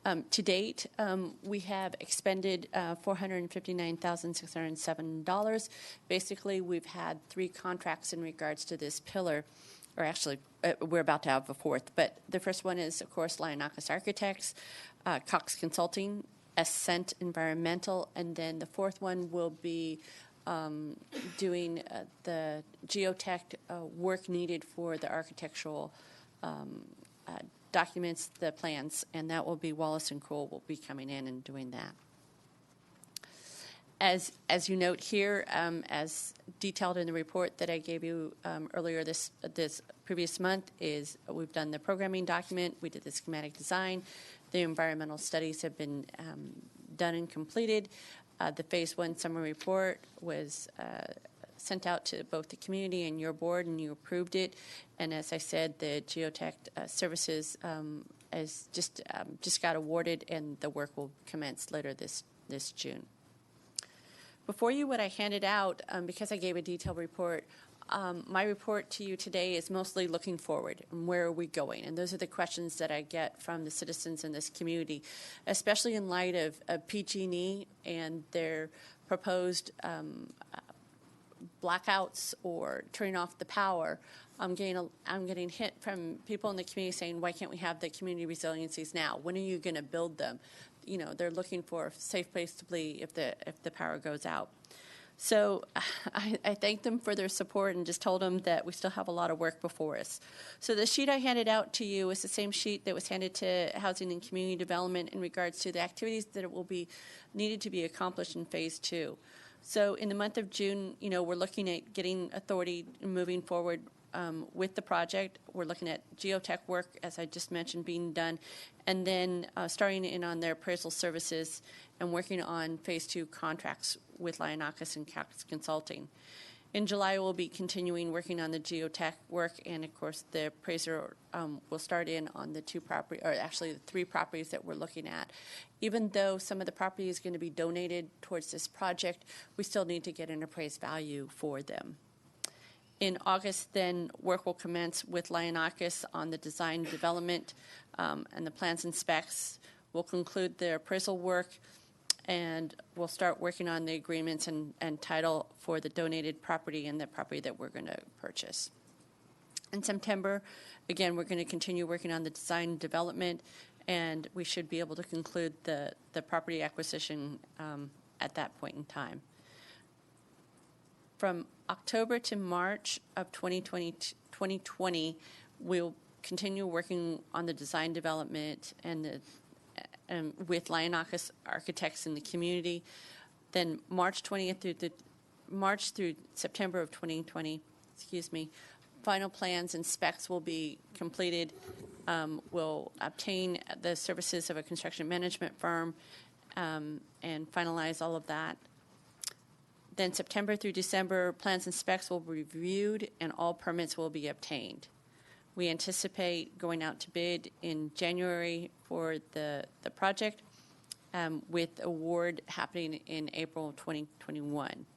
To date, we have expended $459,607. Basically, we've had 3 contracts in regards to this pillar, or actually, we're about to have a 4th. But the first one is, of course, Lionakis Architects, Cox Consulting, Ascent Environmental, and then the 4th one will be doing the geotech work needed for the architectural documents the plans, and that will be Wallace and Cole will be coming in and doing that. As you note here, as detailed in the report that I gave you earlier this previous month, is we've done the programming document, we did the schematic design, the environmental studies have been done and completed. The Phase 1 summary report was sent out to both the community and your board, and you approved it. And as I said, the geotech services is just got awarded, and the work will commence later this June. Before you, what I handed out, because I gave a detailed report, my report to you today is mostly looking forward and where are we going? And those are the questions that I get from the citizens in this community, especially in light of PG&E and their proposed blackouts or turning off the power. I'm getting hit from people in the community saying, why can't we have the community resiliencies now? When are you going to build them? You know, they're looking for a safe place to be if the power goes out. So I thanked them for their support and just told them that we still have a lot of work before us. So the sheet I handed out to you is the same sheet that was handed to Housing and Community Development in regards to the activities that will be needed to be accomplished in Phase 2. So in the month of June, you know, we're looking at getting authority moving forward with the project. We're looking at geotech work, as I just mentioned, being done, and then starting in on their appraisal services and working on Phase 2 contracts with Lionakis and Cox Consulting. In July, we'll be continuing working on the geotech work, and of course, the appraiser will start in on the the 3 properties that we're looking at. Even though some of the property is going to be donated towards this project, we still need to get an appraised value for them. In August, then, work will commence with Lionakis on the design development and the plans and specs. We'll conclude the appraisal work, and we'll start working on the agreements and title for the donated property and the property that we're going to purchase. In September, again, we're going to continue working on the design development, and we should be able to conclude the property acquisition at that point in time. From October to March of 2020, we'll continue working on the design development and with Lionakis architects in the community. Then March 20th through September of 2020, final plans and specs will be completed. We'll obtain the services of a construction management firm and finalize all of that. Then September through December, plans and specs will be reviewed and all permits will be obtained. We anticipate going out to bid in January for the project with award happening in April 2021.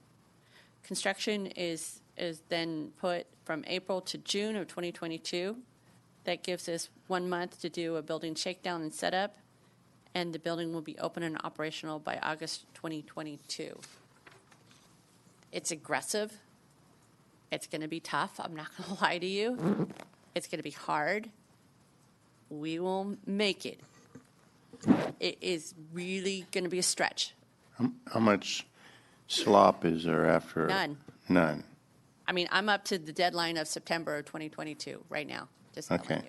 Construction is then put from April to June of 2022. That gives us 1 month to do a building shakedown and setup, and the building will be open and operational by August 2022. It's aggressive. It's going to be tough. I'm not going to lie to you. It's going to be hard. We will make it. It is really going to be a stretch. How much slop is there after? None. None. I mean, I'm up to the deadline of September of 2022 right now. Just telling Okay.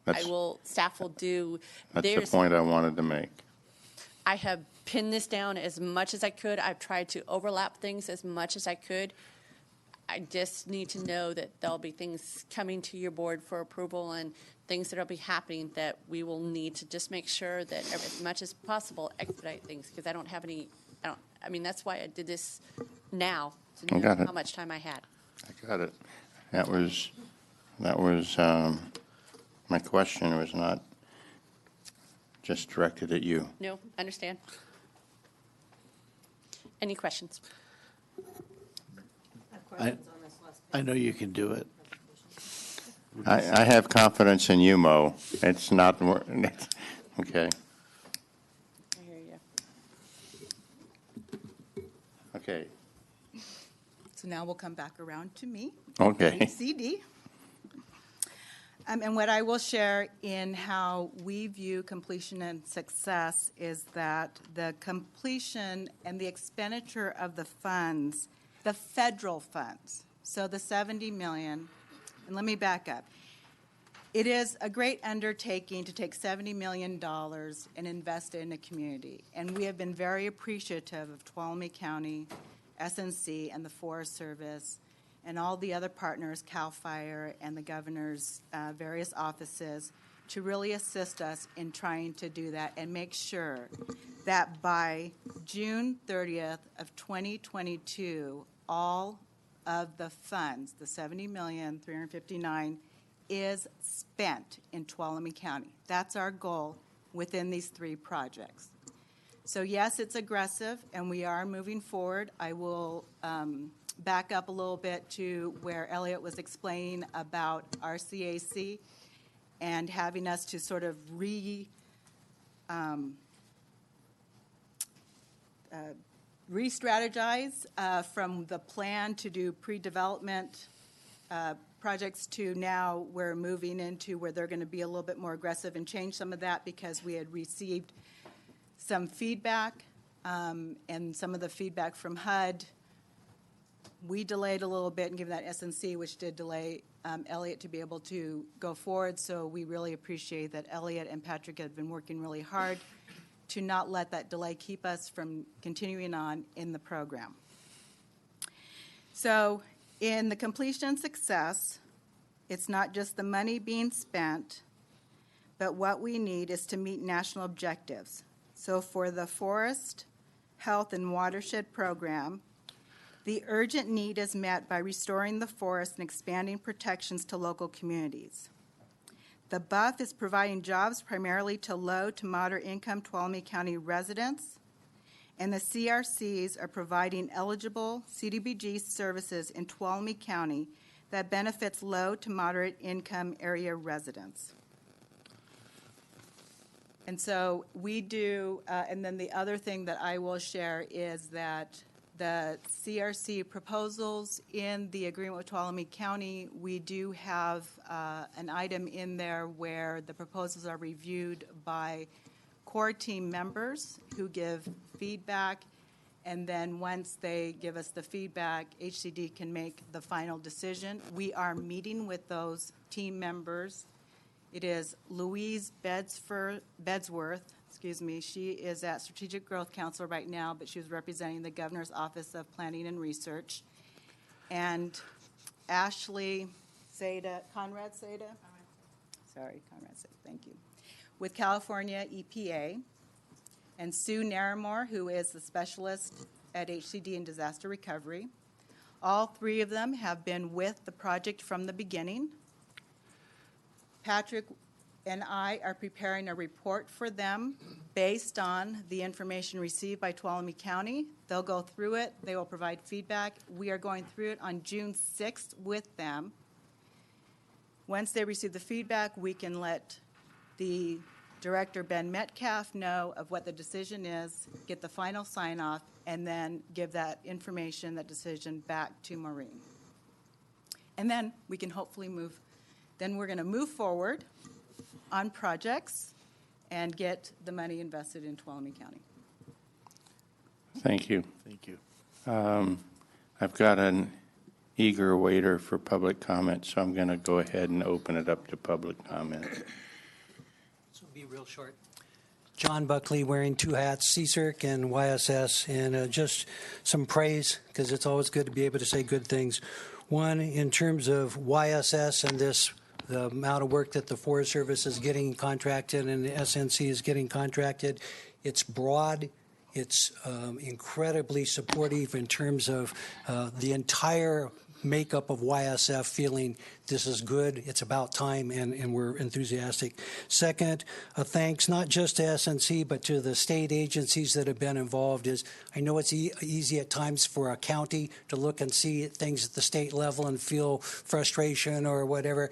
you. Staff will do. That's the point I wanted to make. I have pinned this down as much as I could. I've tried to overlap things as much as I could. I just need to know that there'll be things coming to your board for approval and things that will be happening that we will need to just make sure that as much as possible expedite things, because I don't have any, that's why I did this now, to know how much time I had. I got it. That was my question was not just directed at you. No, understand. Any questions? I know you can do it. I have confidence in you, Mo. It's not okay. I hear you. Okay. So now we'll come back around to me. Okay. CD. And what I will share in how we view completion and success is that the completion and the expenditure of the funds, the federal funds, so the $70 million, and let me back up. It is a great undertaking to take $70 million and invest it in a community. And we have been very appreciative of Tuolumne County, SNC, and the Forest Service, and all the other partners, CAL FIRE and the governor's various offices, to really assist us in trying to do that and make sure that by June 30th of 2022, all of the funds, the $70,359,000, is spent in Tuolumne County. That's our goal within these 3 projects. So yes, it's aggressive, and we are moving forward. I will back up a little bit to where Elliot was explaining about RCAC and having us to sort of re-strategize from the plan to do pre-development projects to now we're moving into where they're going to be a little bit more aggressive and change some of that because we had received some feedback and some of the feedback from HUD. We delayed a little bit and given that SNC, which did delay Elliot to be able to go forward. So we really appreciate that Elliot and Patrick have been working really hard to not let that delay keep us from continuing on in the program. So in the completion and success, it's not just the money being spent, but what we need is to meet national objectives. So for the Forest, Health, and Watershed Program, the urgent need is met by restoring the forest and expanding protections to local communities. The BUF is providing jobs primarily to low to moderate income Tuolumne County residents, and the CRCs are providing eligible CDBG services in Tuolumne County that benefits low to moderate income area residents. And so we do, and then the other thing that I will share is that the CRC proposals in the agreement with Tuolumne County, we do have an item in there where the proposals are reviewed by core team members who give feedback, and then once they give us the feedback, HCD can make the final decision. We are meeting with those team members. It is Louise Bedsworth, she is at Strategic Growth Council right now, but she was representing the Governor's Office of Planning and Research. And Ashley Conrad Seda, thank you, with California EPA, and Sue Naramore, who is the specialist at HCD in disaster recovery. All 3 of them have been with the project from the beginning. Patrick and I are preparing a report for them based on the information received by Tuolumne County. They'll go through it. They will provide feedback. We are going through it on June 6th with them. Once they receive the feedback, we can let the Director Ben Metcalf know of what the decision is, get the final sign-off, and then give that information, that decision, back to Maureen. And then we can hopefully move. Then we're going to move forward on projects and get the money invested in Tuolumne County. Thank you. Thank you. I've got an eager waiter for public comment, so I'm going to go ahead and open it up to public comment. This will be real short. John Buckley, wearing 2 hats, CSERC and YSS, and just some praise, because it's always good to be able to say good things. One, in terms of YSS and the amount of work that the Forest Service is getting contracted and the SNC is getting contracted, it's broad. It's incredibly supportive in terms of the entire makeup of YSF feeling this is good, it's about time, and we're enthusiastic. Second, thanks not just to SNC, but to the state agencies that have been involved. I know it's easy at times for a county to look and see things at the state level and feel frustration or whatever.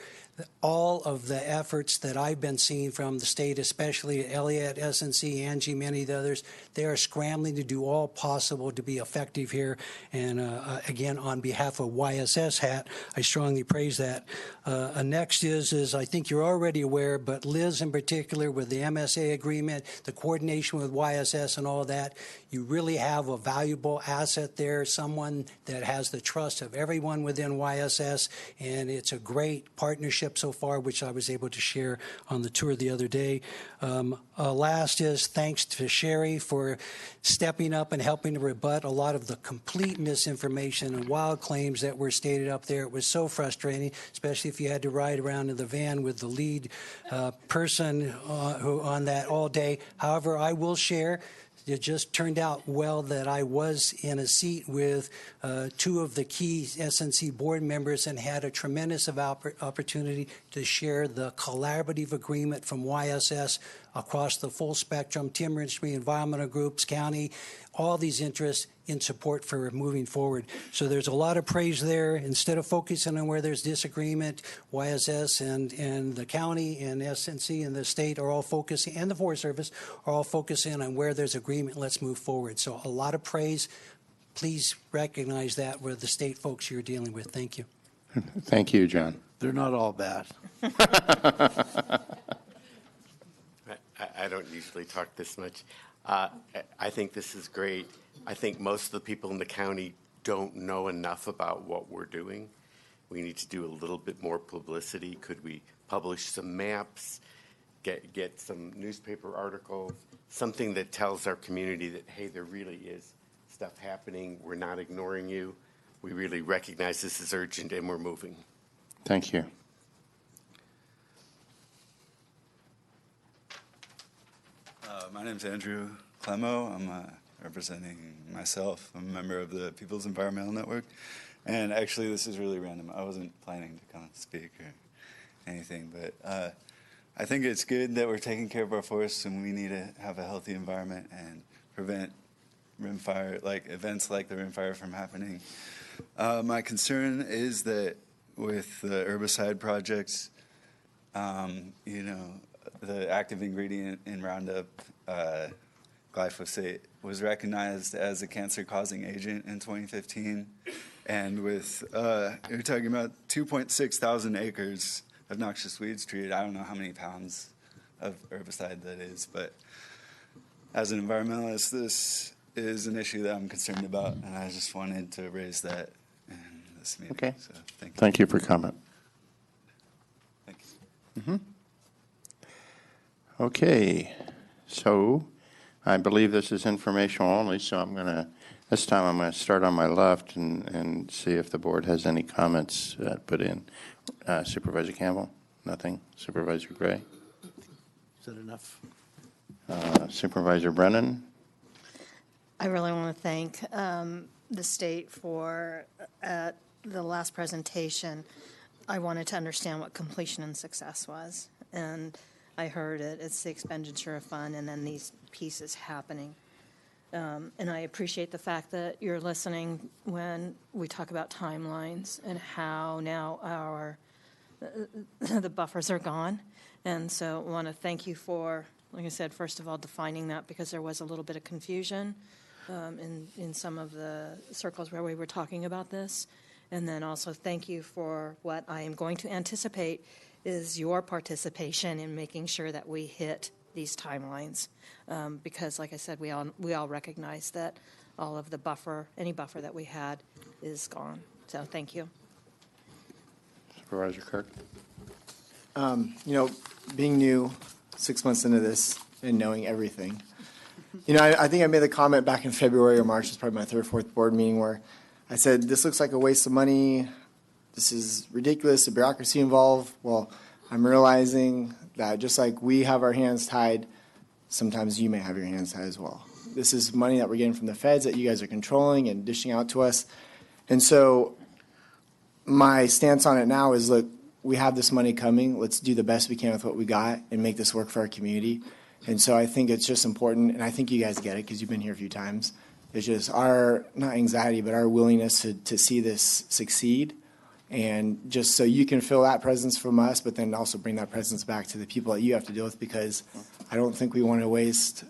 All of the efforts that I've been seeing from the state, especially Elliott, SNC, Angie, many of the others, they are scrambling to do all possible to be effective here. And again, on behalf of YSS hat, I strongly praise that. that. Next is I think you're already aware, but Liz in particular with the MSA agreement, the coordination with YSS and all that, you really have a valuable asset there, someone that has the trust of everyone within YSS, and it's a great partnership so far, which I was able to share on the tour the other day. Last is thanks to Sherry for stepping up and helping to rebut a lot of the complete misinformation and wild claims that were stated up there. It was so frustrating, especially if you had to ride around in the van with the lead person who on that all day. However, I will share, it just turned out well that I was in a seat with two of the key SNC board members and had a tremendous opportunity to share the collaborative agreement from YSS across the full spectrum, timber industry, environmental groups, county, all these interests in support for moving forward. So there's a lot of praise there. Instead of focusing on where there's disagreement, YSS and the county and SNC and the state are all focusing, and the Forest Service are all focusing on where there's agreement. Let's move forward. So a lot of praise. Please recognize that with the state folks you're dealing with. Thank you. Thank you, John. They're not all bad. I don't usually talk this much. I think this is great. I think most of the people in the county don't know enough about what we're doing. We need to do a little bit more publicity. Could we publish some maps, get some newspaper articles, something that tells our community that, hey, there really is stuff happening. We're not ignoring you. We really recognize this is urgent and we're moving. Thank you. My name's Andrew Clemo. I'm representing myself. I'm a member of the People's Environmental Network. And actually, this is really random. I wasn't planning to come speak or anything, but I think it's good that we're taking care of our forests, and we need to have a healthy environment and prevent rimfire, like events like the rimfire from happening. My concern is that with the herbicide projects, you know, the active ingredient in Roundup, glyphosate, was recognized as a cancer-causing agent in 2015. And with, you're talking about 2.6 thousand acres of noxious weeds treated. I don't know how many pounds of herbicide that is, but as an environmentalist, this is an issue that I'm concerned about, and I just wanted to raise that in this meeting. Okay. So, thank you. Thank you for comment. Thank you. Okay, so I believe this is informational only, so this time I'm going to start on my left and see if the board has any comments put in. Supervisor Campbell? Nothing. Supervisor Gray? Is that enough? Supervisor Brennan? I really want to thank the state for the last presentation. I wanted to understand what completion and success was, and I heard it. It's the expenditure of fund and then these pieces happening. And I appreciate the fact that you're listening when we talk about timelines and how now the buffers are gone. And so I want to thank you for, like I said, first of all, defining that, because there was a little bit of confusion in some of the circles where we were talking about this. And then also thank you for what I am going to anticipate is your participation in making sure that we hit these timelines. Because, like I said, we all recognize that all of the buffer, any buffer that we had, is gone. So thank you. Supervisor Kirk? You know, being new, 6 months into this and knowing everything, you know, I think I made the comment back in February or March, it's probably my third or fourth board meeting, where I said, this looks like a waste of money. This is ridiculous, the bureaucracy involved. Well, I'm realizing that just like we have our hands tied, sometimes you may have your hands tied as well. This is money that we're getting from the feds that you guys are controlling and dishing out to us. And so my stance on it now is, look, we have this money coming. Let's do the best we can with what we got and make this work for our community. And so I think it's just important, and I think you guys get it because you've been here a few times. It's just our, not anxiety, but our willingness to see this succeed. And just so you can feel that presence from us, but then also bring that presence back to the people that you have to deal with, because I don't think we want to waste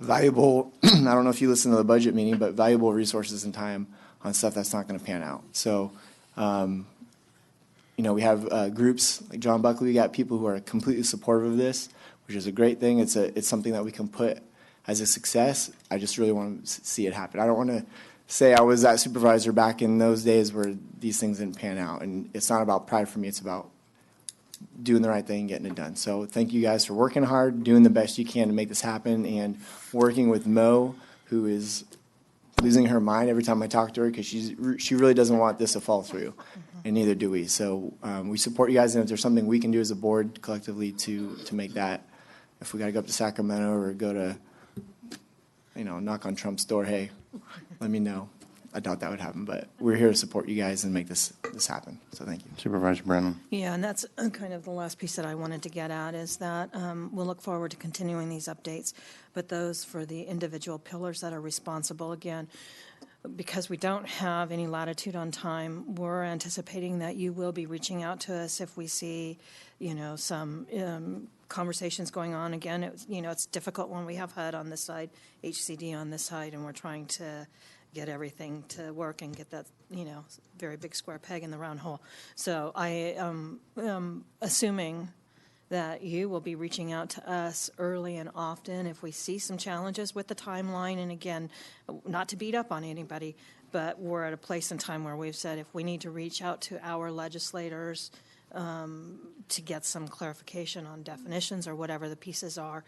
valuable, I don't know if you listen to the budget meeting, but valuable resources and time on stuff that's not going to pan out. So, you we have groups like John Buckley. We got people who are completely supportive of this, which is a great thing. It's something that we can put as a success. I just really want to see it happen. I don't want to say I was that supervisor back in those days where these things didn't pan out. And it's not about pride for me. It's about doing the right thing and getting it done. So thank you guys for working hard, doing the best you can to make this happen, and working with Mo, who is losing her mind every time I talk to her because she really doesn't want this to fall through, and neither do we. So we support you guys, and if there's something we can do as a board collectively to make that, if we got to go up to Sacramento or go to, knock on Trump's door, hey, let me know. I doubt that would happen, but we're here to support you guys and make this happen. So thank you. Supervisor Brennan. Yeah, and that's kind of the last piece that I wanted to get at is that we'll look forward to continuing these updates, but those for the individual pillars that are responsible, again, because we don't have any latitude on time, we're anticipating that you will be reaching out to us if we see, some conversations going on. Again, it's difficult when we have HUD on this side, HCD on this side, and we're trying to get everything to work and get that, very big square peg in the round hole. So I am assuming that you will be reaching out to us early and often if we see some challenges with the timeline. And again, not to beat up on anybody, but we're at a place in time where we've said if we need to reach out to our legislators to get some clarification on definitions or whatever the pieces are,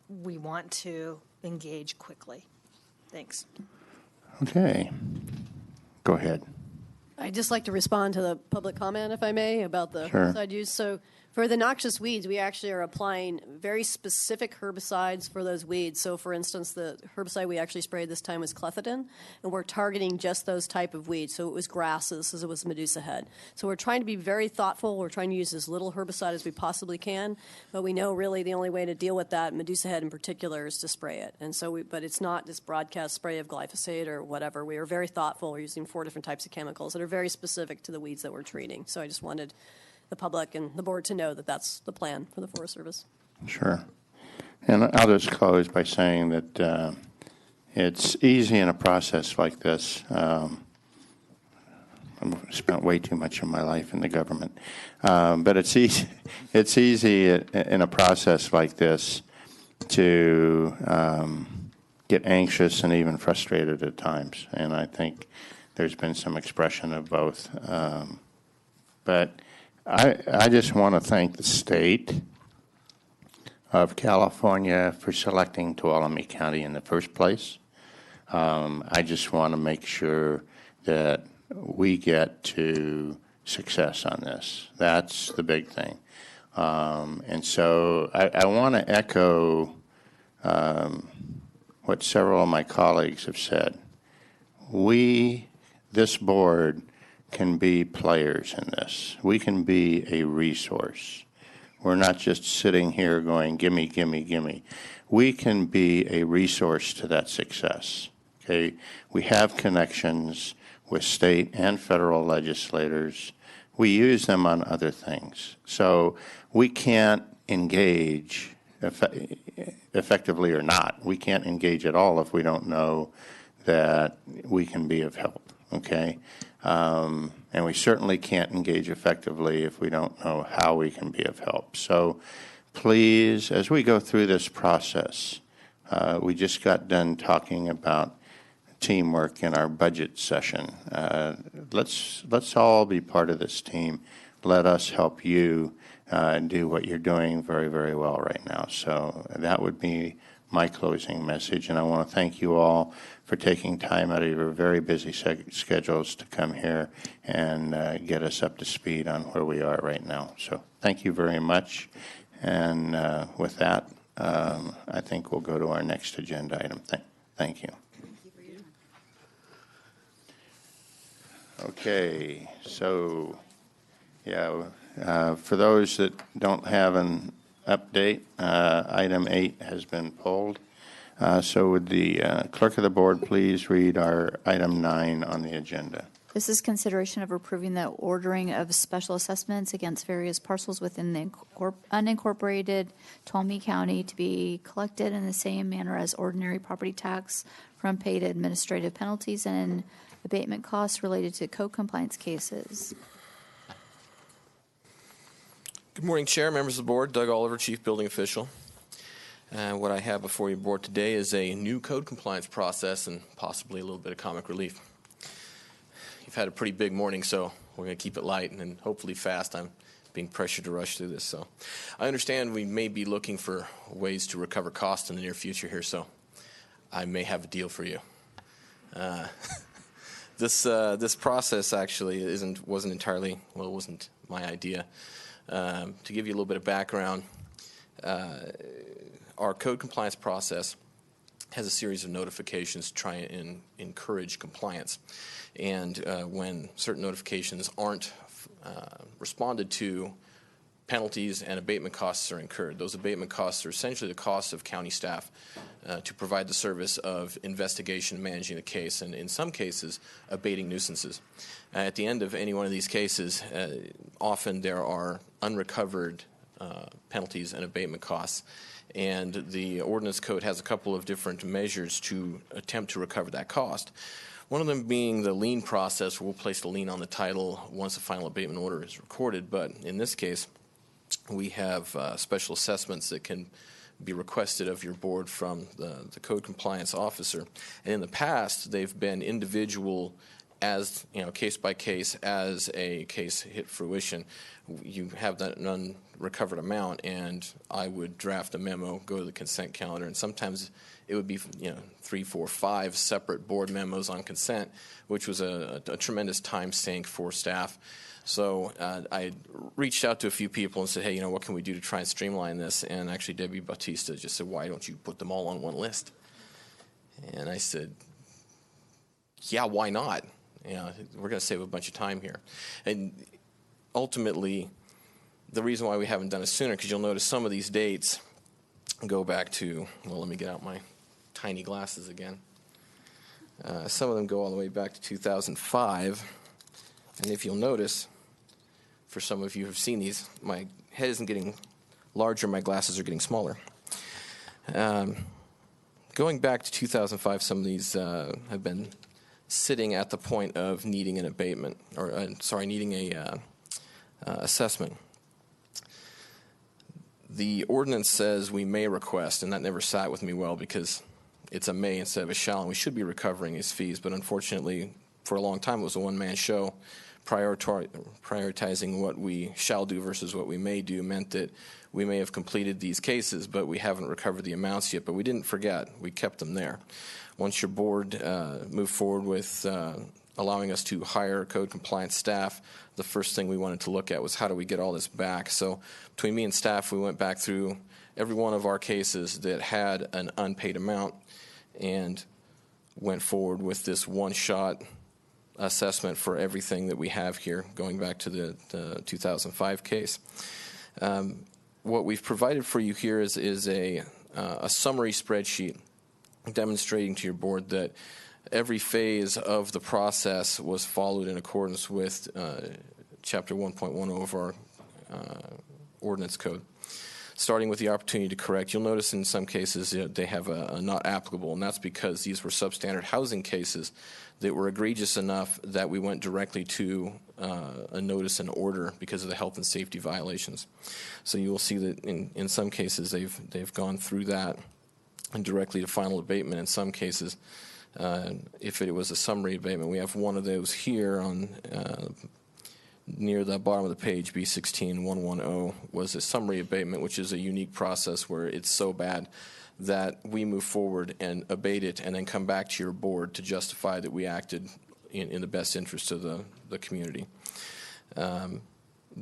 we want to engage quickly. Thanks. Okay. Go ahead. I'd just like to respond to the public comment, if I may, about the Sure. herbicide use. So for the noxious weeds, we actually are applying very specific herbicides for those weeds. So, for instance, the herbicide we actually sprayed this time was clethodim, and we're targeting just those type of weeds. So it was grasses, as it was Medusa head. So we're trying to be very thoughtful. We're trying to use as little herbicide as we possibly can, but we know really the only way to deal with that, Medusa head in particular, is to spray it. And so, but it's not this broadcast spray of glyphosate or whatever. We are very thoughtful. We're using 4 different types of chemicals that are very specific to the weeds that we're treating. So I just wanted the public and the board to know that that's the plan for the Forest Service. Sure. And I'll just close by saying that it's easy in a process like this. I've spent way too much of my life in the government. But it's easy in a process like this to get anxious and even frustrated at times. And I think there's been some expression of both. But I just want to thank the state of California for selecting Tuolumne County in the first place. I just want to make sure that we get to success on this. That's the big thing. And so I want to echo what several of my colleagues have said. This board, can be players in this. We can be a resource. We're not just sitting here going, gimme, gimme, gimme. We can be a resource to that success. Okay? We have connections with state and federal legislators. We use them on other things. So we can't engage effectively or not. We can't engage at all if we don't know that we can be of help. Okay? And we certainly can't engage effectively if we don't know how we can be of help. So please, as we go through this process, we just got done talking about teamwork in our budget session. Let's all be part of this team. Let us help you do what you're doing very, very well right now. So that would be my closing message, and I want to thank you all for taking time out of your very busy schedules to come here and get us up to speed on where we are right now. So thank you very much, and with that, I think we'll go to our next agenda item. Thank you. Okay, so yeah, for those that don't have an update, item 8 has been pulled. So would the clerk of the board please read our item 9 on the agenda? This is consideration of approving the ordering of special assessments against various parcels within the unincorporated Tuolumne County to be collected in the same manner as ordinary property tax from paid administrative penalties and abatement costs related to code compliance cases. Good morning, Chair, members of the board. Doug Oliver, Chief Building Official. What I have before your board today is a new code compliance process and possibly a little bit of comic relief. You've had a pretty big morning, so we're going to keep it light and then hopefully fast. I'm being pressured to rush through this. So I understand we may be looking for ways to recover costs in the near future here, so I may have a deal for you. This process actually wasn't entirely, well, it wasn't my idea. To give you a little bit of background, our code compliance process has a series of notifications to try and encourage compliance. And when certain notifications aren't responded to, penalties and abatement costs are incurred. Those abatement costs are essentially the cost of county staff to provide the service of investigation and managing the case, and in some cases, abating nuisances. At the end of any one of these cases, often there are unrecovered penalties and abatement costs, and the ordinance code has a couple of different measures to attempt to recover that cost. One of them being the lien process, where we'll place the lien on the title once the final abatement order is recorded, but in this case, we have special assessments that can be requested of your board from the code compliance officer. And in the past, they've been individual, as case by case, as a case hit fruition. You have that unrecovered amount, and I would draft a memo, go to the consent calendar, and sometimes it would be 3, 4, 5 separate board memos on consent, which was a tremendous time sink for staff. So I reached out to a few people and said, hey, what can we do to try and streamline this? And actually Debbie Bautista just said, why don't you put them all on one list? And I said, yeah, why not? We're going to save a bunch of time here. And ultimately, the reason why we haven't done it sooner, because you'll notice some of these dates go back to, well, let me get out my tiny glasses again. Some of them go all the way back to 2005. And if you'll notice, for some of you who have seen these, my head isn't getting larger, my glasses are getting smaller. Going back to 2005, some of these have been sitting at the point of needing an abatement, or needing a assessment. The ordinance says we may request, and that never sat with me well because it's a may instead of a shall, and we should be recovering these fees, but unfortunately, for a long time, it was a one-man show. Prioritizing what we shall do versus what we may do meant that we may have completed these cases, but we haven't recovered the amounts yet. But we didn't forget. We kept them there. Once your board moved forward with allowing us to hire code compliance staff, the first thing we wanted to look at was how do we get all this back. So between me and staff, we went back through every one of our cases that had an unpaid amount and went forward with this one-shot assessment for everything that we have here, going back to the 2005 case. What we've provided for you here is a summary spreadsheet demonstrating to your board that every phase of the process was followed in accordance with Chapter 1.10 of our ordinance code. Starting with the opportunity to correct, you'll notice in some cases they have a not applicable, and that's because these were substandard housing cases that were egregious enough that we went directly to a notice and order because of the health and safety violations. So you will see that in some cases they've gone through that and directly to final abatement. In some cases, if it was a summary abatement, we have one of those here on near the bottom of the page, B16110, was a summary abatement, which is a unique process where it's so bad that we move forward and abate it and then come back to your board to justify that we acted in the best interest of the community.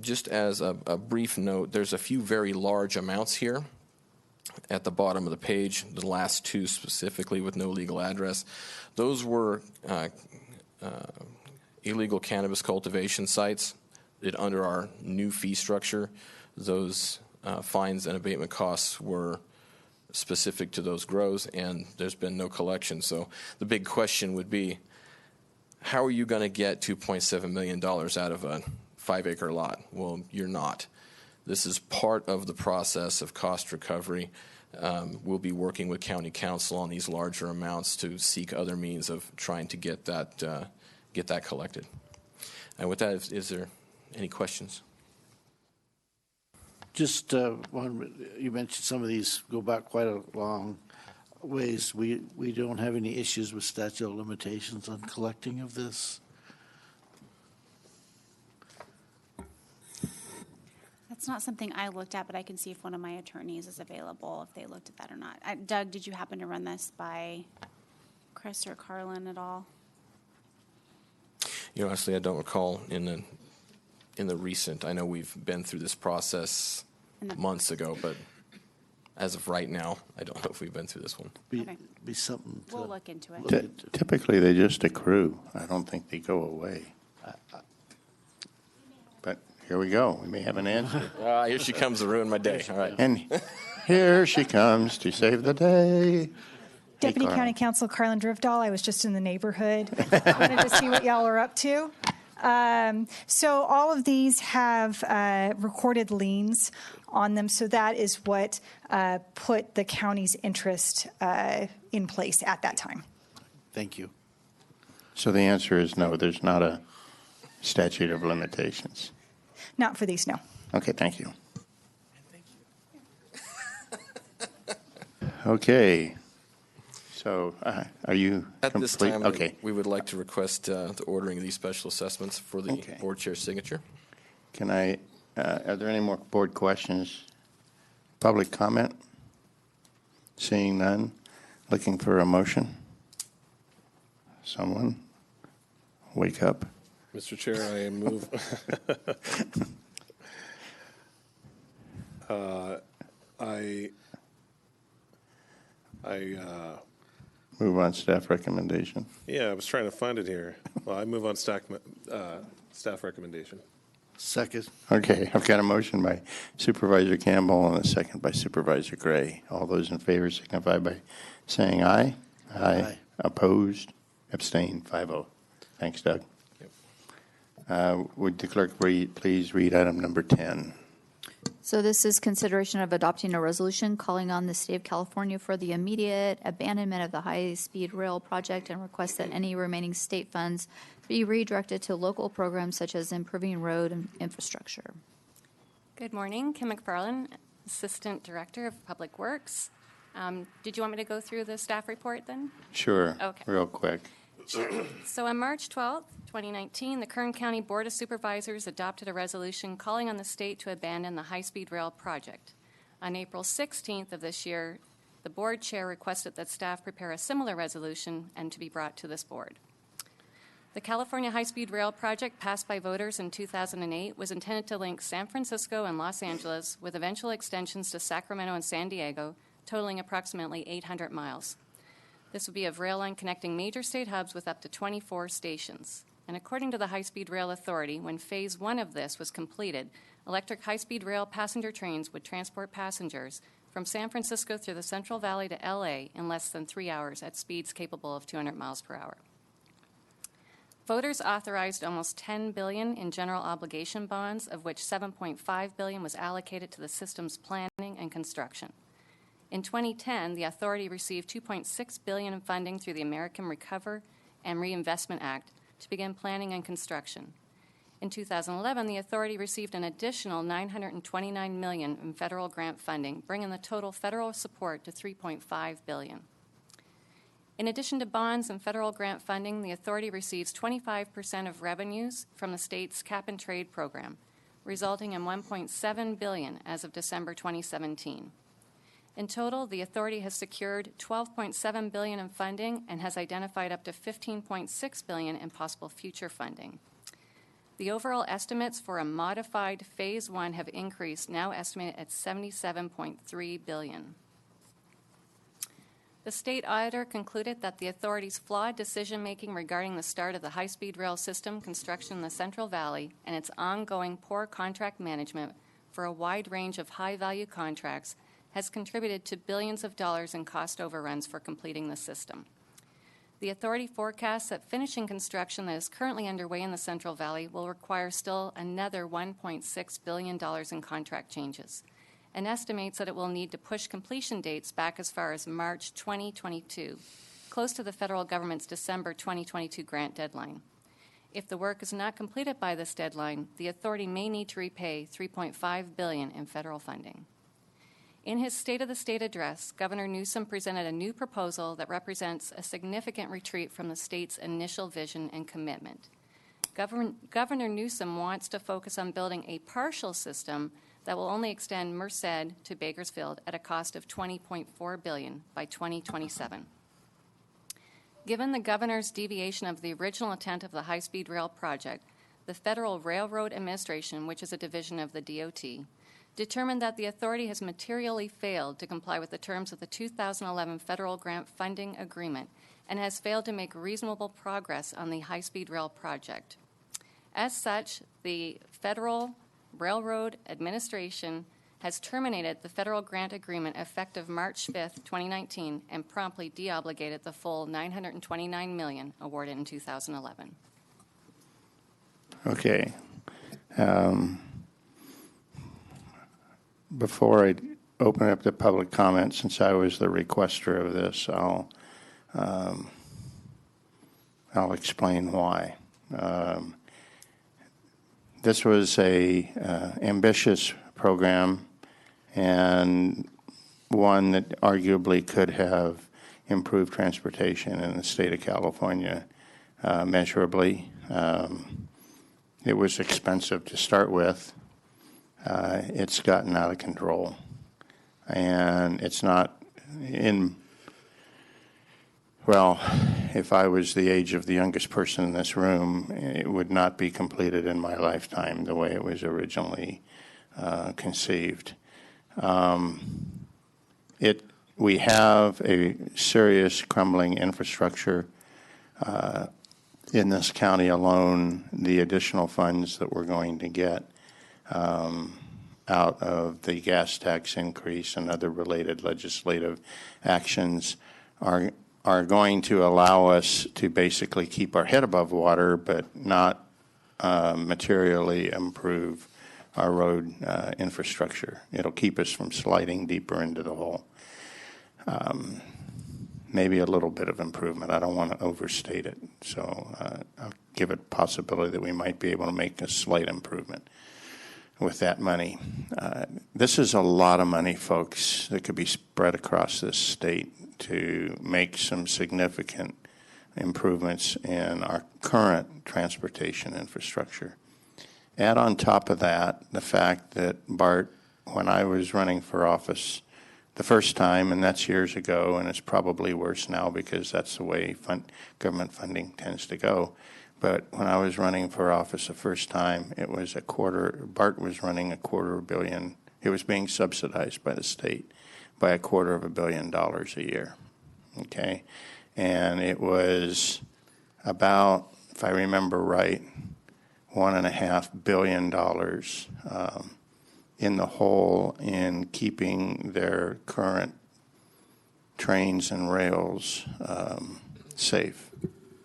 Just as a brief note, there's a few very large amounts here at the bottom of the page, the last two specifically with no legal address. Those were illegal cannabis cultivation sites that under our new fee structure, those fines and abatement costs were specific to those grows, and there's been no collection. So the big question would be, how are you going to get $2.7 million out of a 5-acre lot? Well, you're not. This is part of the process of cost recovery. We'll be working with county council on these larger amounts to seek other means of trying to get that collected. And with that, is there any questions? Just you mentioned some of these go back quite a long ways. We don't have any issues with statute of limitations on collecting of this. That's not something I looked at, but I can see if one of my attorneys is available, if they looked at that or not. Doug, did you happen to run this by Chris or Carlin at all? You know, honestly, I don't recall in the recent. I know we've been through this process months ago, but as of right now, I don't know if we've been through this one. Be something. We'll look into it. Typically, they just accrue. I don't think they go away. But here we go. We may have an answer. Here she comes to ruin my day. All right. And here she comes to save the day. Deputy County Counsel Carlin Drifdahl. I was just in the neighborhood. Wanted to see what y'all are up to. So all of these have recorded liens on them. So that is what put the county's interest in place at that time. Thank you. So the answer is no, there's not a statute of limitations. Not for these, no. Okay, thank you. Okay. So are you At complete? this time, Okay. we would like to request the ordering of these special assessments for the board chair's signature. Can I, are there any more board questions? Public comment? Seeing none. Looking for a motion? Someone? Wake up. Mr. Chair, I move. Move on staff recommendation. Yeah, I was trying to find it here. Well, I move on staff recommendation. Second. Okay, I've got a motion by Supervisor Campbell and a second by Supervisor Gray. All those in favor signify by saying aye. Aye. Opposed? Abstained? 5-0. Thanks, Doug. Would the clerk please read item number 10? So this is consideration of adopting a resolution calling on the state of California for the immediate abandonment of the high-speed rail project and request that any remaining state funds be redirected to local programs such as improving road and infrastructure. Good morning. Kim McFarland, Assistant Director of Public Works. Did you want me to go through the staff report then? Sure. Okay. Real quick. Sure. So on March 12th, 2019, the Kern County Board of Supervisors adopted a resolution calling on the state to abandon the high-speed rail project. On April 16th of this year, the board chair requested that staff prepare a similar resolution and to be brought to this board. The California high-speed rail project passed by voters in 2008 was intended to link San Francisco and Los Angeles with eventual extensions to Sacramento and San Diego, totaling approximately 800 miles. This would be a rail line connecting major state hubs with up to 24 stations. And according to the High-Speed Rail Authority, when Phase 1 of this was completed, electric high-speed rail passenger trains would transport passengers from San Francisco through the Central Valley to L.A. in less than 3 hours at speeds capable of 200 miles per hour. Voters authorized almost $10 billion in general obligation bonds, of which $7.5 billion was allocated to the system's planning and construction. In 2010, the authority received $2.6 billion in funding through the American Recover and Reinvestment Act to begin planning and construction. In 2011, the authority received an additional $929 million in federal grant funding, bringing the total federal support to $3.5 billion. In addition to bonds and federal grant funding, the authority receives 25% of revenues from the state's cap-and-trade program, resulting in $1.7 billion as of December 2017. In total, the authority has secured $12.7 billion in funding and has identified up to $15.6 billion in possible future funding. The overall estimates for a modified Phase 1 have increased, now estimated at $77.3 billion. The state auditor concluded that the authority's flawed decision-making regarding the start of the high-speed rail system construction in the Central Valley and its ongoing poor contract management for a wide range of high-value contracts has contributed to billions of dollars in cost overruns for completing the system. The authority forecasts that finishing construction that is currently underway in the Central Valley will require still another $1.6 billion in contract changes, and estimates that it will need to push completion dates back as far as March 2022, close to the federal government's December 2022 grant deadline. If the work is not completed by this deadline, the authority may need to repay $3.5 billion in federal funding. In his State of the State address, Governor Newsom presented a new proposal that represents a significant retreat from the state's initial vision and commitment. Governor Newsom wants to focus on building a partial system that will only extend Merced to Bakersfield at a cost of $20.4 billion by 2027. Given the governor's deviation of the original intent of the high-speed rail project, the Federal Railroad Administration, which is a division of the DOT, determined that the authority has materially failed to comply with the terms of the 2011 federal grant funding agreement and has failed to make reasonable progress on the high-speed rail project. As such, the Federal Railroad Administration has terminated the federal grant agreement effective March 5th, 2019, and promptly deobligated the full $929 million awarded in 2011. Okay. Before I open up the public comment, since I was the requester of this, I'll explain why. This was a ambitious program and one that arguably could have improved transportation in the state of California measurably. It was expensive to start with. It's gotten out of control. And it's not in, well, if I was the age of the youngest person in this room, it would not be completed in my lifetime the way it was originally conceived. We have a serious crumbling infrastructure in this county alone. The additional funds that we're going to get out of the gas tax increase and other related legislative actions are going to allow us to basically keep our head above water, but not materially improve our road infrastructure. It'll keep us from sliding deeper into the hole. Maybe a little bit of improvement. I don't want to overstate it. So I'll give it a possibility that we might be able to make a slight improvement with that money. This is a lot of money, folks, that could be spread across this state to make some significant improvements in our current transportation infrastructure. Add on top of that the fact that, Bart, when I was running for office the first time, and that's years ago, and it's probably worse now because that's the way government funding tends to go. But when I was running for office the first time, it was Bart was running $250 million. It was being subsidized by the state by $250 million a year, okay? And it was about, if I remember right, $1.5 billion in the hole in keeping their current trains and rails safe.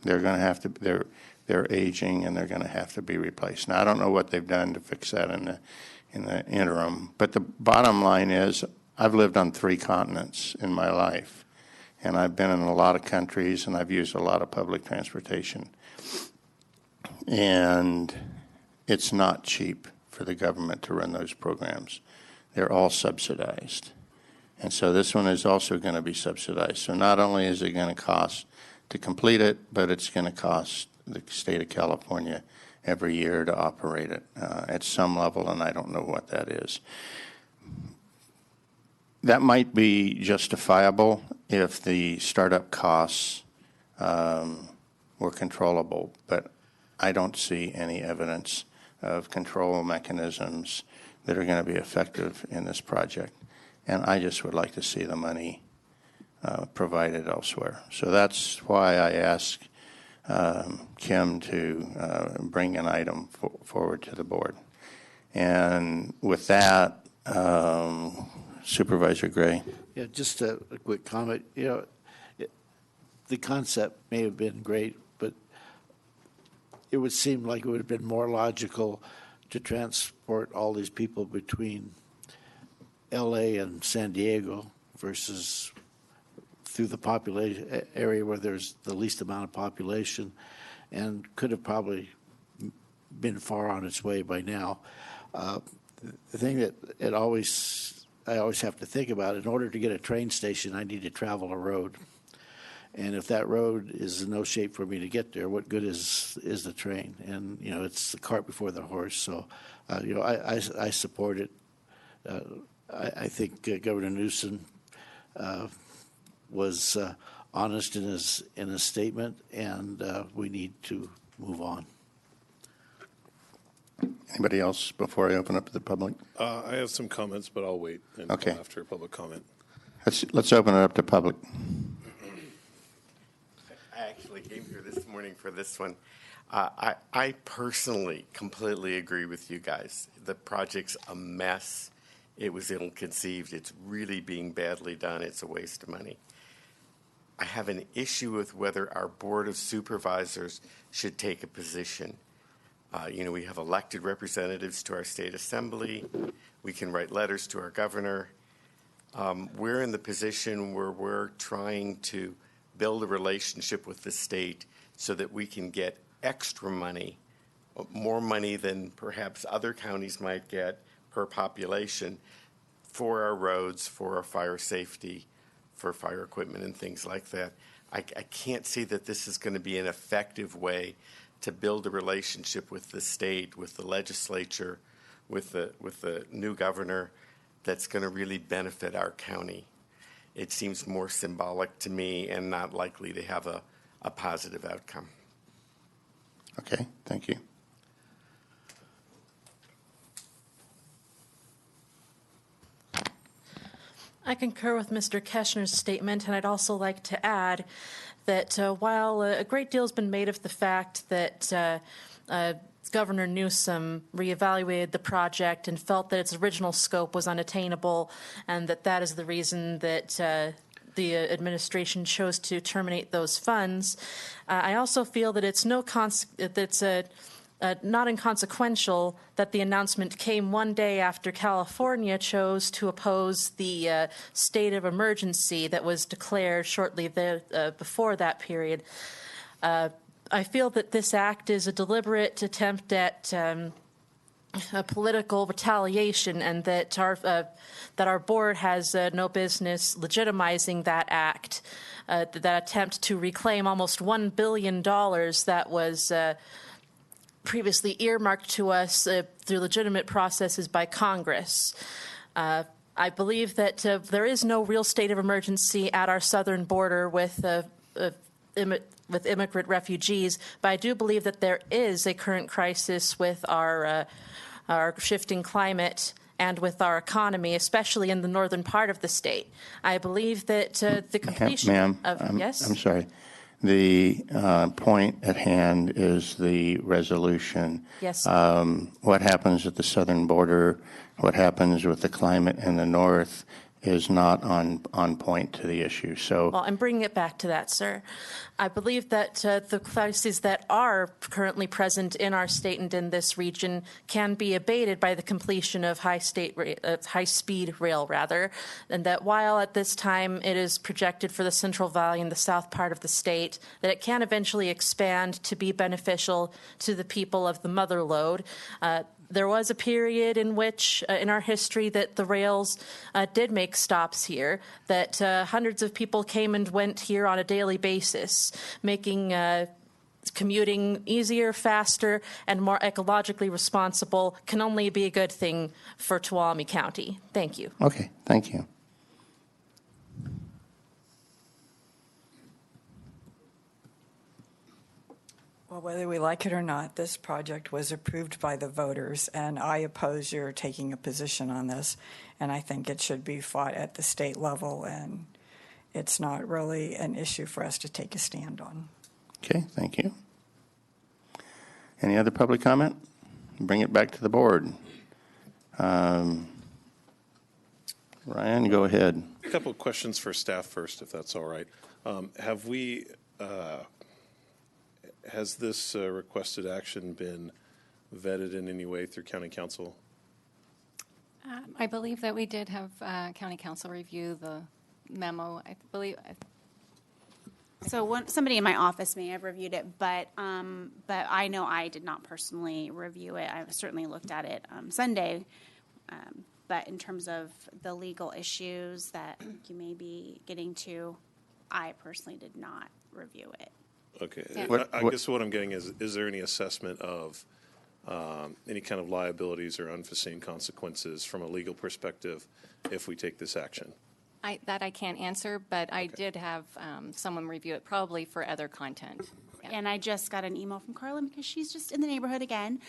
They're going to have to, they're aging and they're going to have to be replaced. Now, I don't know what they've done to fix that in the interim, but the bottom line is I've lived on 3 continents in my life, and I've been in a lot of countries, and I've used a lot of public transportation. And it's not cheap for the government to run those programs. They're all subsidized. And so this one is also going to be subsidized. So not only is it going to cost to complete it, but it's going to cost the state of California every year to operate it at some level, and I don't know what that is. That might be justifiable if the startup costs were controllable, but I don't see any evidence of control mechanisms that are going to be effective in this project. And I just would like to see the money provided elsewhere. So that's why I asked Kim to bring an item forward to the board. And with that, Supervisor Gray. Yeah, just a quick comment. You know, the concept may have been great, but it would seem like it would have been more logical to transport all these people between L.A. and San Diego versus through the population area where there's the least amount of population. and could have probably been far on its way by now. The thing that I always have to think about, in order to get a train station, I need to travel a road. And if that road is in no shape for me to get there, what good is the train? And, it's the cart before the horse. So, I support it. I think Governor Newsom was honest in his statement, and we need to move on. Anybody else before I open up to the public? I have some comments, but I'll wait until Okay. after public comment. Let's open it up to public. I actually came here this morning for this one. I personally completely agree with you guys. The project's a mess. It was ill-conceived. It's really being badly done. It's a waste of money. I have an issue with whether our Board of Supervisors should take a position. We have elected representatives to our state assembly. We can write letters to our governor. We're in the position where we're trying to build a relationship with the state so that we can get extra money, more money than perhaps other counties might get per population, for our roads, for our fire safety, for fire equipment and things like that. I can't see that this is going to be an effective way to build a relationship with the state, with the legislature, with the new governor that's going to really benefit our county. It seems more symbolic to me and not likely to have a positive outcome. Okay, thank you. I concur with Mr. Keschner's statement, and I'd also like to add that while a great deal has been made of the fact that Governor Newsom reevaluated the project and felt that its original scope was unattainable, and that is the reason that the administration chose to terminate those funds, I also feel that it's not inconsequential that the announcement came one day after California chose to oppose the state of emergency that was declared shortly before that period. I feel that this act is a deliberate attempt at a political retaliation, and that our board has no business legitimizing that act, that attempt to reclaim almost $1 billion that was previously earmarked to us through legitimate processes by Congress. I believe that there is no real state of emergency at our southern border with immigrant refugees, but I do believe that there is a current crisis with our shifting climate and with our economy, especially in the northern part of the state. I believe that the completion Ma'am, of yes. I'm sorry. The point at hand is the resolution. Yes. What happens at the southern border, what happens with the climate in the north is not on point to the issue. So, Well, I'm bringing it back to that, sir. I believe that the crises that are currently present in our state and in this region can be abated by the completion of high-speed rail, and that while at this time it is projected for the Central Valley and the south part of the state, that it can eventually expand to be beneficial to the people of the mother lode. There was a period in which, in our history, that the rails did make stops here, that hundreds of people came and went here on a daily basis, making commuting easier, faster, and more ecologically responsible can only be a good thing for Tuolumne County. Thank you. okay, thank you. Well, whether we like it or not, this project was approved by the voters, and I oppose your taking a position on this, and I think it should be fought at the state level, and it's not really an issue for us to take a stand on. Okay, thank you. Any other public comment? Bring it back to the board. Ryan, go ahead. A couple of questions for staff first, if that's all right. Has this requested action been vetted in any way through county council? I believe that we did have county council review the memo. I believe So somebody in my office may have reviewed it, but I know I did not personally review it. I certainly looked at it Sunday, but in terms of the legal issues that you may be getting to, I personally did not review it. Okay. Yeah. I guess what I'm getting is there any assessment of any kind of liabilities or unforeseen consequences from a legal perspective if we take this action? That I can't answer, but I did have someone review it, probably for other content. Yeah. And I just got an email from Carlin because she's just in the neighborhood again.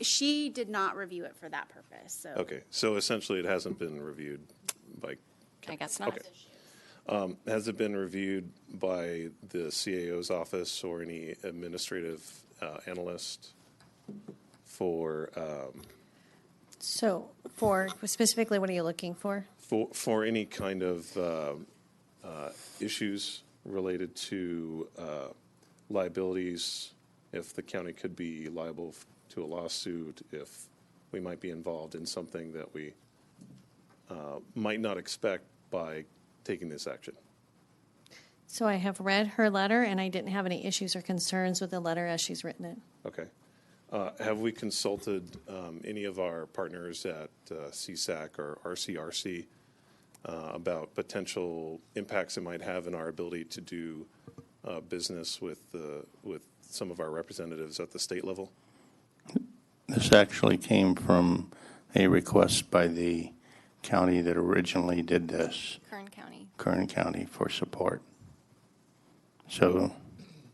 She did not review it for that purpose. So. Okay. So essentially it hasn't been reviewed by... I guess not. Okay. Has it been reviewed by the CAO's office or any administrative analyst for... So for specifically, what are you looking for? For any kind of issues related to liabilities, if the county could be liable to a lawsuit, if we might be involved in something that we might not expect by taking this action. So I have read her letter, and I didn't have any issues or concerns with the letter as she's written it. Okay. Have we consulted any of our partners at CSAC or RCRC about potential impacts it might have in our ability to do business with some of our representatives at the state level? This actually came from a request by the county that originally did this, Kern County, for support. So,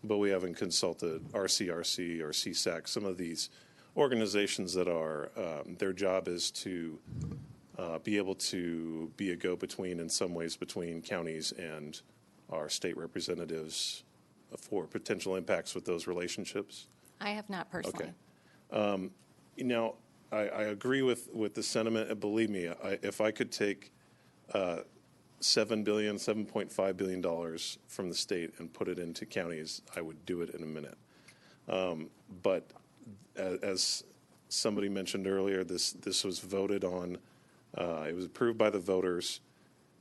but we haven't consulted RCRC or CSAC, some of these organizations that are, their job is to be able to be a go-between in some ways between counties and our state representatives for potential impacts with those relationships. I have not personally. Okay. I agree with the sentiment. And believe me, if I could take $7.5 billion from the state and put it into counties, I would do it in a minute. But as somebody mentioned earlier, this was voted on. It was approved by the voters,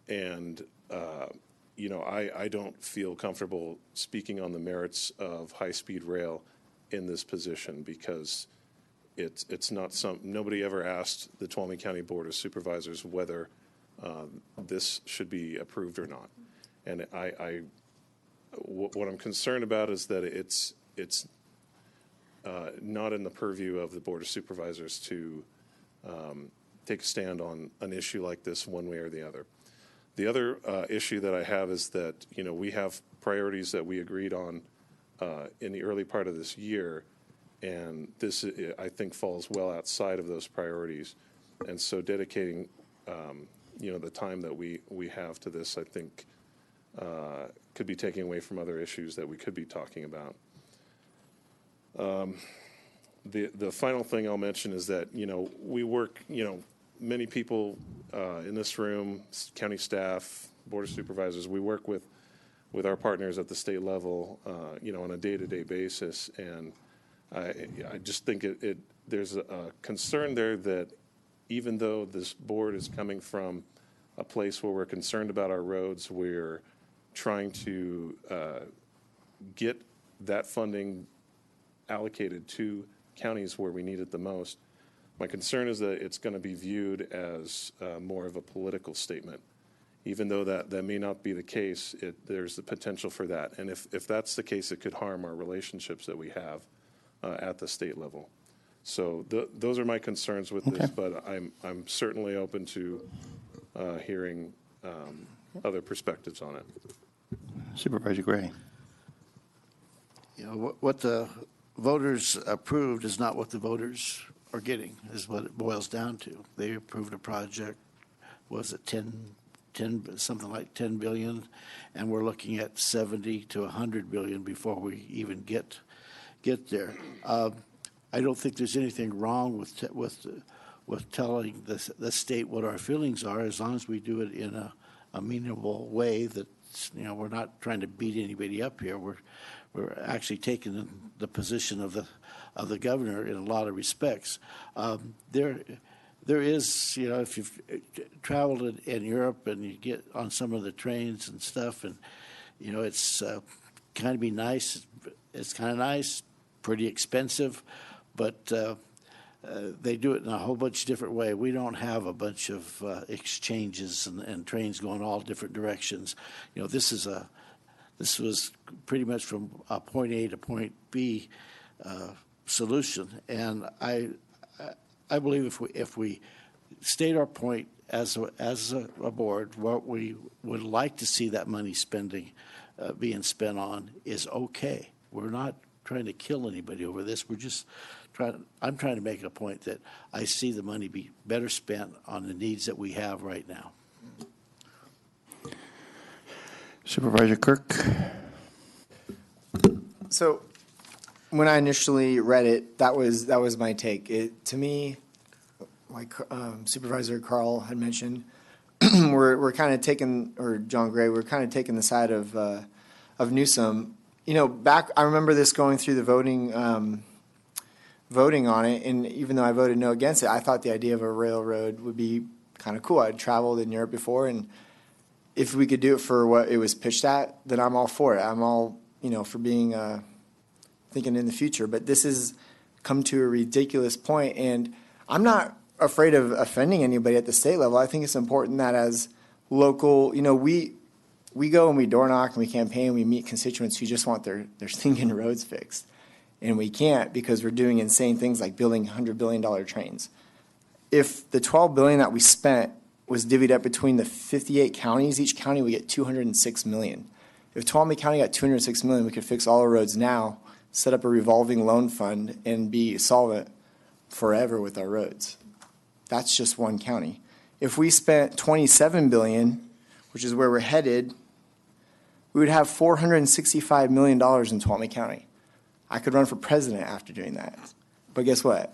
and I don't feel comfortable speaking on the merits of high-speed rail in this position because it's not nobody ever asked the Tuolumne County Board of Supervisors whether this should be approved or not. And what I'm concerned about is that it's not in the purview of the Board of Supervisors to take a stand on an issue like this one way or the other. The other issue that I have is that, we have priorities that we agreed on in the early part of this year, and this, I think, falls well outside of those priorities. And so dedicating, the time that we have to this, I think, could be taken away from other issues that we could be talking about. The final thing I'll mention is that, we work, many people in this room, county staff, Board of Supervisors, we work with our partners at the state level, on a day-to-day basis. And I just think there's a concern there that even though this board is coming from a place where we're concerned about our roads, we're trying to get that funding allocated to counties where we need it the most. My concern is that it's going to be viewed as more of a political statement. Even though that may not be the case, there's the potential for that. And if that's the case, it could harm our relationships that we have at the state level. So those are my concerns with this, but I'm certainly open to hearing other perspectives on it. Supervisor Gray. What the voters approved is not what the voters are getting, is what it boils down to. They approved a project, was it 10, something like 10 billion, and we're looking at 70 to 100 billion before we even get there. I don't think there's anything wrong with telling the state what our feelings are, as long as we do it in a amenable way that, we're not trying to beat anybody up here. We're actually taking the position of the governor in a lot of respects. There is, if you've traveled in Europe and you get on some of the trains and stuff, and You know, it's kind of be nice. It's kind of nice, pretty expensive, but they do it in a whole bunch of different ways. We don't have a bunch of exchanges and trains going all different directions. You know, this was pretty much from point A to point B solution, and I believe if we state our point as a board, what we would like to see that money being spent on is okay. We're not trying to kill anybody over this. We're just I'm trying to make a point that I see the money be better spent on the needs that we have right now. Supervisor Kirk. So when I initially read it, that was my take. To me, like Supervisor Carl had mentioned, we're kind of taking, or John Gray, we're kind of taking the side of Newsom. You know, I remember this going through the voting on it, and even though I voted no against it, I thought the idea of a railroad would be kind of cool. I'd traveled in Europe before, and if we could do it for what it was pitched at, then I'm all for it. I'm all, for being thinking in the future. But this has come to a ridiculous point, and I'm not afraid of offending anybody at the state level. I think it's important that as local, we go and we door knock and we campaign, we meet constituents who just want their stinking roads fixed. And we can't because we're doing insane things like building $100 billion trains. If the $12 billion that we spent was divvied up between the 58 counties, each county would get $206 million. If Tuolumne County got $206 million, we could fix all the roads now, set up a revolving loan fund, and be solvent forever with our roads. That's just one county. If we spent $27 billion, which is where we're headed, we would have $465 million in Tuolumne County. I could run for president after doing that. But guess what?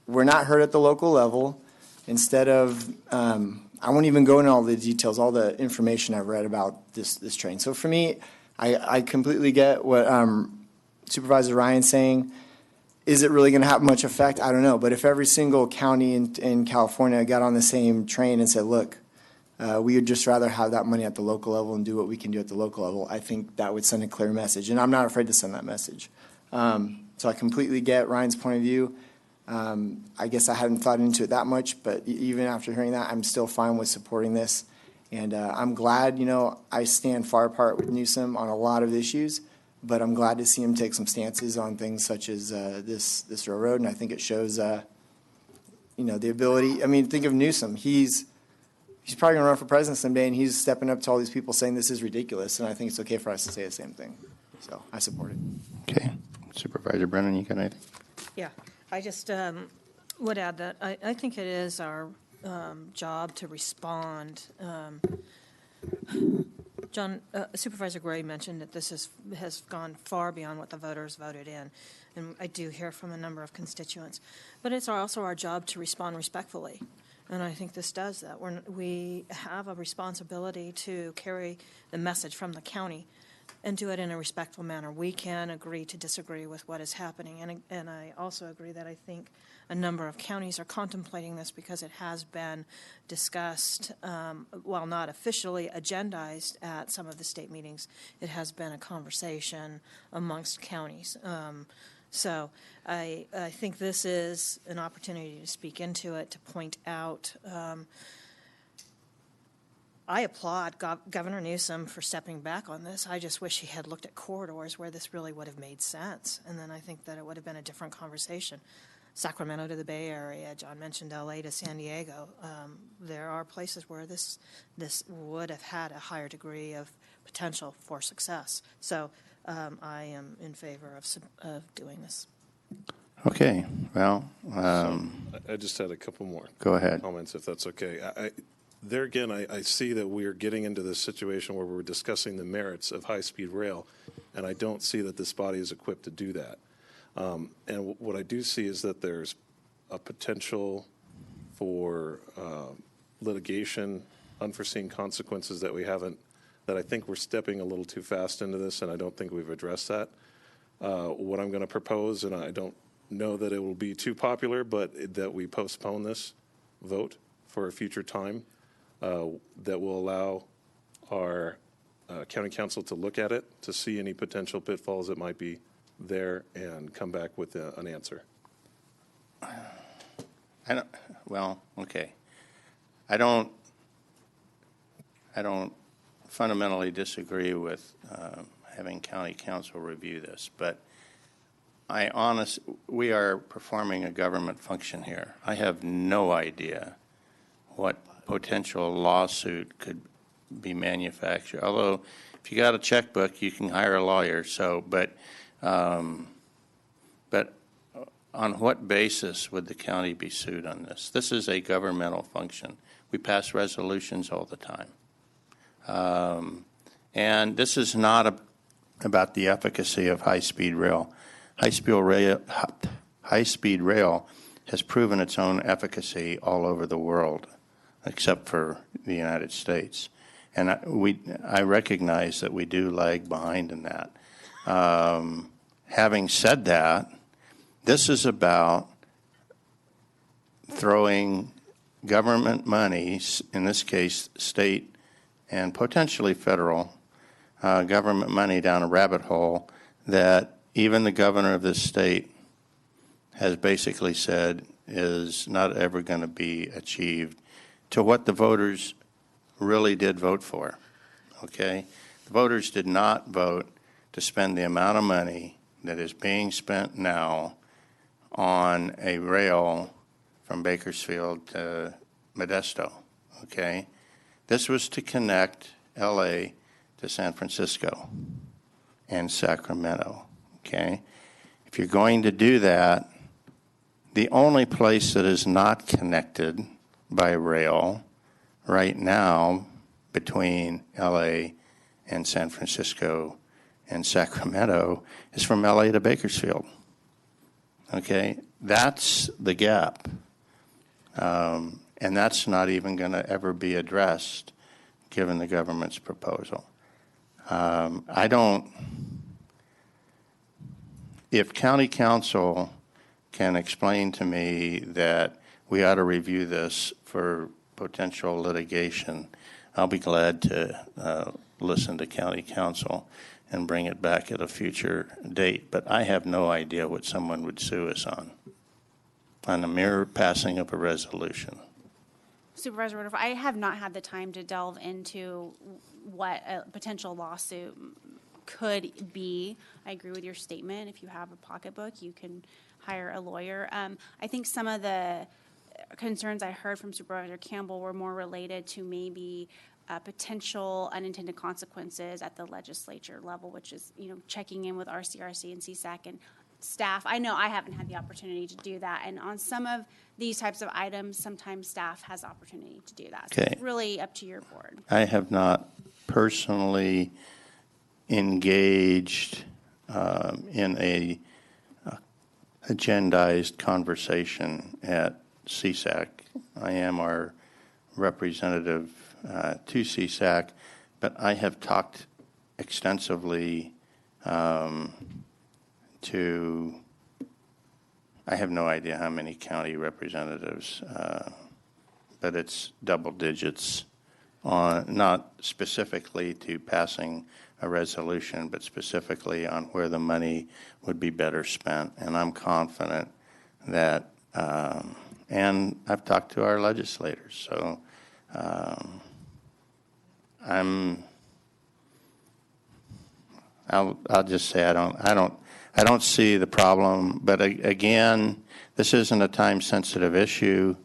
We're not heard at the local level. Instead of, I won't even go into all the details, all the information I've read about this train. So for me, I completely get what Supervisor Ryan's saying. Is it really going to have much effect? I don't know. But if every single county in California got on the same train and said, look, we would just rather have that money at the local level and do what we can do at the local level, I think that would send a clear message. And I'm not afraid to send that message. So I completely get Ryan's point of view. I guess I hadn't thought into it that much, but even after hearing that, I'm still fine with supporting this. And I'm glad, I stand far apart with Newsom on a lot of issues, but I'm glad to see him take some stances on things such as this railroad. And I think it shows, the ability. I mean, think of Newsom. He's probably going to run for president someday, and he's stepping up to all these people saying this is ridiculous. And I think it's okay for us to say the same thing. So I support it. Okay. Supervisor Brennan, you got anything? Yeah, I just would add that I think it is our job to respond. John, Supervisor Gray mentioned that this has gone far beyond what the voters voted in, and I do hear from a number of constituents. But it's also our job to respond respectfully, and I think this does that. We have a responsibility to carry the message from the county and do it in a respectful manner. We can agree to disagree with what is happening, and I also agree that I think a number of counties are contemplating this because it has been discussed, while not officially agendized at some of the state meetings. It has been a conversation amongst counties. So I think this is an opportunity to speak into it, to point out. I applaud Governor Newsom for stepping back on this. I just wish he had looked at corridors where this really would have made sense, and then I think that it would have been a different conversation. Sacramento to the Bay Area, John mentioned LA to San Diego. There are places where this would have had a higher degree of potential for success. So I am in favor of doing this. Okay. Well, I just had a couple more Go ahead. comments, if that's okay. There again, I see that we are getting into this situation where we're discussing the merits of high-speed rail, and I don't see that this body is equipped to do that. And what I do see is that there's a potential for litigation, unforeseen consequences that I think we're stepping a little too fast into this, and I don't think we've addressed that. What I'm going to propose, and I don't know that it will be too popular, but that we postpone this vote for a future time. That will allow our county council to look at it, to see any potential pitfalls that might be there, and come back with an answer. Okay. I don't fundamentally disagree with having county council review this, but we are performing a government function here. I have no idea what potential lawsuit could be manufactured. Although, if you got a checkbook, you can hire a lawyer. But on what basis would the county be sued on this? This is a governmental function. We pass resolutions all the time. And this is not about the efficacy of high-speed rail. High-speed rail has proven its own efficacy all over the world, except for the United States. And I recognize that we do lag behind in that. Having said that, this is about throwing government monies, in this case state and potentially federal government money, down a rabbit hole that even the governor of this state has basically said is not ever going to be achieved to what the voters really did vote for. Okay? The voters did not vote to spend the amount of money that is being spent now on a rail from Bakersfield to Modesto. Okay? This was to connect LA to San Francisco and Sacramento. Okay? If you're going to do that, the only place that is not connected by rail right now between LA and San Francisco and Sacramento is from LA to Bakersfield. Okay? That's the gap. And that's not even going to ever be addressed given the government's proposal. If county council can explain to me that we ought to review this for potential litigation, I'll be glad to listen to county council and bring it back at a future date. But I have no idea what someone would sue us on a mere passing of a resolution. Supervisor Woodruff, I have not had the time to delve into what a potential lawsuit could be. I agree with your statement. If you have a pocketbook, you can hire a lawyer. I think some of the concerns I heard from Supervisor Campbell were more related to maybe potential unintended consequences at the legislature level, which is, checking in with RCRC and CSAC and staff. I know I haven't had the opportunity to do that. And on some of these types of items, sometimes staff has opportunity to do that. So Okay. it's really up to your board. I have not personally engaged in a agendized conversation at CSAC. I am our representative to CSAC, but I have talked extensively to, I have no idea how many county representatives, but it's double digits on, not specifically to passing a resolution, but specifically on where the money would be better spent. And I'm confident that, and I've talked to our legislators, so I'll just say I don't see the problem. But again, this isn't a time-sensitive issue.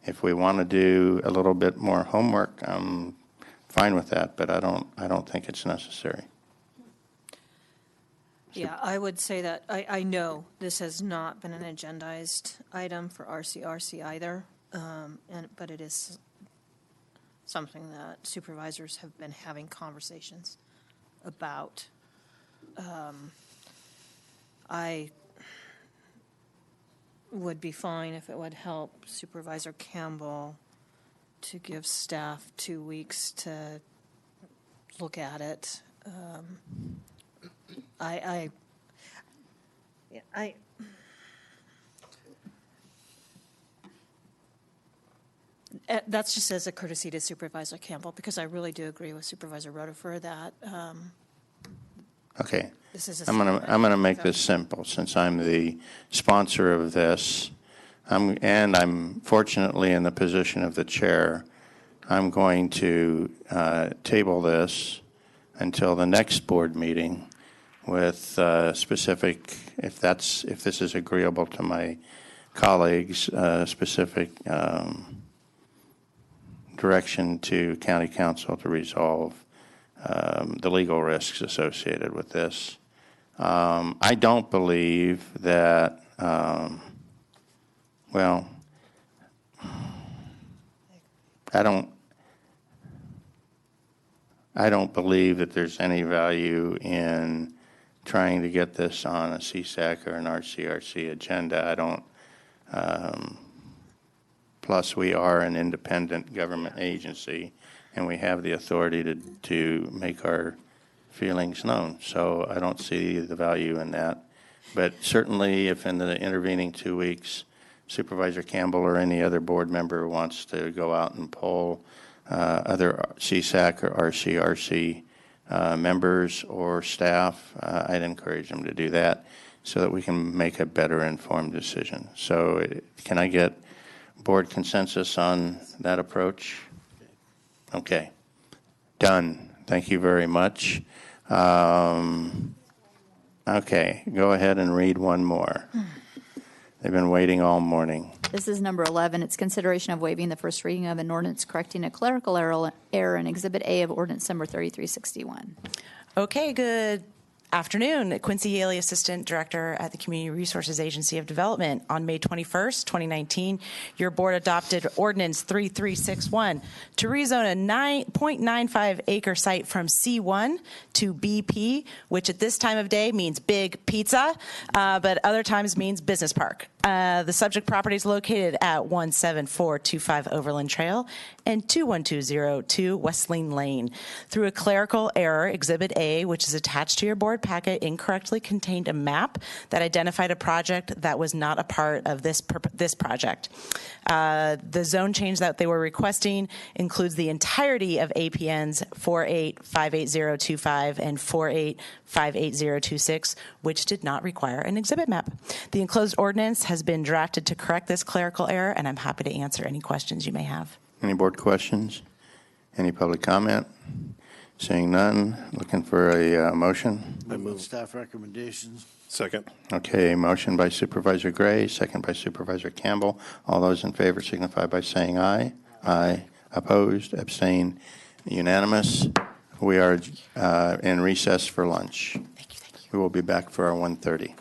If we want to do a little bit more homework, I'm fine with that. But I don't think it's necessary. Yeah, I would say that I know this has not been an agendized item for RCRC either, but it is something that supervisors have been having conversations about. I would be fine if it would help Supervisor Campbell to give staff 2 weeks to look at it. That's just as a courtesy to Supervisor Campbell, because I really do agree with Supervisor Rutherford that Okay. this is a I'm gonna make so- this simple, since I'm the sponsor of this, I'm fortunately in the position of the chair. I'm going to table this until the next board meeting with specific, if this is agreeable to my colleagues, specific direction to county council to resolve the legal risks associated with this. I don't believe that, well, I don't believe that there's any value in trying to get this on a CSAC or an RCRC agenda. I don't, plus we are an independent government agency, and we have the authority to make our feelings known. So I don't see the value in that. But certainly if in the intervening 2 weeks, Supervisor Campbell or any other board member wants to go out and poll other CSAC or RCRC members or staff, I'd encourage them to do that so that we can make a better informed decision. So can I get board consensus on that approach? Okay. Done. Thank you very much. Okay, go ahead and read one more. They've been waiting all morning. This is number 11. It's consideration of waiving the first reading of an ordinance correcting a clerical error in Exhibit A of Ordinance Number 3361. Okay, good afternoon. Quincy Yaley, Assistant Director at the Community Resources Agency of Development. On May 21st, 2019, your board adopted Ordinance 3361 to rezone a 9.95 acre site from C1 to BP, which at this time of day means big pizza, but other times means business park. The subject property is located at 17425 Overland Trail and 21202 Westling Lane. Through a clerical error, Exhibit A, which is attached to your board packet, incorrectly contained a map that identified a project that was not a part of this project. The zone change that they were requesting includes the entirety of APNs 4858025 and 4858026, which did not require an exhibit map. The enclosed ordinance has been drafted to correct this clerical error, and I'm happy to answer any questions you may have. Any board questions? Any public comment? Seeing none, looking for a motion. I move staff recommendations. Second. Okay, motion by Supervisor Gray, second by Supervisor Campbell. All those in favor signify by saying aye. Aye. Opposed, abstain, unanimous. We are in recess for lunch. Thank you. We will be back for our 1:30.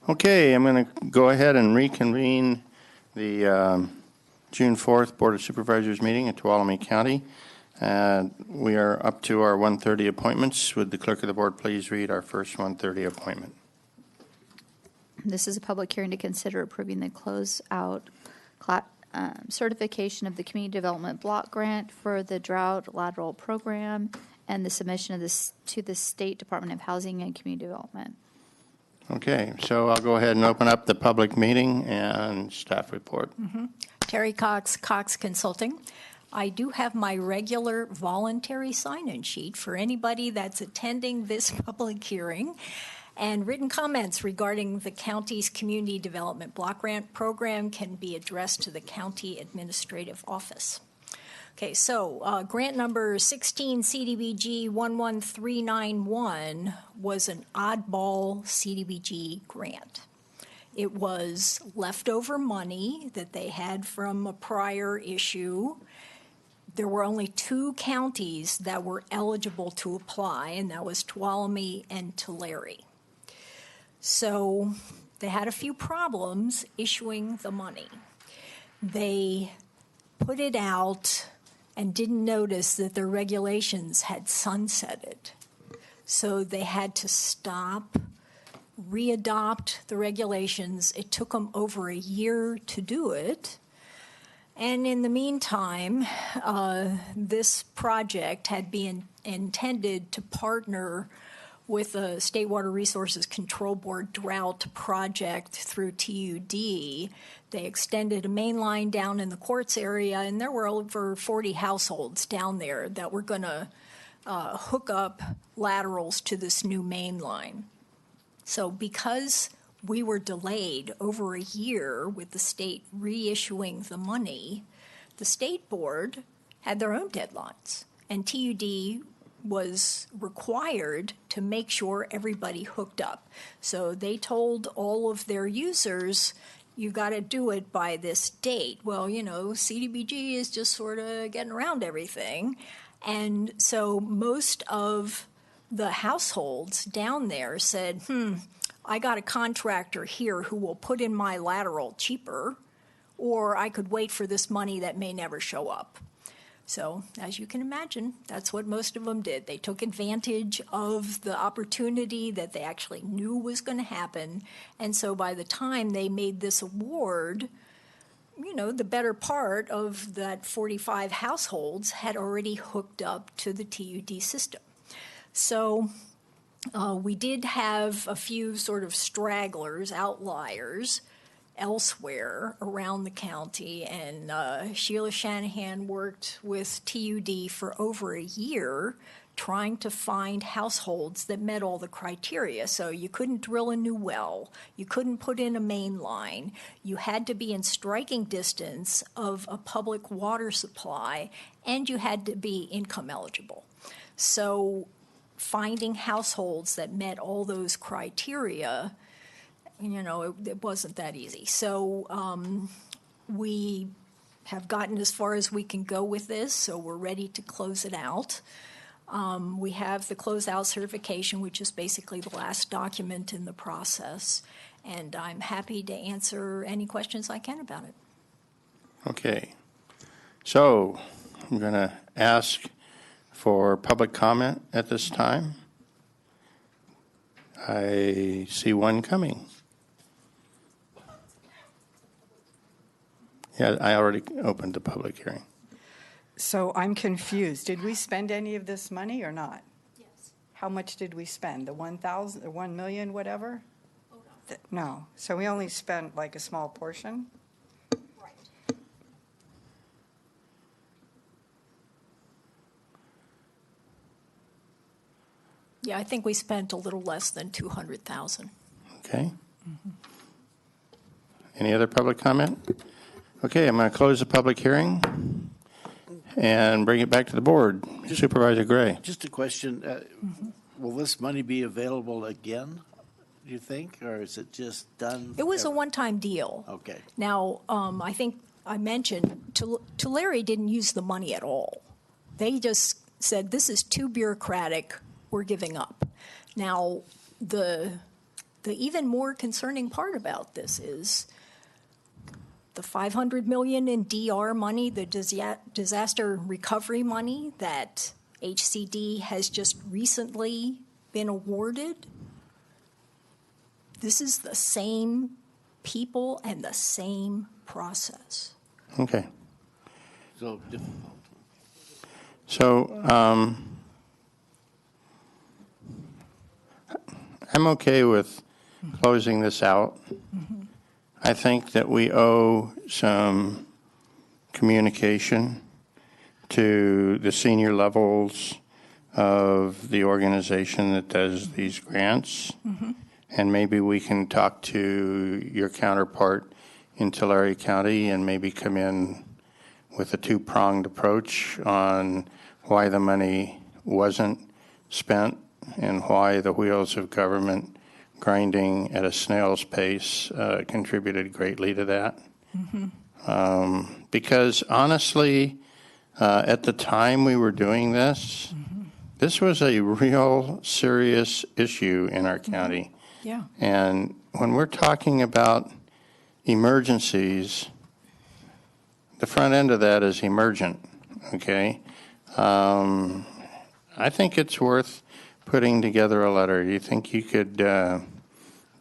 Okay, I'm going to go ahead and reconvene the June 4th Board of Supervisors meeting in Tuolumne County. We are up to our 1:30 appointments. Would the clerk of the board please read our first 1:30 appointment? This is a public hearing to consider approving the closeout certification of the Community Development Block Grant for the Drought Lateral Program and the submission of this to the State Department of Housing and Community Development. Okay, so I'll go ahead and open up the public meeting and staff report. Terry Cox, Cox Consulting. I do have my regular voluntary sign-in sheet for anybody that's attending this public hearing, and written comments regarding the county's community development block grant program can be addressed to the county administrative office. Okay, so grant number 16 CDBG 11391 was an oddball CDBG grant. It was leftover money that they had from a prior issue. There were only 2 counties that were eligible to apply, and that was Tuolumne and Tulare. So they had a few problems issuing the money. They put it out and didn't notice that their regulations had sunsetted. So they had to stop, readopt the regulations. It took them over a year to do it. And in the meantime, this project had been intended to partner with the State Water Resources Control Board drought project through TUD. They extended a main line down in the Quartz area, and there were over 40 households down there that were going to hook up laterals to this new main line. So because we were delayed over a year with the state reissuing the money, the state board had their own deadlines, and TUD was required to make sure everybody hooked up. So they told all of their users, you got to do it by this date. Well, you know, CDBG is just sort of getting around everything. And so most of the households down there said, I got a contractor here who will put in my lateral cheaper, or I could wait for this money that may never show up. So, as you can imagine, that's what most of them did. They took advantage of the opportunity that they actually knew was going to happen. And so by the time they made this award, you know, the better part of that 45 households had already hooked up to the TUD system. So we did have a few sort of stragglers, outliers, elsewhere around the county, and Sheila Shanahan worked with TUD for over a year trying to find households that met all the criteria. So you couldn't drill a new well, you couldn't put in a main line, you had to be in striking distance of a public water supply, and you had to be income eligible. So finding households that met all those criteria, you know, it wasn't that easy. So we have gotten as far as we can go with this, so we're ready to close it out. We have the closeout certification, which is basically the last document in the process, and I'm happy to answer any questions I can about it. Okay. So I'm going to ask for public comment at this time. I see one coming. Yeah, I already opened the public hearing. So I'm confused. Did we spend any of this money or not? Yes. How much did we spend? The 1,000 or 1 million, whatever? Oh, no. No. So we only spent like a small portion? Right. Yeah, I think we spent a little less than 200,000. Okay. Any other public comment? Okay, I'm going to close the public hearing and bring it back to the board. Supervisor Gray. Just a question. Will this money be available again, do you think, or is it just done? It was a one-time deal. Okay. Now, I think I mentioned Tulare didn't use the money at all. They just said, this is too bureaucratic, we're giving up. Now, the even more concerning part about this is the $500 million in DR money, the disaster recovery money that HCD has just recently been awarded. This is the same people and the same process. Okay. So difficult. So I'm okay with closing this out. I think that we owe some communication to the senior levels of the organization that does these grants. And maybe we can talk to your counterpart in Tulare County and maybe come in with a two-pronged approach on why the money wasn't spent and why the wheels of government grinding at a snail's pace contributed greatly to that. Because honestly, at the time we were doing this, this was a real serious issue in our county. Yeah. And when we're talking about emergencies, the front end of that is emergent, okay? I think it's worth putting together a letter. Do you think you could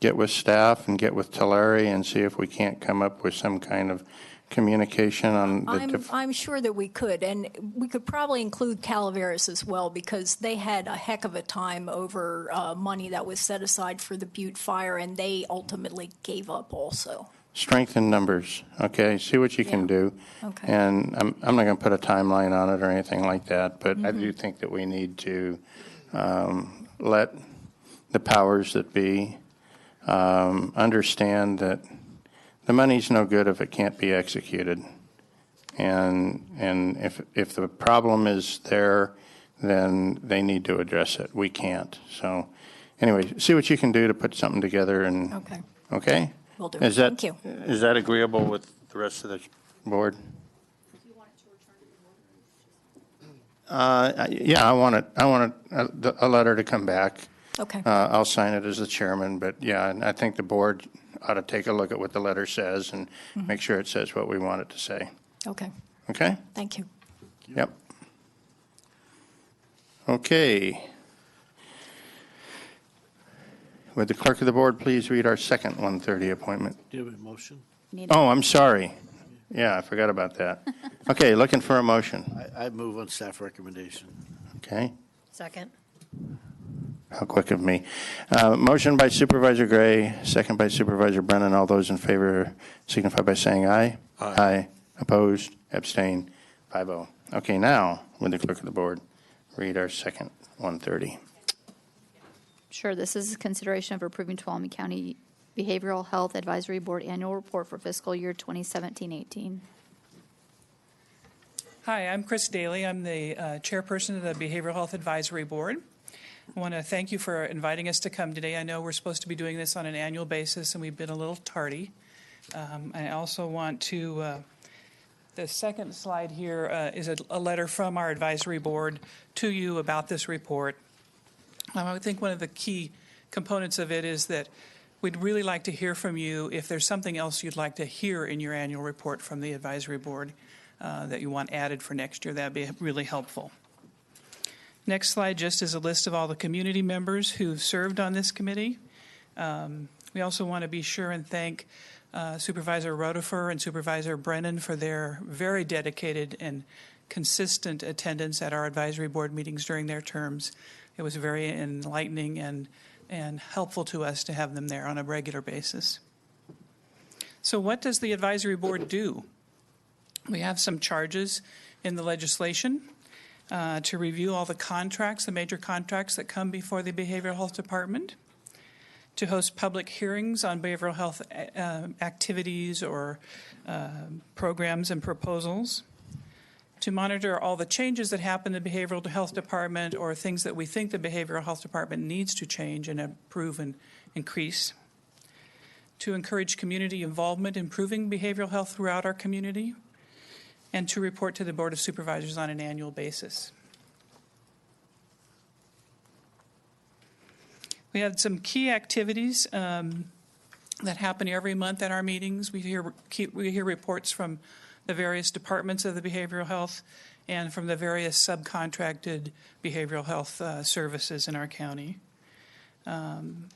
get with staff and get with Tulare and see if we can't come up with some kind of communication on the I'm sure that we could, and we could probably include Calaveras as well, because they had a heck of a time over money that was set aside for the Butte fire, and they ultimately gave up also. strength in numbers, okay? See what you can do. Okay. And I'm not going to put a timeline on it or anything like that, but I do think that we need to let the powers that be understand that the money's no good if it can't be executed. And if the problem is there, then they need to address it. We can't. So anyway, see what you can do to put something together. And okay? Will do. Is that, Thank you. Is that agreeable with the rest of the board? Yeah, I want a letter to come back. Okay. I'll sign it as the chairman, but yeah, and I think the board ought to take a look at what the letter says and make sure it says what we want it to say. Okay. Okay? Thank you. Yep. Okay. Would the clerk of the board please read our second 1:30 appointment? Do you have a motion? Oh, I'm sorry. Yeah, I forgot about that. Okay, looking for a motion. I move on staff recommendation. Okay. Second. How quick of me. Motion by Supervisor Gray, second by Supervisor Brennan. All those in favor signify by saying aye. Aye. Opposed? Abstain? 5-0. Okay, now, would the clerk of the board read our second 1:30? Sure. This is consideration of approving Tuolumne County Behavioral Health Advisory Board Annual Report for fiscal year 2017-18. Hi, I'm Chris Daly. I'm the chairperson of the Behavioral Health Advisory Board. I want to thank you for inviting us to come today. I know we're supposed to be doing this on an annual basis, and we've been a little tardy. I also want to, the second slide here is a letter from our advisory board to you about this report. I think one of the key components of it is that we'd really like to hear from you if there's something else you'd like to hear in your annual report from the advisory board that you want added for next year. That'd be really helpful. Next slide just is a list of all the community members who've served on this committee. We also want to be sure and thank Supervisor Rotifer and Supervisor Brennan for their very dedicated and consistent attendance at our advisory board meetings during their terms. It was very enlightening and helpful to us to have them there on a regular basis. So what does the advisory board do? We have some charges in the legislation to review all the contracts, the major contracts that come before the Behavioral Health Department, to host public hearings on behavioral health activities or programs and proposals, to monitor all the changes that happen in the Behavioral Health Department or things that we think the Behavioral Health Department needs to change and improve and increase, to encourage community involvement, improving behavioral health throughout our community, and to report to the Board of Supervisors on an annual basis. We have some key activities that happen every month at our meetings. We hear reports from the various departments of the behavioral health and from the various subcontracted behavioral health services in our county, and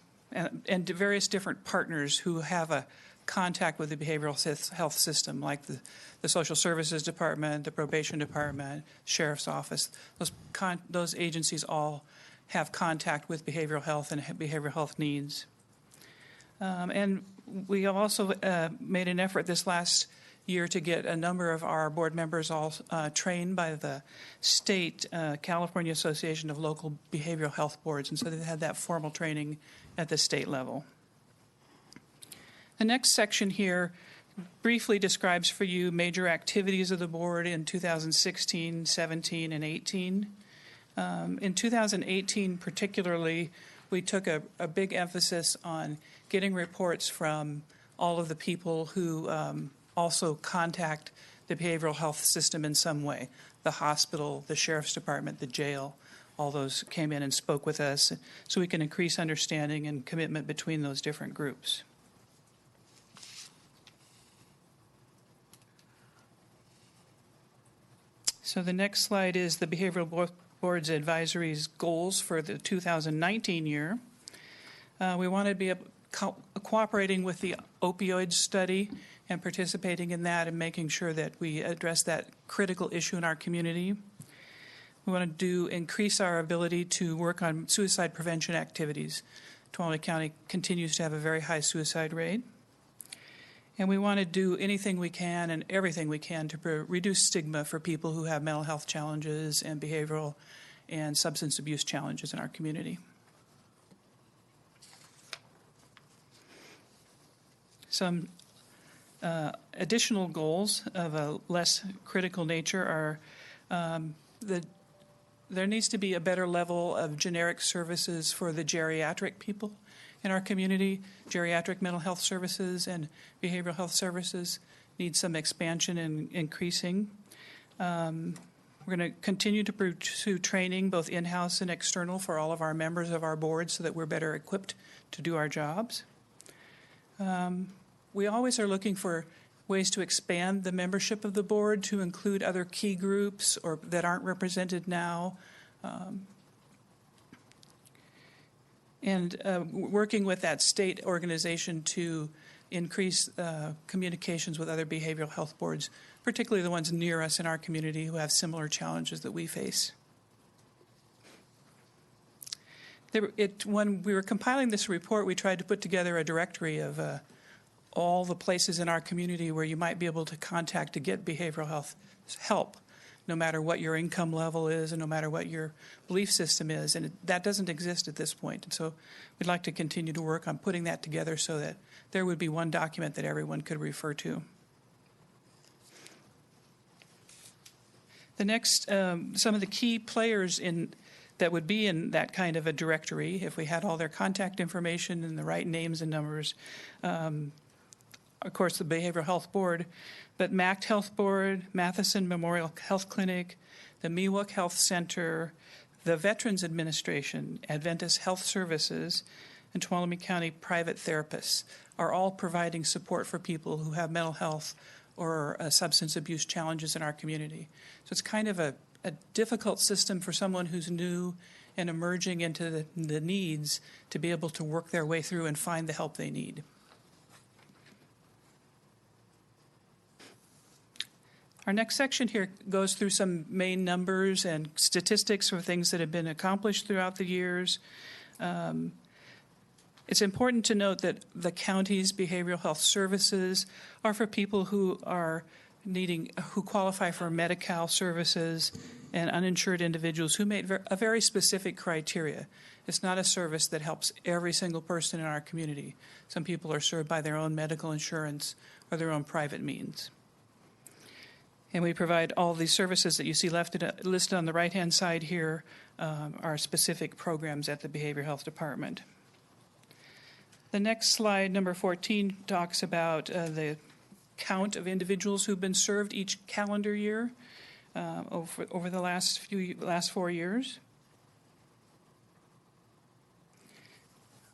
various different partners who have a contact with the behavioral health system, like the social services department, the probation department, sheriff's office. Those agencies all have contact with behavioral health and behavioral health needs. And we have also made an effort this last year to get a number of our board members all trained by the state California Association of Local Behavioral Health Boards, and so they've had that formal training at the state level. The next section here briefly describes for you major activities of the board in 2016, 17, and 18. In 2018 particularly, we took a big emphasis on getting reports from all of the people who also contact the behavioral health system in some way. The hospital, the sheriff's department, the jail, all those came in and spoke with us so we can increase understanding and commitment between those different groups. So the next slide is the Behavioral Board's advisory's goals for the 2019 year. We want to be cooperating with the opioid study and participating in that and making sure that we address that critical issue in our community. We want to increase our ability to work on suicide prevention activities. Tuolumne County continues to have a very high suicide rate. And we want to do anything we can and everything we can to reduce stigma for people who have mental health challenges and behavioral and substance abuse challenges in our community. Some additional goals of a less critical nature are there needs to be a better level of generic services for the geriatric people in our community. Geriatric mental health services and behavioral health services need some expansion and increasing. We're going to continue to pursue training, both in-house and external, for all of our members of our board so that we're better equipped to do our jobs. We always are looking for ways to expand the membership of the board to include other key groups or that aren't represented now. And working with that state organization to increase communications with other behavioral health boards, particularly the ones near us in our community who have similar challenges that we face. When we were compiling this report, we tried to put together a directory of all the places in our community where you might be able to contact to get behavioral health help, no matter what your income level is and no matter what your belief system is. And that doesn't exist at this point. And so we'd like to continue to work on putting that together so that there would be one document that everyone could refer to. The next, some of the key players that would be in that kind of a directory, if we had all their contact information and the right names and numbers, of course, the Behavioral Health Board, but MACT Health Board, Matheson Memorial Health Clinic, the Miwok Health Center, the Veterans Administration, Adventist Health Services, and Tuolumne County Private Therapists are all providing support for people who have mental health or substance abuse challenges in our community. So it's kind of a difficult system for someone who's new and emerging into the needs to be able to work their way through and find the help they need. Our next section here goes through some main numbers and statistics for things that have been accomplished throughout the years. It's important to note that the county's behavioral health services are for people who who qualify for Medi-Cal services and uninsured individuals who meet a very specific criteria. It's not a service that helps every single person in our community. Some people are served by their own medical insurance or their own private means. And we provide all these services that you see listed on the right-hand side here are specific programs at the Behavioral Health Department. The next slide, number 14, talks about the count of individuals who've been served each calendar year over the last 4 years.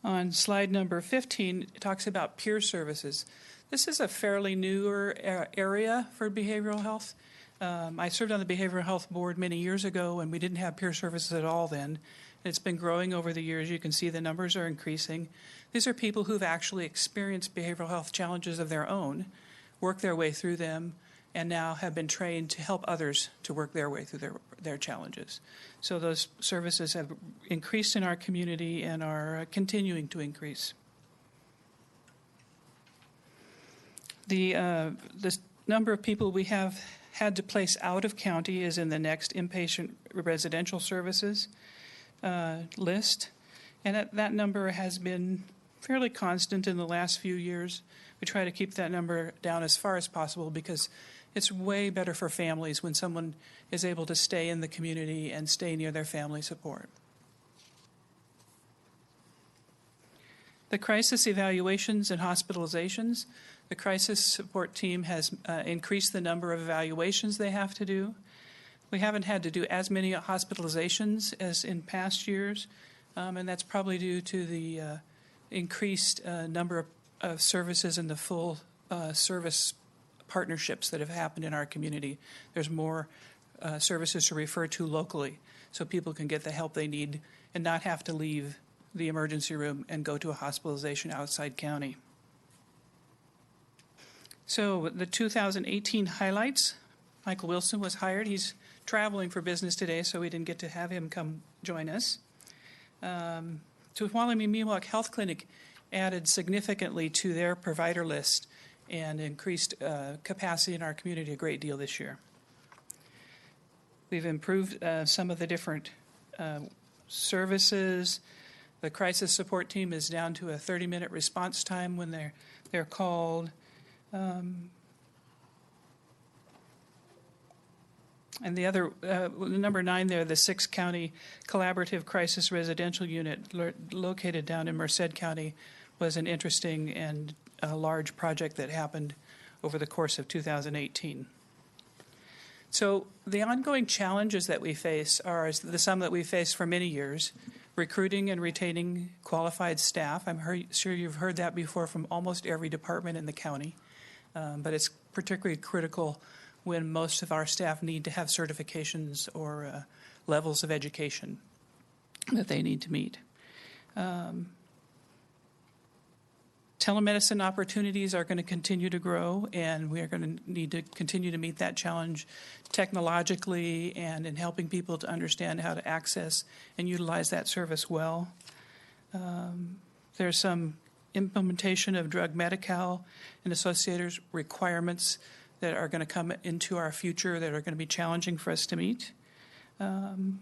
On slide number 15, it talks about peer services. This is a fairly newer area for behavioral health. I served on the Behavioral Health Board many years ago, and we didn't have peer services at all then. It's been growing over the years. You can see the numbers are increasing. These are people who've actually experienced behavioral health challenges of their own, worked their way through them, and now have been trained to help others to work their way through their challenges. So those services have increased in our community and are continuing to increase. The number of people we have had to place out of county is in the next inpatient residential services list. And that number has been fairly constant in the last few years. We try to keep that number down as far as possible because it's way better for families when someone is able to stay in the community and stay near their family support. The crisis evaluations and hospitalizations. The crisis support team has increased the number of evaluations they have to do. We haven't had to do as many hospitalizations as in past years, and that's probably due to the increased number of services and the full service partnerships that have happened in our community. There's more services to refer to locally so people can get the help they need and not have to leave the emergency room and go to a hospitalization outside county. So the 2018 highlights, Michael Wilson was hired. He's traveling for business today, so we didn't get to have him come join us. Tuolumne Miwok Health Clinic added significantly to their provider list and increased capacity in our community a great deal this year. We've improved some of the different services. The crisis support team is down to a 30-minute response time when they're called. And the other, number 9 there, the 6-county collaborative crisis residential unit located down in Merced County was an interesting and large project that happened over the course of 2018. So the ongoing challenges that we face are the sum that we faced for many years: recruiting and retaining qualified staff. I'm sure you've heard that before from almost every department in the county, but it's particularly critical when most of our staff need to have certifications or levels of education that they need to meet. Telemedicine opportunities are going to continue to grow, and we are going to need to continue to meet that challenge technologically and in helping people to understand how to access and utilize that service well. There's some implementation of drug Medi-Cal and associated requirements that are going to come into our future that are going to be challenging for us to meet. And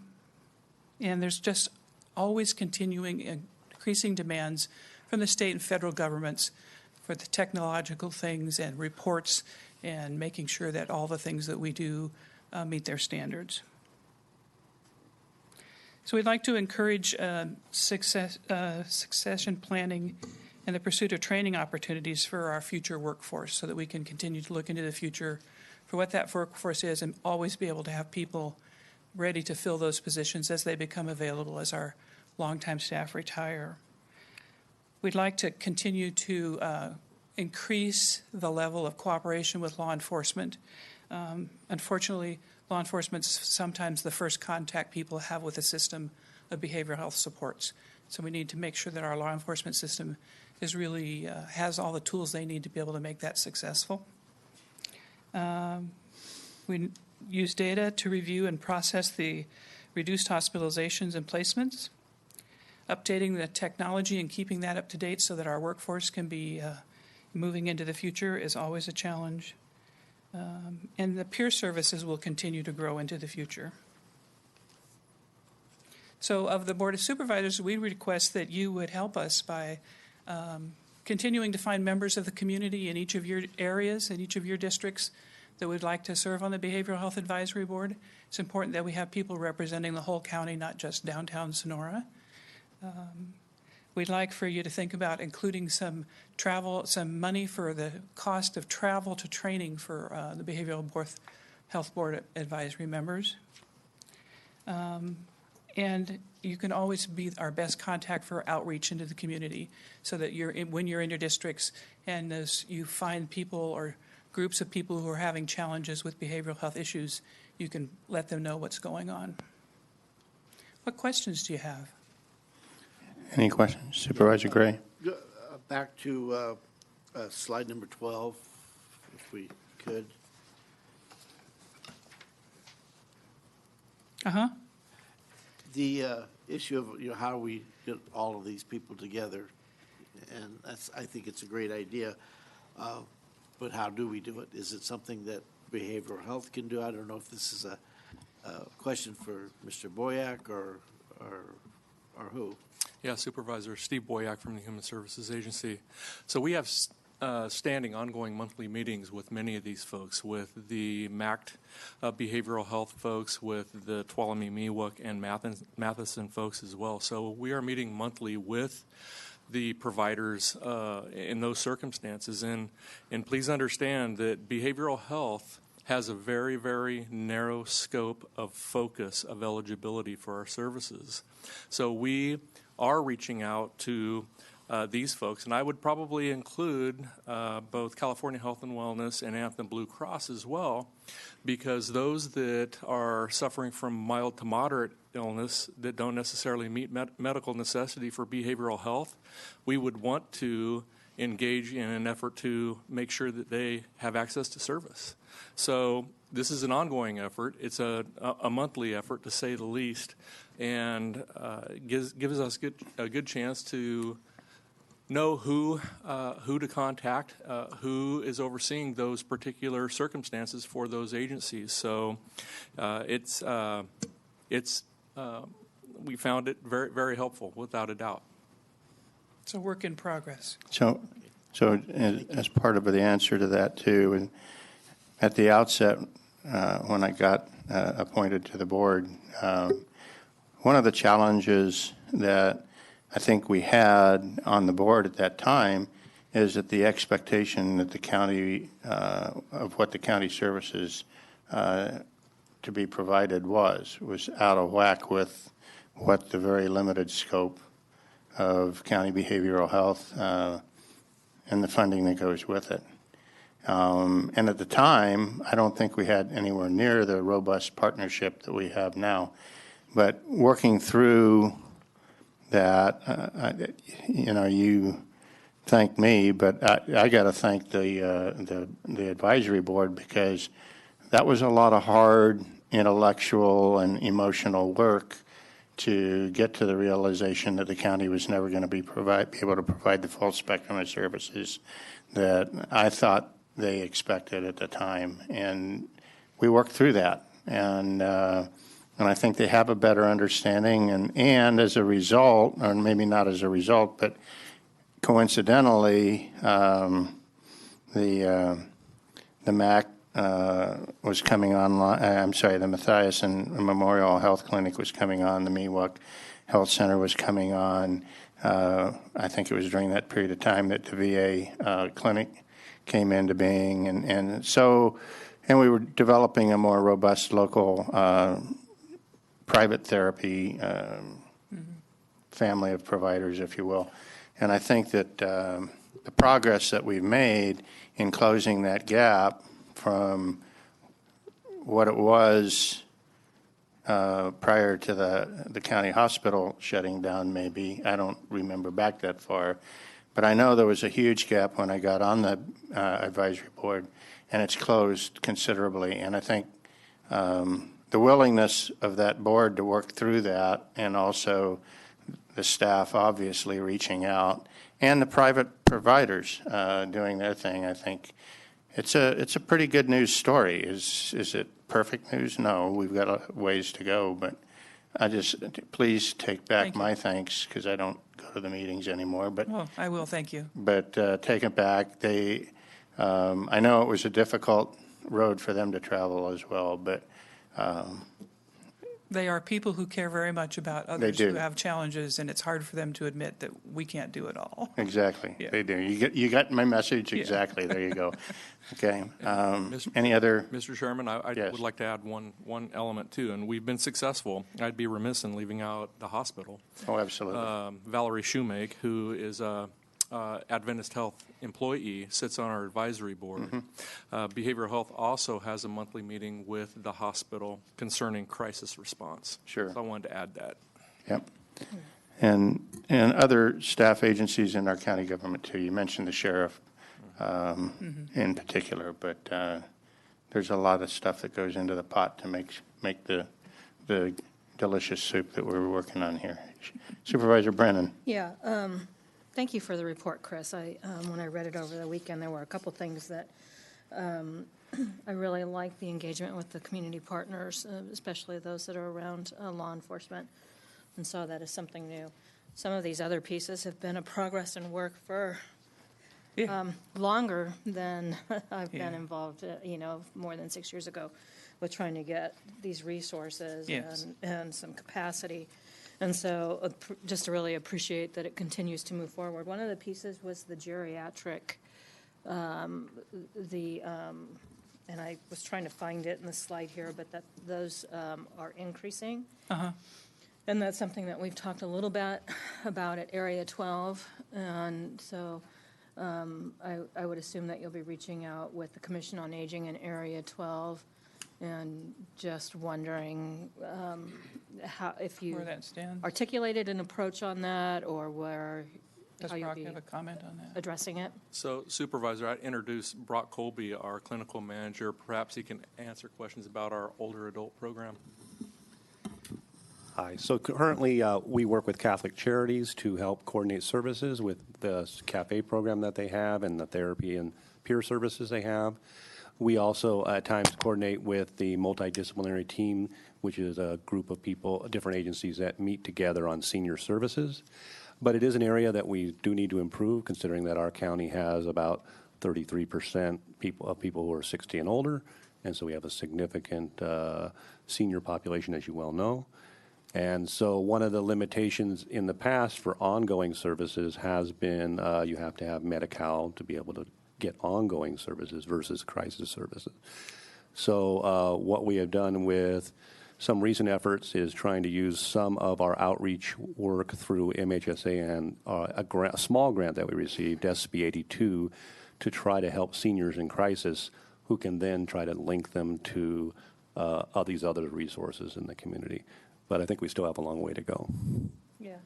there's just always continuing increasing demands from the state and federal governments for the technological things and reports and making sure that all the things that we do meet their standards. So we'd like to encourage succession planning and the pursuit of training opportunities for our future workforce so that we can continue to look into the future for what that workforce is and always be able to have people ready to fill those positions as they become available as our longtime staff retire. We'd like to continue to increase the level of cooperation with law enforcement. Unfortunately, law enforcement's sometimes the first contact people have with a system of behavioral health supports. So we need to make sure that our law enforcement system is really has all the tools they need to be able to make that successful. We use data to review and process the reduced hospitalizations and placements. Updating the technology and keeping that up to date so that our workforce can be moving into the future is always a challenge. And the peer services will continue to grow into the future. So of the Board of Supervisors, we request that you would help us by continuing to find members of the community in each of your areas, in each of your districts that would like to serve on the Behavioral Health Advisory Board. It's important that we have people representing the whole county, not just downtown Sonora. We'd like for you to think about including some money for the cost of travel to training for the Behavioral Health Board Advisory members. And you can always be our best contact for outreach into the community so that when you're in your districts and as you find people or groups of people who are having challenges with behavioral health issues, you can let them know what's going on. What questions do you have? Any questions? Supervisor Gray? Back to slide number 12, if we could. Uh-huh. The issue of how we get all of these people together, and I think it's a great idea. But how do we do it? Is it something that behavioral health can do? I don't know if this is a question for Mr. Boyack or who. Yeah, Supervisor Steve Boyack from the Human Services Agency. So we have standing ongoing monthly meetings with many of these folks, with the MACT behavioral health folks, with the Tuolumne Miwok and Matheson folks as well. So we are meeting monthly with the providers in those circumstances. And please understand that behavioral health has a very, very narrow scope of focus of eligibility for our services. So we are reaching out to these folks, and I would probably include both California Health and Wellness and Anthem Blue Cross as well, because those that are suffering from mild to moderate illness that don't necessarily meet medical necessity for behavioral health, we would want to engage in an effort to make sure that they have access to service. So this is an ongoing effort. It's a monthly effort, to say the least, and gives us a good chance to know who to contact, who is overseeing those particular circumstances for those agencies. So we found it very, very helpful, without a doubt. It's a work in progress. So as part of the answer to that too, and at the outset, when I got appointed to the board, one of the challenges that I think we had on the board at that time is that the expectation that the county, of what the county services to be provided was out of whack with what the very limited scope of county behavioral health and the funding that goes with it. And at the time, I don't think we had anywhere near the robust partnership that we have now. But working through that, you thank me, but I got to thank the advisory board, because that was a lot of hard intellectual and emotional work to get to the realization that the county was never going to be able to provide the full spectrum of services that I thought they expected at the time. And we worked through that. And I think they have a better understanding. And as a result, or maybe not as a result, but coincidentally, the MAC was coming online. I'm sorry, the Mathiasen Memorial Health Clinic was coming on. The Miwok Health Center was coming on. I think it was during that period of time that the VA clinic came into being. And we were developing a more robust local private therapy family of providers, if you will. And I think that the progress that we've made in closing that gap from what it was prior to the county hospital shutting down, maybe. I don't remember back that far. But I know there was a huge gap when I got on the advisory board, and it's closed considerably. And I think the willingness of that board to work through that, and also the staff obviously reaching out, and the private providers doing their thing, I think it's a pretty good news story. Is it perfect news? No, we've got a ways to go, but please take back my thanks, because I don't go to the meetings anymore. But I will, thank you. But take it back. I know it was a difficult road for them to travel as well, but they are people who care very much about others who have challenges, and it's hard for them to admit that we can't do it all. Exactly, they do. You got my message exactly. There you go. Okay. Any other? Mr. Chairman, I would like to add one element too, and we've been successful. I'd be remiss in leaving out the hospital. Oh, absolutely. Valerie Shoemake, who is a Adventist Health employee, sits on our advisory board. Behavioral Health also has a monthly meeting with the hospital concerning crisis response. Sure. So I wanted to add that. Yep. And other staff agencies in our county government too. You mentioned the sheriff in particular, but there's a lot of stuff that goes into the pot to make the delicious soup that we're working on here. Supervisor Brennan. Yeah. thank you for the report, Chris. When I read it over the weekend, there were a couple things that I really like the engagement with the community partners, especially those that are around law enforcement, and saw that as something new. Some of these other pieces have been a progress and work for longer than I've been involved, more than 6 years ago, with trying to get these resources and some capacity. And so just to really appreciate that it continues to move forward. One of the pieces was the geriatric, and I was trying to find it in the slide here, but those are increasing. Uh-huh. And that's something that we've talked a little bit about at Area 12. And so I would assume that you'll be reaching out with the Commission on Aging in Area 12 and just wondering if you Where that stands. articulated an approach on that, or Does how you'll Brock be have a comment on that? addressing it. So Supervisor, I'd introduce Brock Colby, our clinical manager. Perhaps he can answer questions about our older adult program. Hi. So currently, we work with Catholic Charities to help coordinate services with the cafe program that they have and the therapy and peer services they have. We also at times coordinate with the multidisciplinary team, which is a group of people, different agencies that meet together on senior services. But it is an area that we do need to improve, considering that our county has about 33% of people who are 60 and older, and so we have a significant senior population, as you well know. And so one of the limitations in the past for ongoing services has been you have to have Medi-Cal to be able to get ongoing services versus crisis services. So what we have done with some recent efforts is trying to use some of our outreach work through MHSA and a small grant that we received, SB 82, to try to help seniors in crisis who can then try to link them to these other resources in the community. But I think we still have a long way to go. Yeah.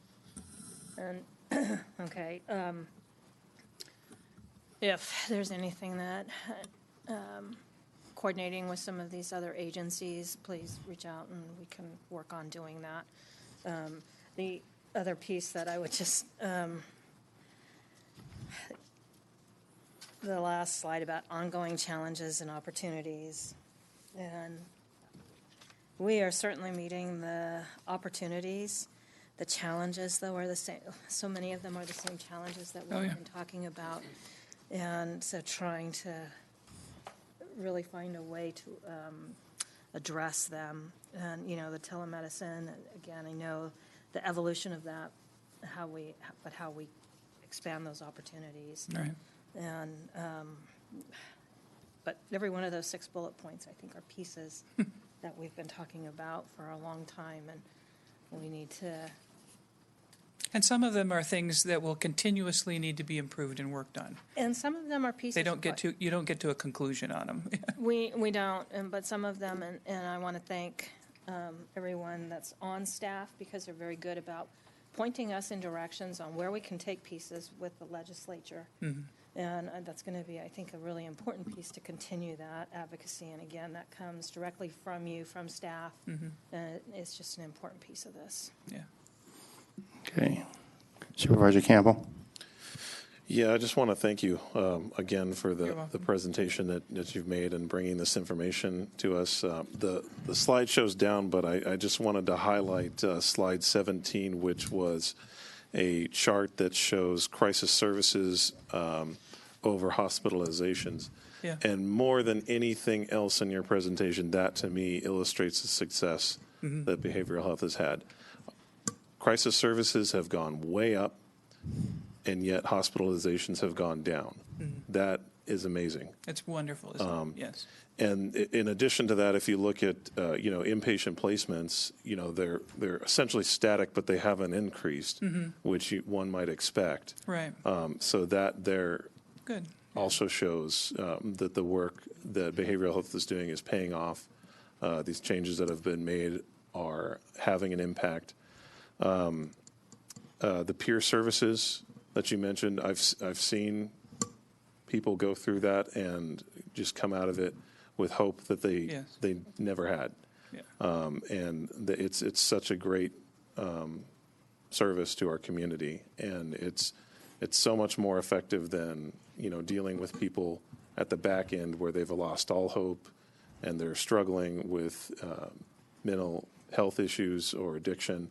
And, okay. If there's anything that coordinating with some of these other agencies, please reach out and we can work on doing that. The other piece that I would just, the last slide about ongoing challenges and opportunities. And we are certainly meeting the opportunities. The challenges, though, are the same. So many of them are the same challenges that we've been talking about. And so trying to really find a way to address them. And, the telemedicine, again, I know the evolution of that, how we expand those opportunities. Right. And, but every one of those 6 bullet points, I think, are pieces that we've been talking about for a long time, and we need to. And some of them are things that will continuously need to be improved and worked on. And some of them are pieces. You don't get to a conclusion on them. We don't, but some of them, and I want to thank everyone that's on staff because they're very good about pointing us in directions on where we can take pieces with the legislature. Mm-hmm. And that's going to be, I think, a really important piece to continue that advocacy. And again, that comes directly from you, from staff. Mm-hmm. And it's just an important piece of this. Yeah. Okay. Supervisor Campbell. Yeah, I just want to thank you again for the presentation that you've made and bringing this information to us. The slide show's down, but I just wanted to highlight slide 17, which was a chart that shows crisis services over hospitalizations. Yeah. And more than anything else in your presentation, that to me illustrates the success that behavioral health has had. Crisis services have gone way up, and yet hospitalizations have gone down. That is amazing. It's wonderful, isn't it? Yes. And in addition to that, if you look at inpatient placements, they're essentially static, but they haven't increased, which one might expect. Right. So that there Good. also shows that the work that behavioral health is doing is paying off. These changes that have been made are having an impact. The peer services that you mentioned, I've seen people go through that and just come out of it with hope that they never had. Yeah. And it's such a great service to our community, and it's it's so much more effective than, dealing with people at the back end where they've lost all hope and they're struggling with mental health issues or addiction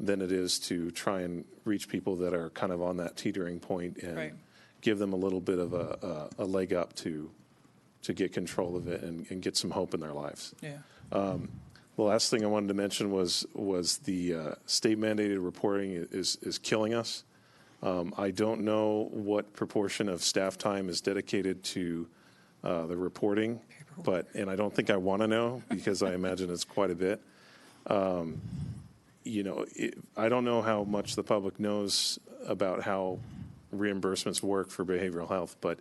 than it is to try and reach people that are kind of on that teetering point and Right. give them a little bit of a leg up to get control of it and get some hope in their lives. Yeah. The last thing I wanted to mention was the state mandated reporting is killing us. I don't know what proportion of staff time is dedicated to the reporting, and I don't think I want to know because I imagine it's quite a bit. I don't know how much the public knows about how reimbursements work for behavioral health, but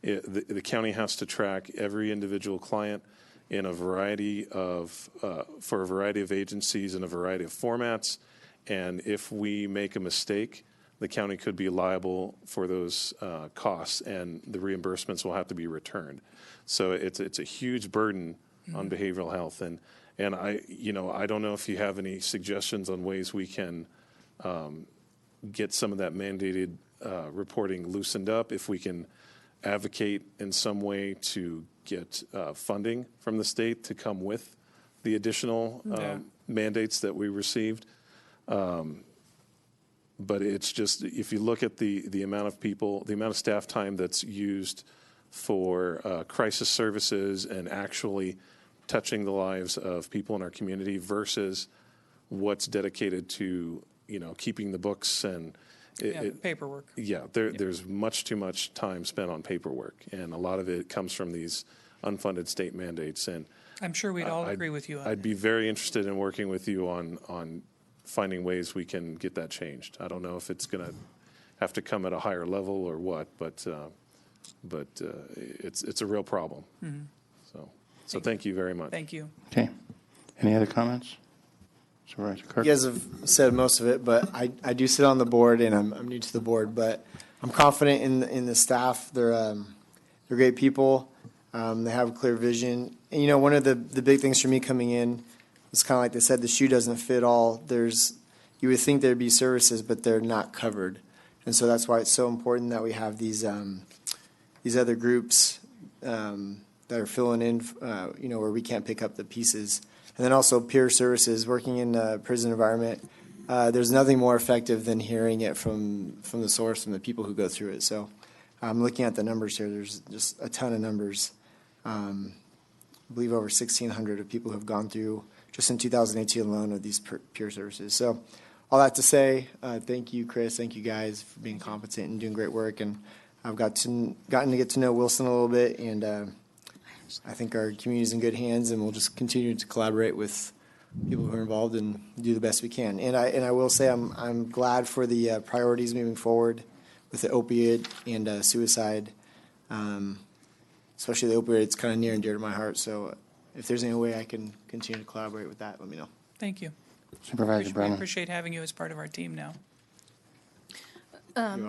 the county has to track every individual client in a variety of for a variety of agencies in a variety of formats, and if we make a mistake, the county could be liable for those costs, and the reimbursements will have to be returned. So it's a huge burden on behavioral health, and I don't know if you have any suggestions on ways we can get some of that mandated reporting loosened up, if we can advocate in some way to get funding from the state to come with the additional mandates that we received. But it's just, if you look at the amount of people, the amount of staff time that's used for crisis services and actually touching the lives of people in our community versus what's dedicated to, keeping the books and Paperwork. Yeah, there's much too much time spent on paperwork, and a lot of it comes from these unfunded state mandates. And I'm sure we'd all agree with you on I'd be very interested in working with you on finding ways we can get that changed. I don't know if it's going to have to come at a higher level or what, but it's a real problem. Mhm. So thank you very much. Thank you. Okay. Any other comments? Supervisor Kirk? You guys have said most of it, but I do sit on the board, and I'm new to the board, but I'm confident in the staff. They're great people. They have a clear vision. And, one of the big things for me coming in is kind of like they said, the shoe doesn't fit all. You would think there'd be services, but they're not covered. And so that's why it's so important that we have these other groups that are filling in, where we can't pick up the pieces. And then also peer services, working in a prison environment. There's nothing more effective than hearing it from the source, from the people who go through it. So I'm looking at the numbers here. There's just a ton of numbers. I believe over 1,600 of people who have gone through, just in 2018 alone, of these peer services. So all that to say, thank you, Chris. Thank you guys for being competent and doing great work. And I've gotten to get to know Wilson a little bit, and I think our community's in good hands, and we'll just continue to collaborate with people who are involved and do the best we can. And I will say I'm glad for the priorities moving forward with the opiate and suicide, especially the opioid. It's kind of near and dear to my heart. So if there's any way I can continue to collaborate with that, let me know. Thank you. Supervisor We Brennan? appreciate having you as part of our team now.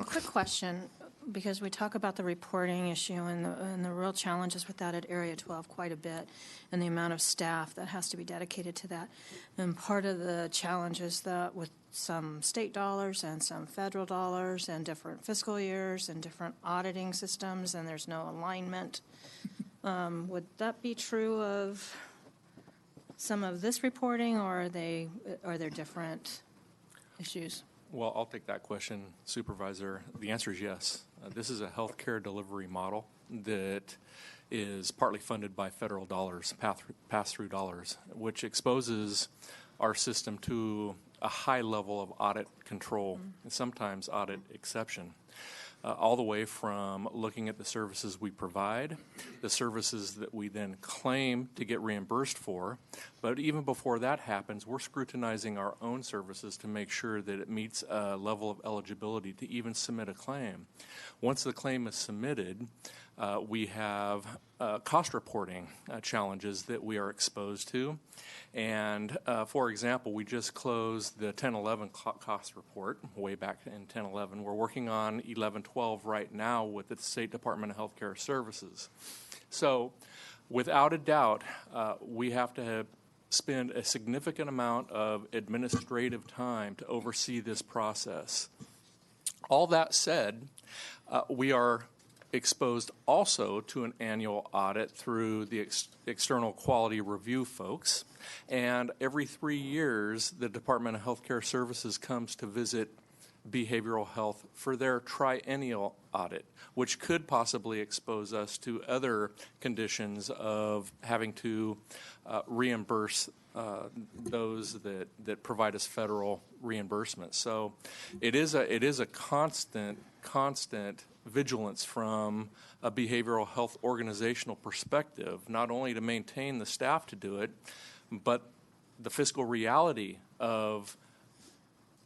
Quick question, because we talk about the reporting issue and the real challenges with that at Area 12 quite a bit, and the amount of staff that has to be dedicated to that. And part of the challenge is that with some state dollars and some federal dollars and different fiscal years and different auditing systems, and there's no alignment. Would that be true of some of this reporting, or are there different issues? Well, I'll take that question, Supervisor. The answer is yes. This is a healthcare delivery model that is partly funded by federal dollars, pass-through dollars, which exposes our system to a high level of audit control, and sometimes audit exception, all the way from looking at the services we provide, the services that we then claim to get reimbursed for. But even before that happens, we're scrutinizing our own services to make sure that it meets a level of eligibility to even submit a claim. Once the claim is submitted, we have cost reporting challenges that we are exposed to. And for example, we just closed the 1011 cost report way back in 1011. We're working on 1112 right now with the State Department of Healthcare Services. So without a doubt, we have to spend a significant amount of administrative time to oversee this process. All that said, we are exposed also to an annual audit through the external quality review folks. And every 3 years, the Department of Healthcare Services comes to visit behavioral health for their triennial audit, which could possibly expose us to other conditions of having to reimburse those that provide us federal reimbursement. So it is a constant vigilance from a behavioral health organizational perspective, not only to maintain the staff to do it, but the fiscal reality of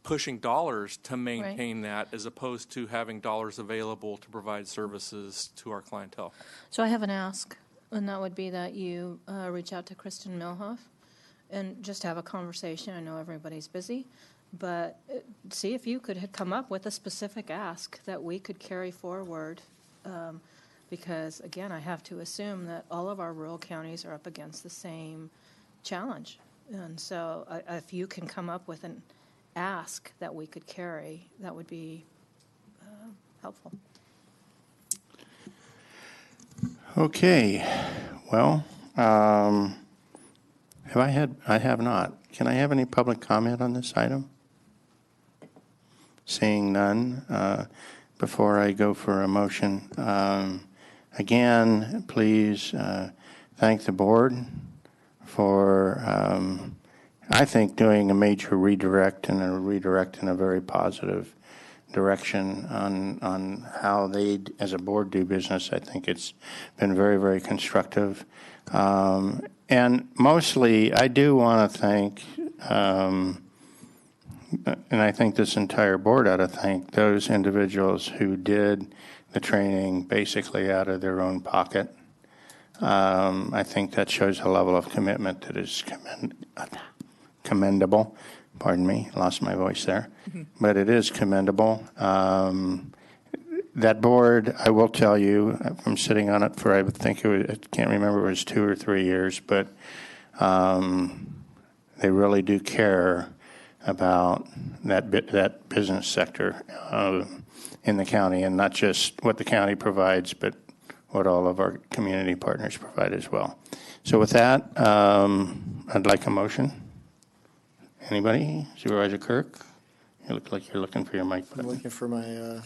pushing dollars to maintain that, as opposed to having dollars available to provide services to our clientele. So I have an ask, and that would be that you reach out to Kristen Milhoff and just have a conversation. I know everybody's busy, but see if you could come up with a specific ask that we could carry forward. Because, again, I have to assume that all of our rural counties are up against the same challenge. And so if you can come up with an ask that we could carry, that would be helpful. Okay. Well, I have not. Can I have any public comment on this item? Seeing none, before I go for a motion, again, please thank the board for, I think, doing a major redirect and a redirect in a very positive direction on how they, as a board, do business. I think it's been very, very constructive. And mostly, I do want to thank, and I think this entire board ought to thank those individuals who did the training basically out of their own pocket. I think that shows a level of commitment that is commendable. Pardon me, lost my voice there. But it is commendable. That board, I will tell you, I'm sitting on it for, I think it was, I can't remember, it was 2 or 3 years, but they really do care about that business sector in the county, and not just what the county provides, but what all of our community partners provide as well. So with that, I'd like a motion. Anybody? Supervisor Kirk? You look like you're looking for your mic button. I'm looking for my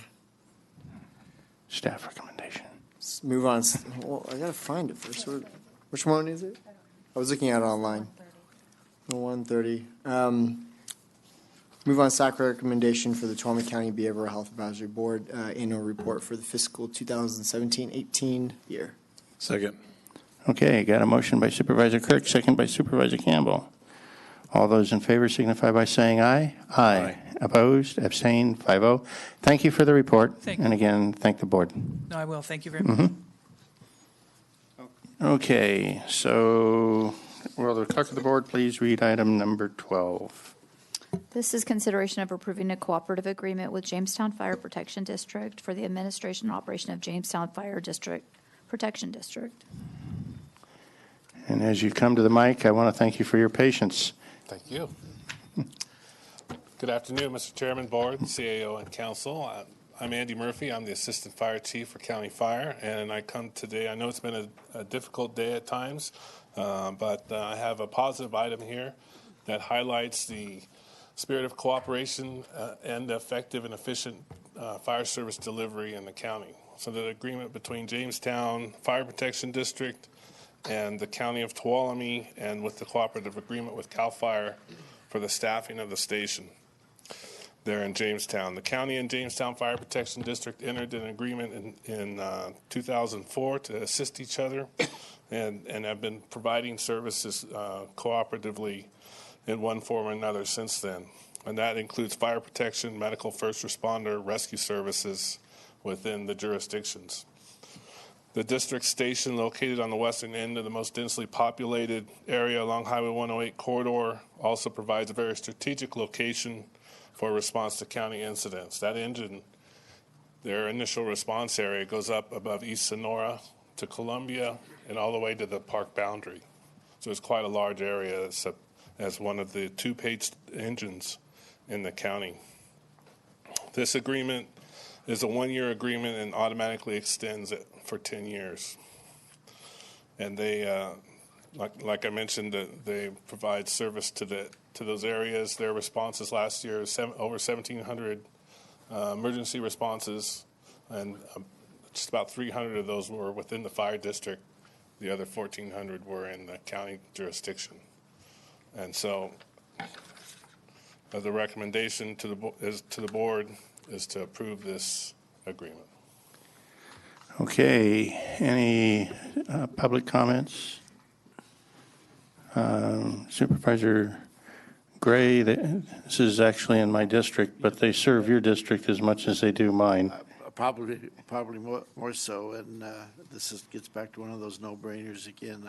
staff recommendation. Let's move on. Well, I gotta find it first. Which one is it? I was looking at it online. 130. Move on. Staff recommendation for the Tuolumne County Behavioral Health Advisory Board annual report for the fiscal 2017-18 year. Second. Okay, got a motion by Supervisor Kirk, second by Supervisor Campbell. All those in favor signify by saying aye. Aye. Opposed? Abstained? 5-0. Thank you for the report. Thank you. And again, thank the board. No, I will. Thank you very much. Okay, so will the clerk of the board please read item number 12? This is consideration of approving a cooperative agreement with Jamestown Fire Protection District for the administration and operation of Jamestown Fire District Protection District. And as you come to the mic, I want to thank you for your patience. Thank you. Good afternoon, Mr. Chairman, Board, CAO, and Council. I'm Andy Murphy. I'm the Assistant Fire Chief for County Fire, and I come today. I know it's been a difficult day at times, but I have a positive item here that highlights the spirit of cooperation and effective and efficient fire service delivery in the county. So the agreement between Jamestown Fire Protection District and the County of Tuolumne, and with the cooperative agreement with CAL FIRE for the staffing of the station there in Jamestown. The county and Jamestown Fire Protection District entered an agreement in 2004 to assist each other and have been providing services cooperatively in one form or another since then. And that includes fire protection, medical first responder, rescue services within the jurisdictions. The district station, located on the western end of the most densely populated area along Highway 108 corridor, also provides a very strategic location for response to county incidents. That engine, their initial response area, goes up above East Sonora to Columbia and all the way to the park boundary. So it's quite a large area as one of the two-page engines in the county. This agreement is a 1-year agreement and automatically extends it for 10 years. And they, like I mentioned, they provide service to those areas. Their responses last year, over 1,700 emergency responses, and just about 300 of those were within the fire district. The other 1,400 were in the county jurisdiction. And so the recommendation to the board is to approve this agreement. Okay, any public comments? Supervisor Gray, this is actually in my district, but they serve your district as much as they do mine. Probably more so, and gets back to one of those no-brainers again.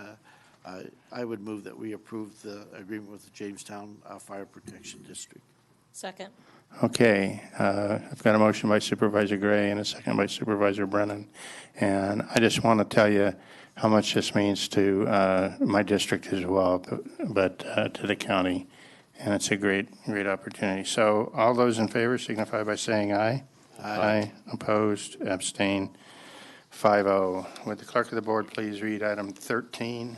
I would move that we approve the agreement with the Jamestown Fire Protection District. Second. Okay, I've got a motion by Supervisor Gray and a second by Supervisor Brennan, and I just want to tell you how much this means to my district as well, but to the county, and it's a great opportunity. So all those in favor signify by saying aye. Aye. Opposed, abstain, 5-0. Would the clerk of the board please read item 13?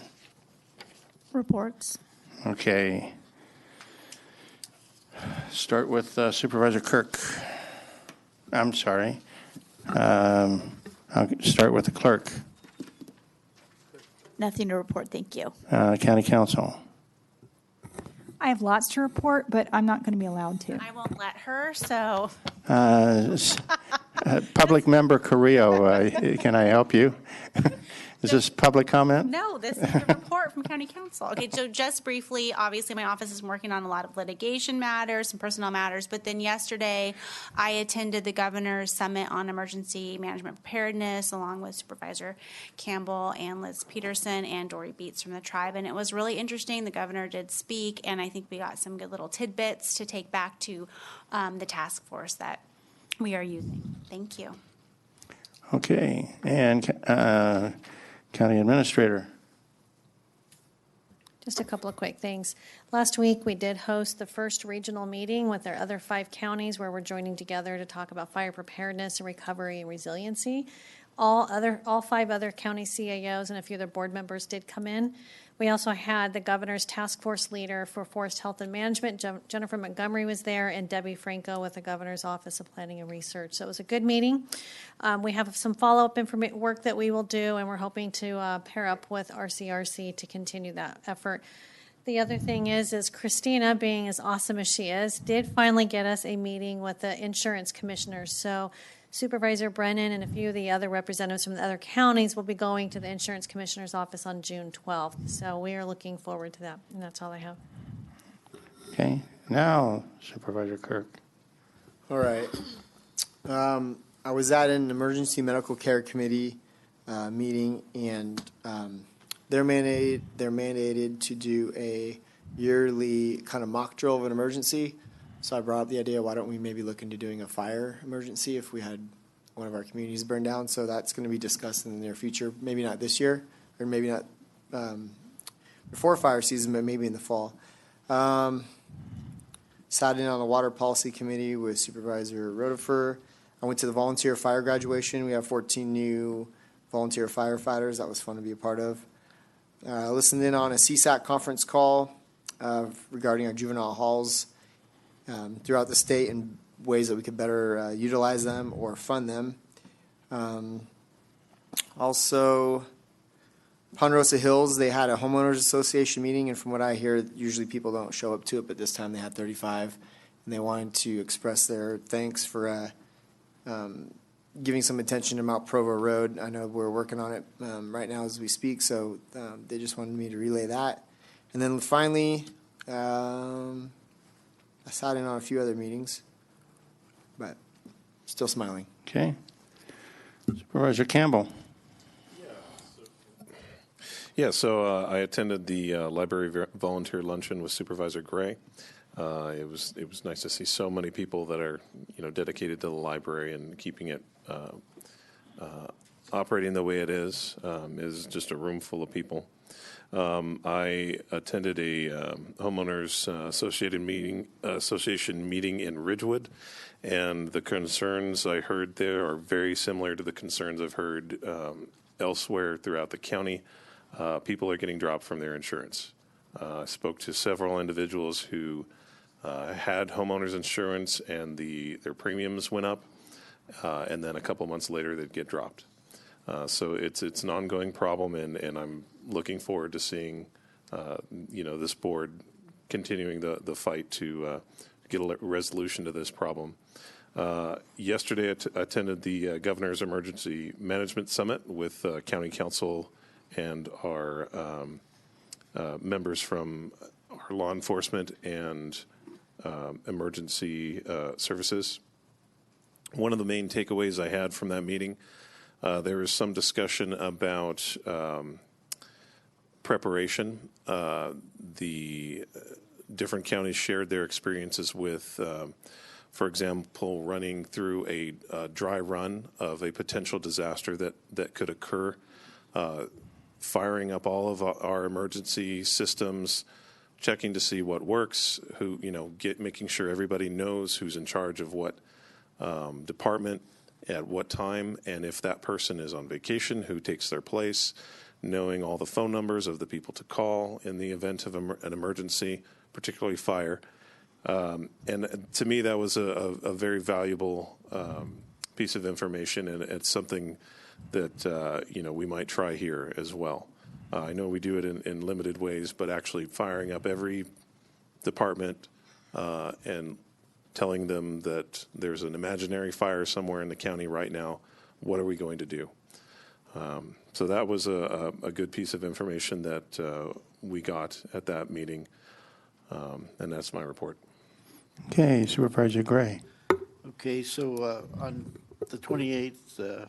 Reports. Okay. Start with Supervisor Kirk. I'm sorry. I'll start with the clerk. Nothing to report, thank you. County Council. I have lots to report, but I'm not going to be allowed to. I won't let her, so. Public member Carrillo, can I help you? Is this public comment? No, this is a report from County Council. Okay, so just briefly, obviously my office is working on a lot of litigation matters and personnel matters, but then yesterday I attended the Governor's Summit on Emergency Management Preparedness along with Supervisor Campbell and Liz Peterson and Dory Beats from the tribe, and it was really interesting. The Governor did speak, and I think we got some good little tidbits to take back to the task force that we are using. Thank you. Okay, and County Administrator. Just a couple of quick things. Last week, we did host the first regional meeting with our other 5 counties where we're joining together to talk about fire preparedness and recovery and resiliency. All 5 other county CAOs and a few other board members did come in. We also had the governor's task force leader for forest health and management, Jennifer Montgomery, was there, and Debbie Franco with the governor's office of planning and research. So it was a good meeting. We have some follow-up work that we will do, and we're hoping to pair up with RCRC to continue that effort. The other thing is Christina, being as awesome as she is, did finally get us a meeting with the insurance commissioners. So Supervisor Brennan and a few of the other representatives from the other counties will be going to the insurance commissioner's office on June 12th. So we are looking forward to that, and that's all I have. Okay, now Supervisor Kirk. All right. I was at an emergency medical care committee meeting, and they're mandated to do a yearly kind of mock drill of an emergency. So I brought up the idea, why don't we maybe look into doing a fire emergency if we had one of our communities burned down? So that's going to be discussed in the near future. Maybe not this year, or maybe not before fire season, but maybe in the fall. Sat in on the water policy committee with Supervisor Rotifer. I went to the volunteer fire graduation. We have 14 new volunteer firefighters. That was fun to be a part of. Listened in on a CSAC conference call regarding our juvenile halls throughout the state and ways that we could better utilize them or fund them. Also, Ponderosa Hills, they had a homeowners association meeting, and from what I hear, usually people don't show up to it, but this time they had 35, and they wanted to express their thanks for giving some attention to Mount Provo Road. I know we're working on it right now as we speak, so they just wanted me to relay that. And then finally, I sat in on a few other meetings, but still smiling. Okay. Supervisor Campbell. Yeah, so I attended the library volunteer luncheon with Supervisor Gray. It was nice to see so many people that are dedicated to the library and keeping it operating the way it is just a room full of people. I attended a homeowners association meeting in Ridgewood, and the concerns I heard there are very similar to the concerns I've heard elsewhere throughout the county. People are getting dropped from their insurance. I spoke to several individuals who had homeowners insurance, and their premiums went up, and then a couple months later they'd get dropped. So it's an ongoing problem, and I'm looking forward to seeing this board continuing the fight to get a resolution to this problem. Yesterday, I attended the Governor's Emergency Management Summit with County Council and our members from our law enforcement and emergency services. One of the main takeaways I had from that meeting, there was some discussion about preparation. The different counties shared their experiences with, for example, running through a dry run of a potential disaster that could occur, firing up all of our emergency systems, checking to see what works, making sure everybody knows who's in charge of what department at what time, and if that person is on vacation, who takes their place, knowing all the phone numbers of the people to call in the event of an emergency, particularly fire. And to me, that was a very valuable piece of information, and it's something that we might try here as well. I know we do it in limited ways, but actually firing up every department and telling them that there's an imaginary fire somewhere in the county right now, what are we going to do? So that was a good piece of information that we got at that meeting, and that's my report. Okay, Supervisor Gray. Okay, so on the 28th,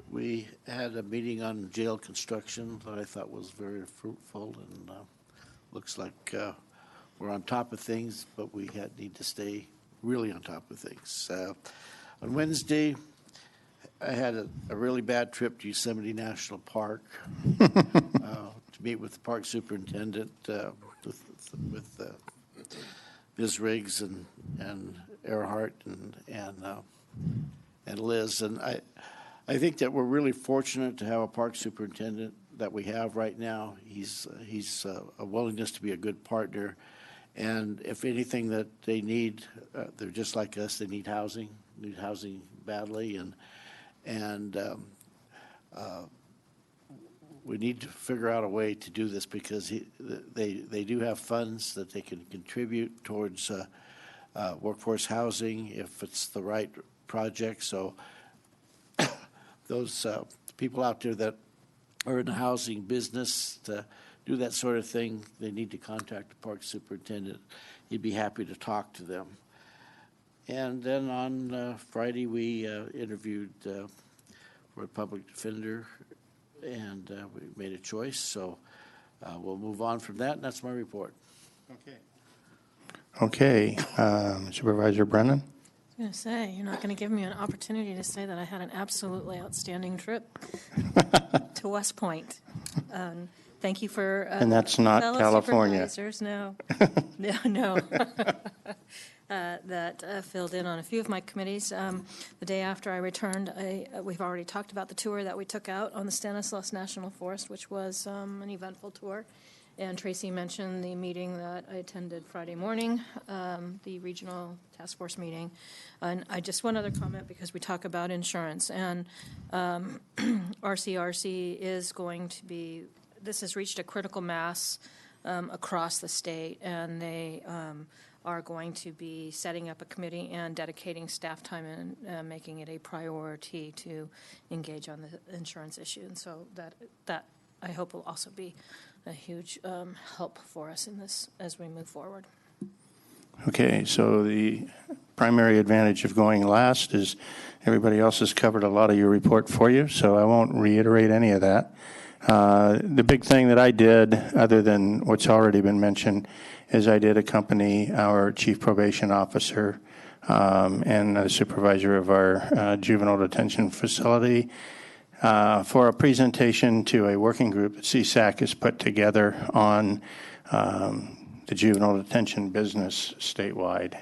we had a meeting on jail construction that I thought was very fruitful, and looks like we're on top of things, but we need to stay really on top of things. On Wednesday, I had a really bad trip to Yosemite National Park to meet with the park superintendent, with Ms. Riggs and Earhart and Liz. And I think that we're really fortunate to have a park superintendent that we have right now. He's a willingness to be a good partner. And if anything that they need, they're just like us. They need housing badly, and we need to figure out a way to do this because they do have funds that they can contribute towards workforce housing if it's the right project. So those people out there that are in the housing business to do that sort of thing, they need to contact the park superintendent. He'd be happy to talk to them. And then on Friday, we interviewed for a public defender, and we made a choice. So we'll move on from that, and that's my report. Okay, Supervisor Brennan. I was going to say, you're not going to give me an opportunity to say that I had an absolutely outstanding trip to West Point. Thank you for And that's not fellow California. supervisors. No, no. That filled in on a few of my committees. The day after I returned, we've already talked about the tour that we took out on the Stanislaus National Forest, which was an eventful tour. And Tracy mentioned the meeting that I attended Friday morning, the regional task force meeting. And I just one other comment because we talk about insurance. And RCRC is going to be, this has reached a critical mass across the state, and they are going to be setting up a committee and dedicating staff time and making it a priority to engage on the insurance issue. And so that I hope will also be a huge help for us in this as we move forward. Okay, so the primary advantage of going last is everybody else has covered a lot of your report for you, so I won't reiterate any of that. The big thing that I did, other than what's already been mentioned, is I did accompany our chief probation officer and the supervisor of our juvenile detention facility for a presentation to a working group that CSAC has put together on the juvenile detention business statewide.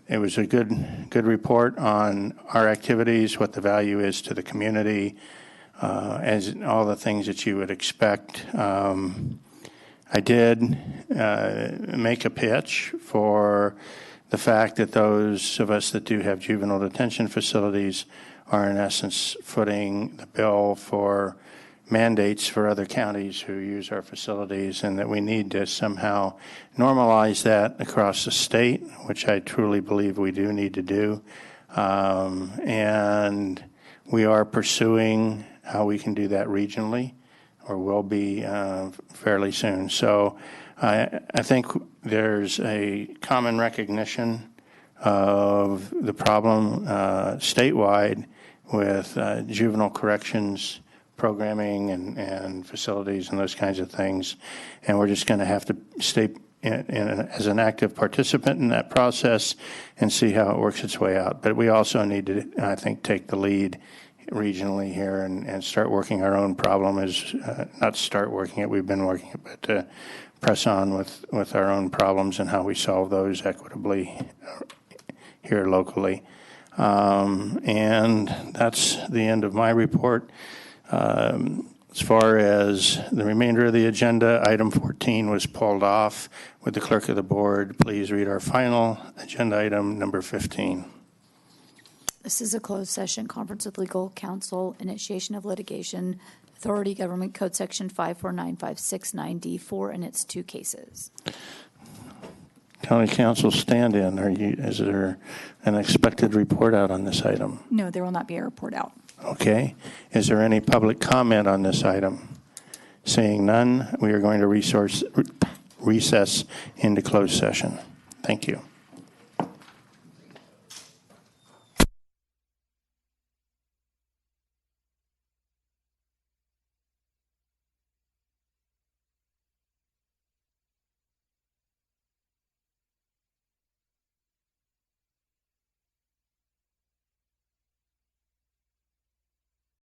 It was a good report on our activities, what the value is to the community, as all the things that you would expect. I did make a pitch for the fact that those of us that do have juvenile detention facilities are in essence footing the bill for mandates for other counties who use our facilities, and that we need to somehow normalize that across the state, which I truly believe we do need to do. And we are pursuing how we can do that regionally, or will be fairly soon. So I think there's a common recognition of the problem statewide with juvenile corrections programming and facilities and those kinds of things. And we're just going to have to stay as an active participant in that process and see how it works its way out. But we also need to, I think, take the lead regionally here and start working our own problem is not start working it, we've been working it, but to press on with our own problems and how we solve those equitably here locally. And that's the end of my report. As far as the remainder of the agenda, item 14 was pulled off. Would the clerk of the board please read our final agenda item, number 15? This is a closed session, conference with legal counsel, initiation of litigation, authority government code section 549.569D4, and its two cases. County counsel stand-in, is there an expected report out on this item? No, there will not be a report out. Okay. Is there any public comment on this item? Seeing none, we are going to recess into closed session. Thank you.